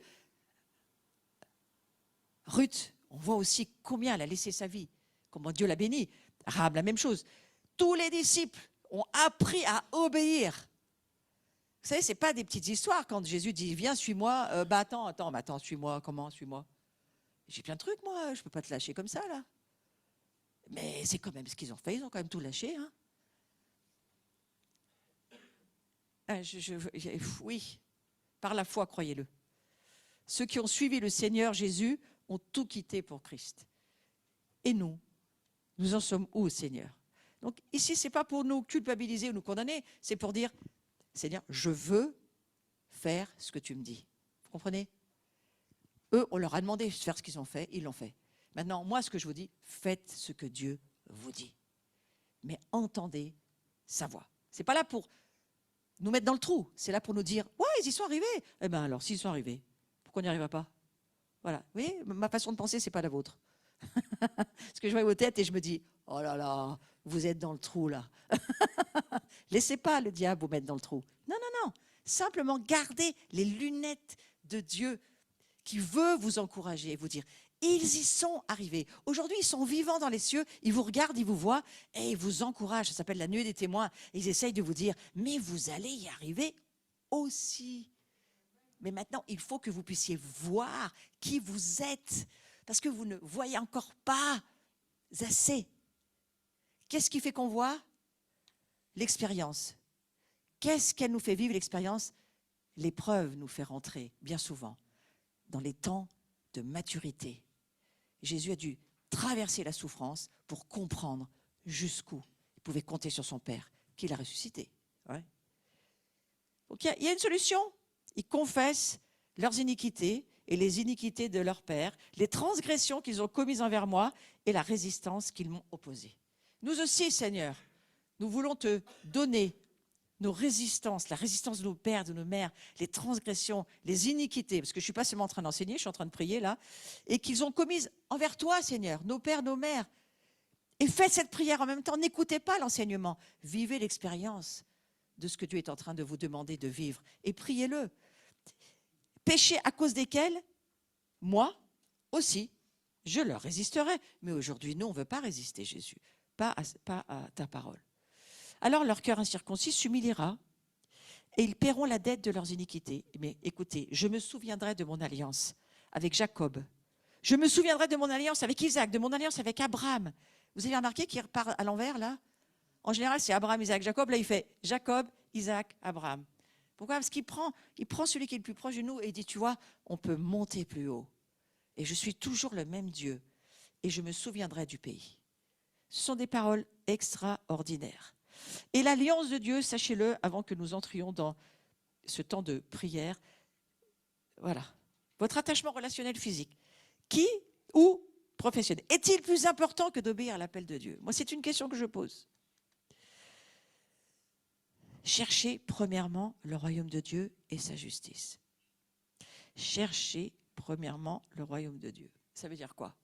Ruth, on voit aussi combien elle a laissé sa vie, comment Dieu l'a bénie. Rahab, la même chose. Tous les disciples ont appris à obéir. Vous savez, ce n'est pas des petites histoires. Quand Jésus dit « Viens, suis-moi », attends, suis-moi, comment, suis-moi? J'ai plein de trucs, moi, je ne peux pas te lâcher comme ça, là. Mais c'est quand même ce qu'ils ont fait, ils ont quand même tout lâché. Hein. Oui, par la foi, croyez-le. Ceux qui ont suivi le Seigneur Jésus ont tout quitté pour Christ. Et nous en sommes où, Seigneur? Donc ici, ce n'est pas pour nous culpabiliser ou nous condamner, c'est pour dire, Seigneur, je veux faire ce que tu me dis. Vous comprenez? Eux, on leur a demandé de faire ce qu'ils ont fait, ils l'ont fait. Maintenant, moi, ce que je vous dis, faites ce que Dieu vous dit. Mais entendez sa voix. Ce n'est pas là pour nous mettre dans le trou, c'est là pour nous dire, ouais, ils y sont arrivés. Eh bien alors, s'ils sont arrivés, pourquoi on n'y arrivera pas? Voilà, vous voyez, ma façon de penser, ce n'est pas la vôtre. Parce que je vois vos têtes et je me dis, oh là là, vous êtes dans le trou là. Laissez pas le diable vous mettre dans le trou. Non, non, non. Simplement gardez les lunettes de Dieu qui veut vous encourager et vous dire, ils y sont arrivés. Aujourd'hui, ils sont vivants dans les cieux, ils vous regardent, ils vous voient et ils vous encouragent. Ça s'appelle la nuée des témoins. Ils essayent de vous dire, mais vous allez y arriver aussi. Mais maintenant, il faut que vous puissiez voir qui vous êtes, parce que vous ne voyez encore pas assez. Qu'est-ce qui fait qu'on voit? L'expérience. Qu'est-ce qu'elle nous fait vivre, l'expérience? L'épreuve nous fait rentrer, bien souvent, dans les temps de maturité. Jésus a dû traverser la souffrance pour comprendre jusqu'où il pouvait compter sur son Père, qui l'a ressuscité. Ouais. Donc il y a une solution. Ils confessent leurs iniquités et les iniquités de leur Père, les transgressions qu'ils ont commises envers moi et la résistance qu'ils m'ont opposée. Nous aussi, Seigneur, nous voulons te donner nos résistances, la résistance de nos pères, de nos mères, les transgressions, les iniquités, parce que je ne suis pas seulement en train d'enseigner, je suis en train de prier là, et qu'ils ont commises envers toi, Seigneur, nos pères, nos mères. Et faites cette prière en même temps, n'écoutez pas l'enseignement, vivez l'expérience de ce que Dieu est en train de vous demander de vivre, et priez-le. Péchés à cause desquels, moi aussi, je leur résisterai. Mais aujourd'hui, nous, on ne veut pas résister, Jésus, pas à ta parole. Alors leur cœur incirconcis s'humiliera et ils paieront la dette de leurs iniquités. Mais écoutez, je me souviendrai de mon alliance avec Jacob. Je me souviendrai de mon alliance avec Isaac, de mon alliance avec Abraham. Vous avez remarqué qu'il repart à l'envers là? En général, c'est Abraham, Isaac, Jacob. Là, il fait Jacob, Isaac, Abraham. Pourquoi? Parce qu'il prend celui qui est le plus proche de nous et il dit, tu vois, on peut monter plus haut. Et je suis toujours le même Dieu. Et je me souviendrai du pays. Ce sont des paroles extraordinaires. Et l'alliance de Dieu, sachez-le, avant que nous entrions dans ce temps de prière, voilà, votre attachement relationnel physique, qui ou professionnel, est-il plus important que d'obéir à l'appel de Dieu? Moi, c'est une question que je pose. Cherchez premièrement le royaume de Dieu et sa justice. Cherchez premièrement le royaume de Dieu. Ça veut dire quoi?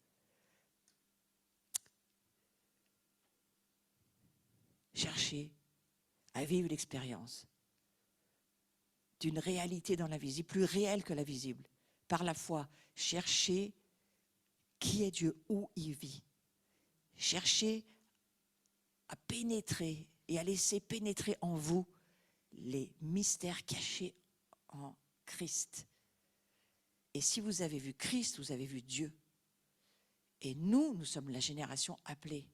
Cherchez à vivre l'expérience d'une réalité dans l'invisible, plus réelle que la visible. Par la foi, cherchez qui est Dieu, où il vit. Cherchez à pénétrer et à laisser pénétrer en vous les mystères cachés en Christ. Et si vous avez vu Christ, vous avez vu Dieu. Et nous sommes la génération appelée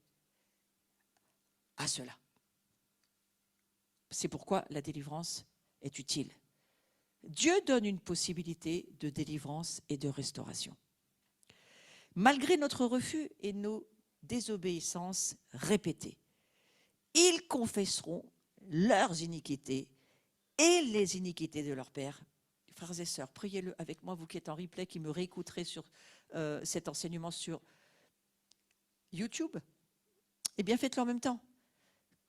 à cela. C'est pourquoi la délivrance est utile. Dieu donne une possibilité de délivrance et de restauration. Malgré notre refus et nos désobéissances répétées, ils confesseront leurs iniquités et les iniquités de leur père. Frères et sœurs, priez-le avec moi, vous qui êtes en replay, qui me réécouterez sur cet enseignement sur YouTube. Eh bien, faites-le en même temps.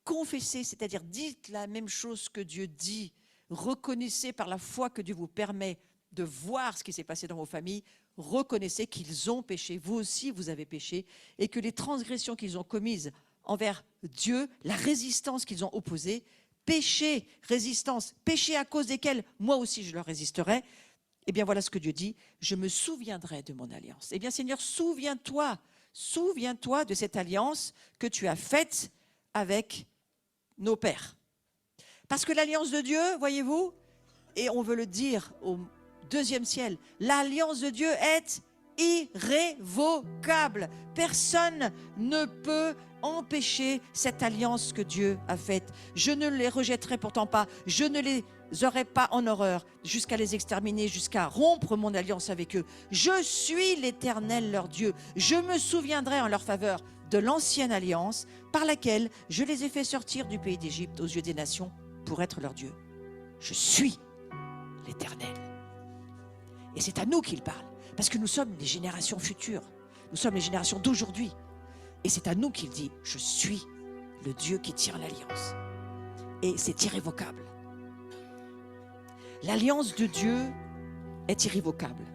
Confessez, c'est-à-dire dites la même chose que Dieu dit. Reconnaissez par la foi que Dieu vous permet de voir ce qui s'est passé dans vos familles. Reconnaissez qu'ils ont péché, vous aussi vous avez péché, et que les transgressions qu'ils ont commises envers Dieu, la résistance qu'ils ont opposée, péché, résistance, péché à cause desquels moi aussi je leur résisterai, eh bien voilà ce que Dieu dit, je me souviendrai de mon alliance. Eh bien Seigneur, souviens-toi de cette alliance que tu as faite avec nos pères. Parce que l'alliance de Dieu, voyez-vous, et on veut le dire au deuxième ciel, l'alliance de Dieu est irrévocable. Personne ne peut empêcher cette alliance que Dieu a faite. Je ne les rejetterai pourtant pas, je ne les aurai pas en horreur, jusqu'à les exterminer, jusqu'à rompre mon alliance avec eux. Je suis l'Éternel leur Dieu. Je me souviendrai en leur faveur de l'ancienne alliance par laquelle je les ai fait sortir du pays d'Égypte aux yeux des nations pour être leur Dieu. Je suis l'Éternel. Et c'est à nous qu'il parle, parce que nous sommes les générations futures. Nous sommes les générations d'aujourd'hui. Et c'est à nous qu'il dit, je suis le Dieu qui tient l'alliance. Et c'est irrévocable. L'alliance de Dieu est irrévocable.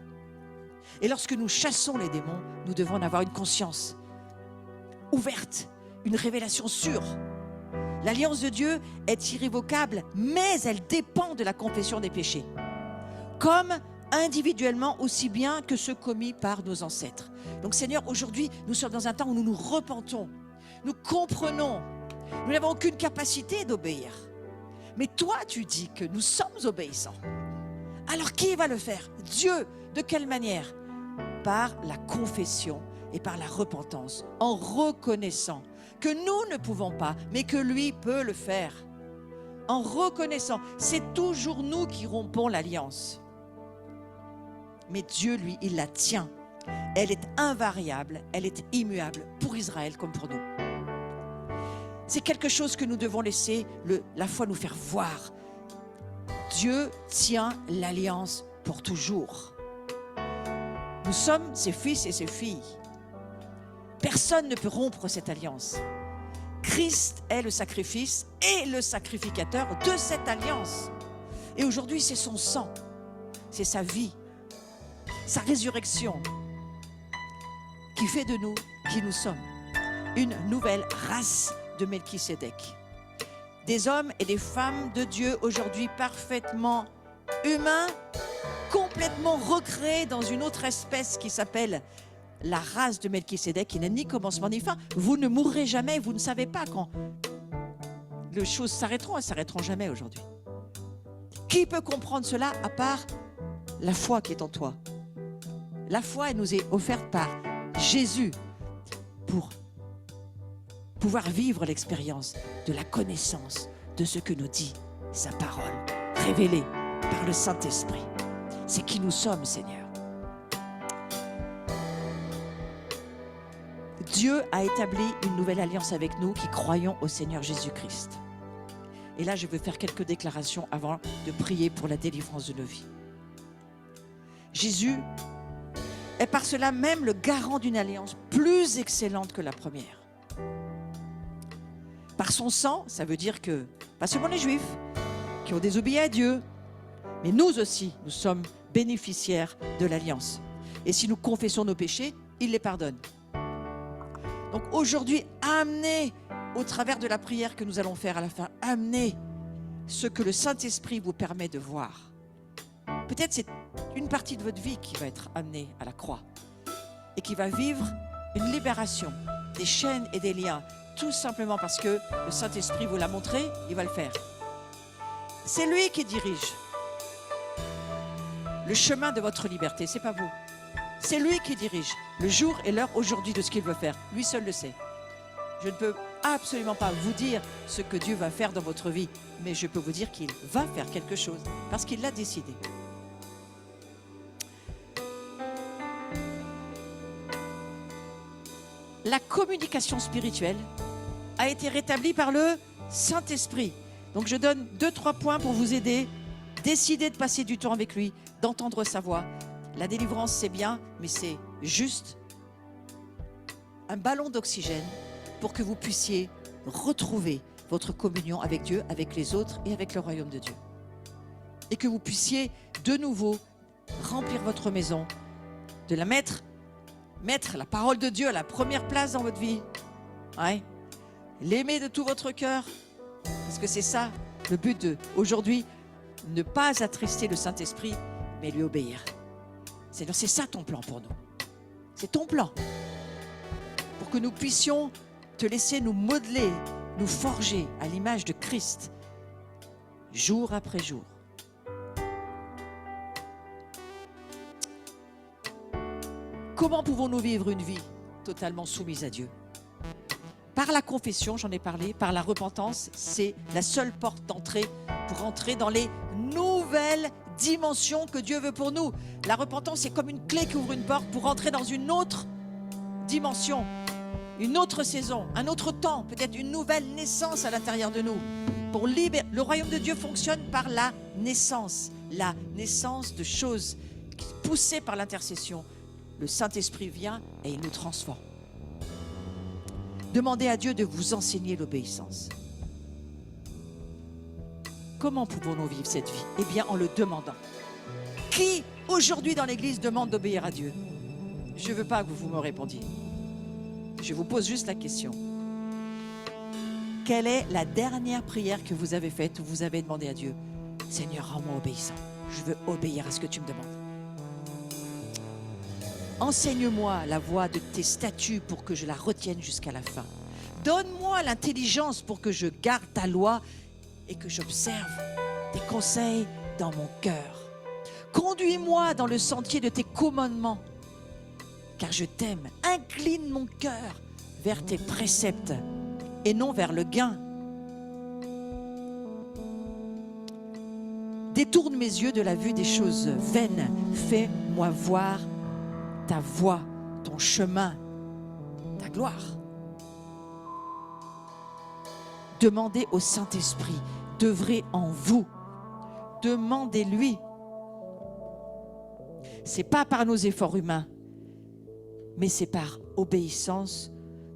Et lorsque nous chassons les démons, nous devons en avoir une conscience ouverte, une révélation sûre. L'alliance de Dieu est irrévocable, mais elle dépend de la confession des péchés. Comme individuellement aussi bien que ceux commis par nos ancêtres. Donc Seigneur, aujourd'hui, nous sommes dans un temps où nous nous repentons. Nous comprenons. Nous n'avons aucune capacité d'obéir. Mais toi, tu dis que nous sommes obéissants. Alors qui va le faire? Dieu. De quelle manière? Par la confession et par la repentance, en reconnaissant que nous ne pouvons pas, mais que lui peut le faire. En reconnaissant, c'est toujours nous qui rompons l'alliance. Mais Dieu, lui, il la tient. Elle est invariable, elle est immuable pour Israël comme pour nous. C'est quelque chose que nous devons laisser la foi nous faire voir. Dieu tient l'alliance pour toujours. Nous sommes ses fils et ses filles. Personne ne peut rompre cette alliance. Christ est le sacrifice et le sacrificateur de cette alliance. Et aujourd'hui, c'est son sang, c'est sa vie, sa résurrection qui fait de nous qui nous sommes. Une nouvelle race de Melchisédek. Des hommes et des femmes de Dieu aujourd'hui parfaitement humains, complètement recréés dans une autre espèce qui s'appelle la race de Melchisédek, qui n'a ni commencement ni fin. Vous ne mourrez jamais, vous ne savez pas quand les choses s'arrêteront, elles ne s'arrêteront jamais aujourd'hui. Qui peut comprendre cela à part la foi qui est en toi? La foi, elle nous est offerte par Jésus pour pouvoir vivre l'expérience de la connaissance de ce que nous dit sa parole, révélée par le Saint-Esprit. C'est qui nous sommes, Seigneur. Dieu a établi une nouvelle alliance avec nous qui croyons au Seigneur Jésus-Christ. Et là, je veux faire quelques déclarations avant de prier pour la délivrance de nos vies. Jésus est par cela même le garant d'une alliance plus excellente que la première. Par son sang, ça veut dire que, pas seulement les Juifs qui ont désobéi à Dieu, mais nous aussi, nous sommes bénéficiaires de l'alliance. Et si nous confessons nos péchés, il les pardonne. Donc aujourd'hui, amenez, au travers de la prière que nous allons faire à la fin, amenez ce que le Saint-Esprit vous permet de voir. Peut-être c'est une partie de votre vie qui va être amenée à la croix et qui va vivre une libération des chaînes et des liens, tout simplement parce que le Saint-Esprit vous l'a montré, il va le faire. C'est lui qui dirige le chemin de votre liberté, c'est pas vous. C'est lui qui dirige le jour et l'heure aujourd'hui de ce qu'il veut faire. Lui seul le sait. Je ne peux absolument pas vous dire ce que Dieu va faire dans votre vie, mais je peux vous dire qu'il va faire quelque chose parce qu'il l'a décidé. La communication spirituelle a été rétablie par le Saint-Esprit. Donc je donne 2-3 points pour vous aider. Décidez de passer du temps avec lui, d'entendre sa voix. La délivrance, c'est bien, mais c'est juste un ballon d'oxygène pour que vous puissiez retrouver votre communion avec Dieu, avec les autres et avec le royaume de Dieu. Et que vous puissiez de nouveau remplir votre maison, de la mettre la parole de Dieu à la première place dans votre vie. Ouais. L'aimer de tout votre cœur, parce que c'est ça le but d'aujourd'hui, ne pas attrister le Saint-Esprit, mais lui obéir. Seigneur, c'est ça ton plan pour nous. C'est ton plan. Pour que nous puissions te laisser nous modeler, nous forger à l'image de Christ, jour après jour. Comment pouvons-nous vivre une vie totalement soumise à Dieu? Par la confession, j'en ai parlé, par la repentance, c'est la seule porte d'entrée pour entrer dans les nouvelles dimensions que Dieu veut pour nous. La repentance, c'est comme une clé qui ouvre une porte pour entrer dans une autre dimension, une autre saison, un autre temps, peut-être une nouvelle naissance à l'intérieur de nous. Pour libérer. Le royaume de Dieu fonctionne par la naissance de choses poussées par l'intercession. Le Saint-Esprit vient et il nous transforme. Demandez à Dieu de vous enseigner l'obéissance. Comment pouvons-nous vivre cette vie? Eh bien, en le demandant. Qui, aujourd'hui dans l'Église, demande d'obéir à Dieu? Je ne veux pas que vous me répondiez. Je vous pose juste la question. Quelle est la dernière prière que vous avez faite où vous avez demandé à Dieu? Seigneur, rends-moi obéissant. Je veux obéir à ce que tu me demandes. Enseigne-moi la voie de tes statuts pour que je la retienne jusqu'à la fin. Donne-moi l'intelligence pour que je garde ta loi et que j'observe tes conseils dans mon cœur. Conduis-moi dans le sentier de tes commandements, car je t'aime. Incline mon cœur vers tes préceptes et non vers le gain. Détourne mes yeux de la vue des choses vaines. Fais-moi voir ta voie, ton chemin, ta gloire. Demandez au Saint-Esprit d'œuvrer en vous. Demandez-lui. C'est pas par nos efforts humains, mais c'est par obéissance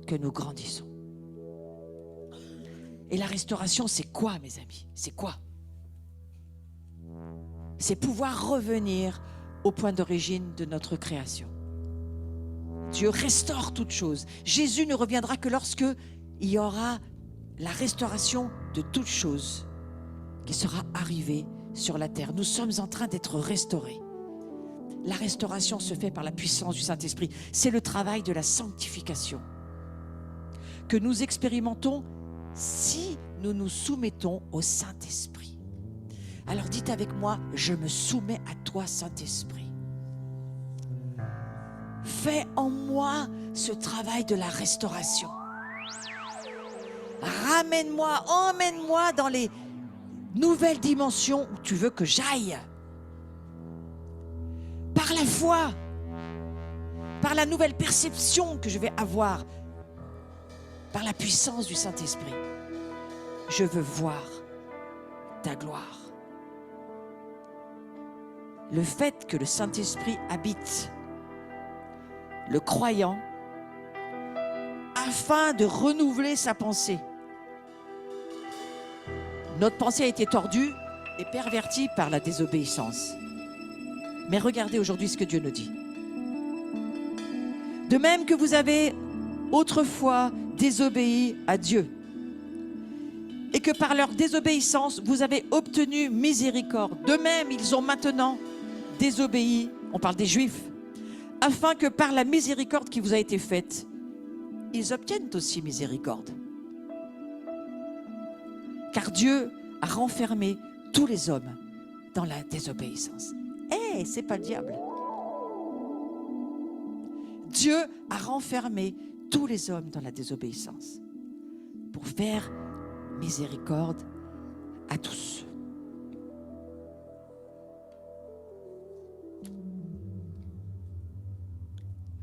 que nous grandissons. Et la restauration, c'est quoi, mes amis? C'est quoi? C'est pouvoir revenir au point d'origine de notre création. Dieu restaure toutes choses. Jésus ne reviendra que lorsque il y aura la restauration de toutes choses qui sera arrivée sur la terre. Nous sommes en train d'être restaurés. La restauration se fait par la puissance du Saint-Esprit. C'est le travail de la sanctification que nous expérimentons si nous nous soumettons au Saint-Esprit. Alors dites avec moi, je me soumets à toi, Saint-Esprit. Fais en moi ce travail de la restauration. Ramène-moi, emmène-moi dans les nouvelles dimensions où tu veux que j'aille. Par la foi, par la nouvelle perception que je vais avoir, par la puissance du Saint-Esprit. Je veux voir ta gloire. Le fait que le Saint-Esprit habite le croyant afin de renouveler sa pensée. Notre pensée a été tordue et pervertie par la désobéissance. Mais regardez aujourd'hui ce que Dieu nous dit. De même que vous avez autrefois désobéi à Dieu et que par leur désobéissance, vous avez obtenu miséricorde. De même, ils ont maintenant désobéi, on parle des Juifs, afin que par la miséricorde qui vous a été faite, ils obtiennent aussi miséricorde. Car Dieu a renfermé tous les hommes dans la désobéissance. C'est pas le diable. Dieu a renfermé tous les hommes dans la désobéissance pour faire miséricorde à tous.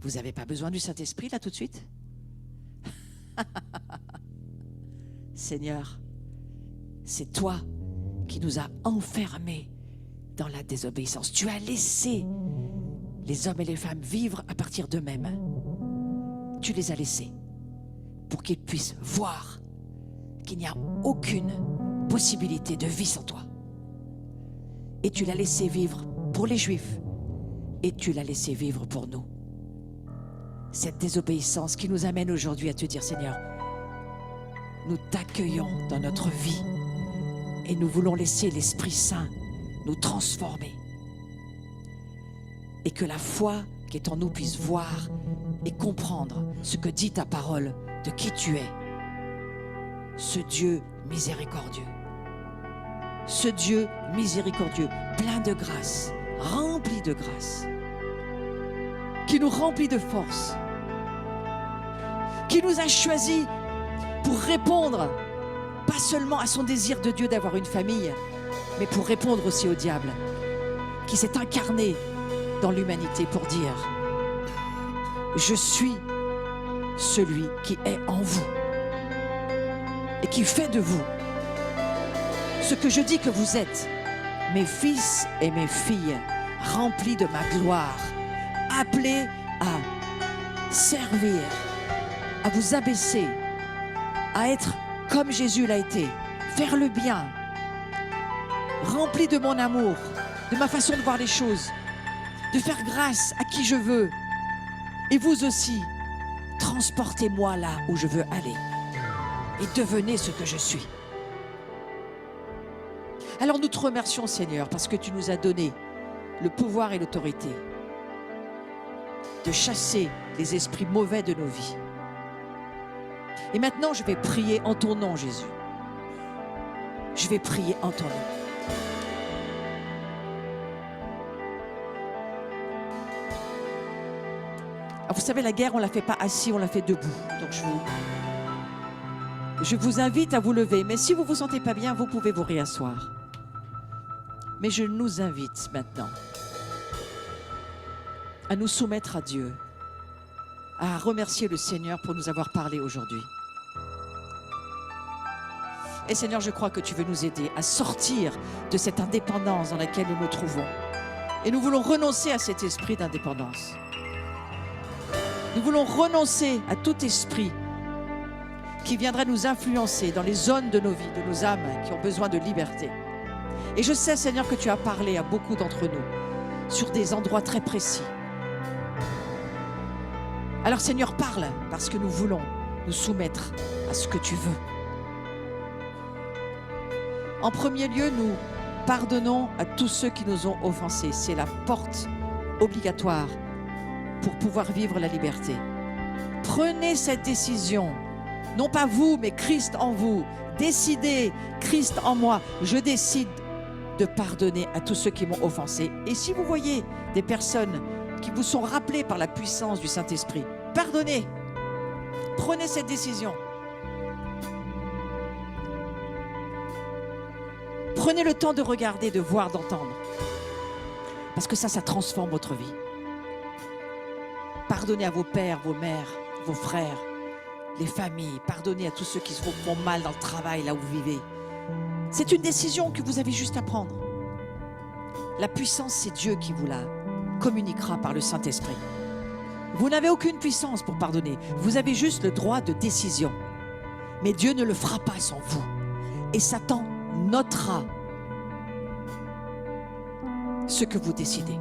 Vous n'avez pas besoin du Saint-Esprit là tout de suite? Seigneur, c'est toi qui nous as enfermés dans la désobéissance. Tu as laissé les hommes et les femmes vivre à partir d'eux-mêmes. Tu les as laissés pour qu'ils puissent voir qu'il n'y a aucune possibilité de vie sans toi. Et tu l'as laissé vivre pour les Juifs et tu l'as laissé vivre pour nous. Cette désobéissance qui nous amène aujourd'hui à te dire, Seigneur, nous t'accueillons dans notre vie et nous voulons laisser l'Esprit Saint nous transformer. Et que la foi qui est en nous puisse voir et comprendre ce que dit ta parole de qui tu es. Ce Dieu miséricordieux. Ce Dieu miséricordieux, plein de grâce, rempli de grâce, qui nous remplit de force, qui nous a choisis pour répondre pas seulement à son désir de Dieu d'avoir une famille, mais pour répondre aussi au diable, qui s'est incarné dans l'humanité pour dire « Je suis celui qui est en vous et qui fait de vous ce que je dis que vous êtes, mes fils et mes filles, remplis de ma gloire, appelés à servir, à vous abaisser, à être comme Jésus l'a été, faire le bien, remplis de mon amour, de ma façon de voir les choses, de faire grâce à qui je veux. Et vous aussi, transportez-moi là où je veux aller et devenez ce que je suis. Alors nous te remercions, Seigneur, parce que tu nous as donné le pouvoir et l'autorité de chasser les esprits mauvais de nos vies. Et maintenant, je vais prier en ton nom, Jésus. Je vais prier en ton nom. Alors, vous savez, la guerre, on ne la fait pas assis, on la fait debout. Donc je vous invite à vous lever. Mais si vous ne vous sentez pas bien, vous pouvez vous réasseoir. Mais je nous invite maintenant à nous soumettre à Dieu, à remercier le Seigneur pour nous avoir parlé aujourd'hui. Et Seigneur, je crois que tu veux nous aider à sortir de cette indépendance dans laquelle nous nous trouvons. Et nous voulons renoncer à cet esprit d'indépendance. Nous voulons renoncer à tout esprit qui viendrait nous influencer dans les zones de nos vies, de nos âmes qui ont besoin de liberté. Et je sais, Seigneur, que tu as parlé à beaucoup d'entre nous sur des endroits très précis. Alors, Seigneur, parle, parce que nous voulons nous soumettre à ce que tu veux. En premier lieu, nous pardonnons à tous ceux qui nous ont offensés. C'est la porte obligatoire pour pouvoir vivre la liberté. Prenez cette décision, non pas vous, mais Christ en vous. Décidez, Christ en moi. Je décide de pardonner à tous ceux qui m'ont offensé. Et si vous voyez des personnes qui vous sont rappelées par la puissance du Saint-Esprit, pardonnez. Prenez cette décision. Prenez le temps de regarder, de voir, d'entendre. Parce que ça transforme votre vie. Pardonnez à vos pères, vos mères, vos frères, les familles. Pardonnez à tous ceux qui se font mal dans le travail, là où vous vivez. C'est une décision que vous avez juste à prendre. La puissance, c'est Dieu qui vous la communiquera par le Saint-Esprit. Vous n'avez aucune puissance pour pardonner. Vous avez juste le droit de décision. Mais Dieu ne le fera pas sans vous. Et Satan notera ce que vous décidez.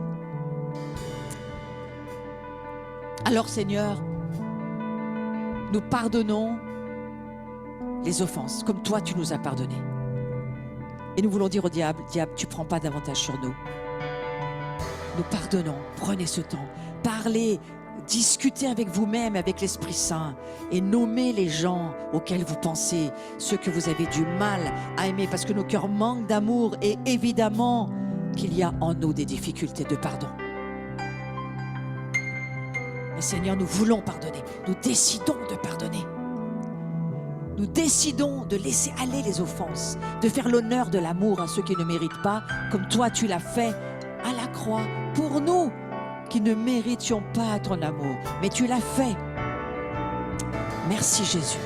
Alors, Seigneur, nous pardonnons les offenses, comme toi tu nous as pardonné. Et nous voulons dire au diable, diable, tu ne prends pas d'avantage sur nous. Nous pardonnons, prenez ce temps, parlez, discutez avec vous-même, avec l'Esprit Saint, et nommez les gens auxquels vous pensez, ceux que vous avez du mal à aimer, parce que nos cœurs manquent d'amour, et évidemment qu'il y a en nous des difficultés de pardon. Mais Seigneur, nous voulons pardonner, nous décidons de pardonner. Nous décidons de laisser aller les offenses, de faire l'honneur de l'amour à ceux qui ne méritent pas, comme toi tu l'as fait à la croix, pour nous qui ne méritions pas ton amour, mais tu l'as fait. Merci Jésus.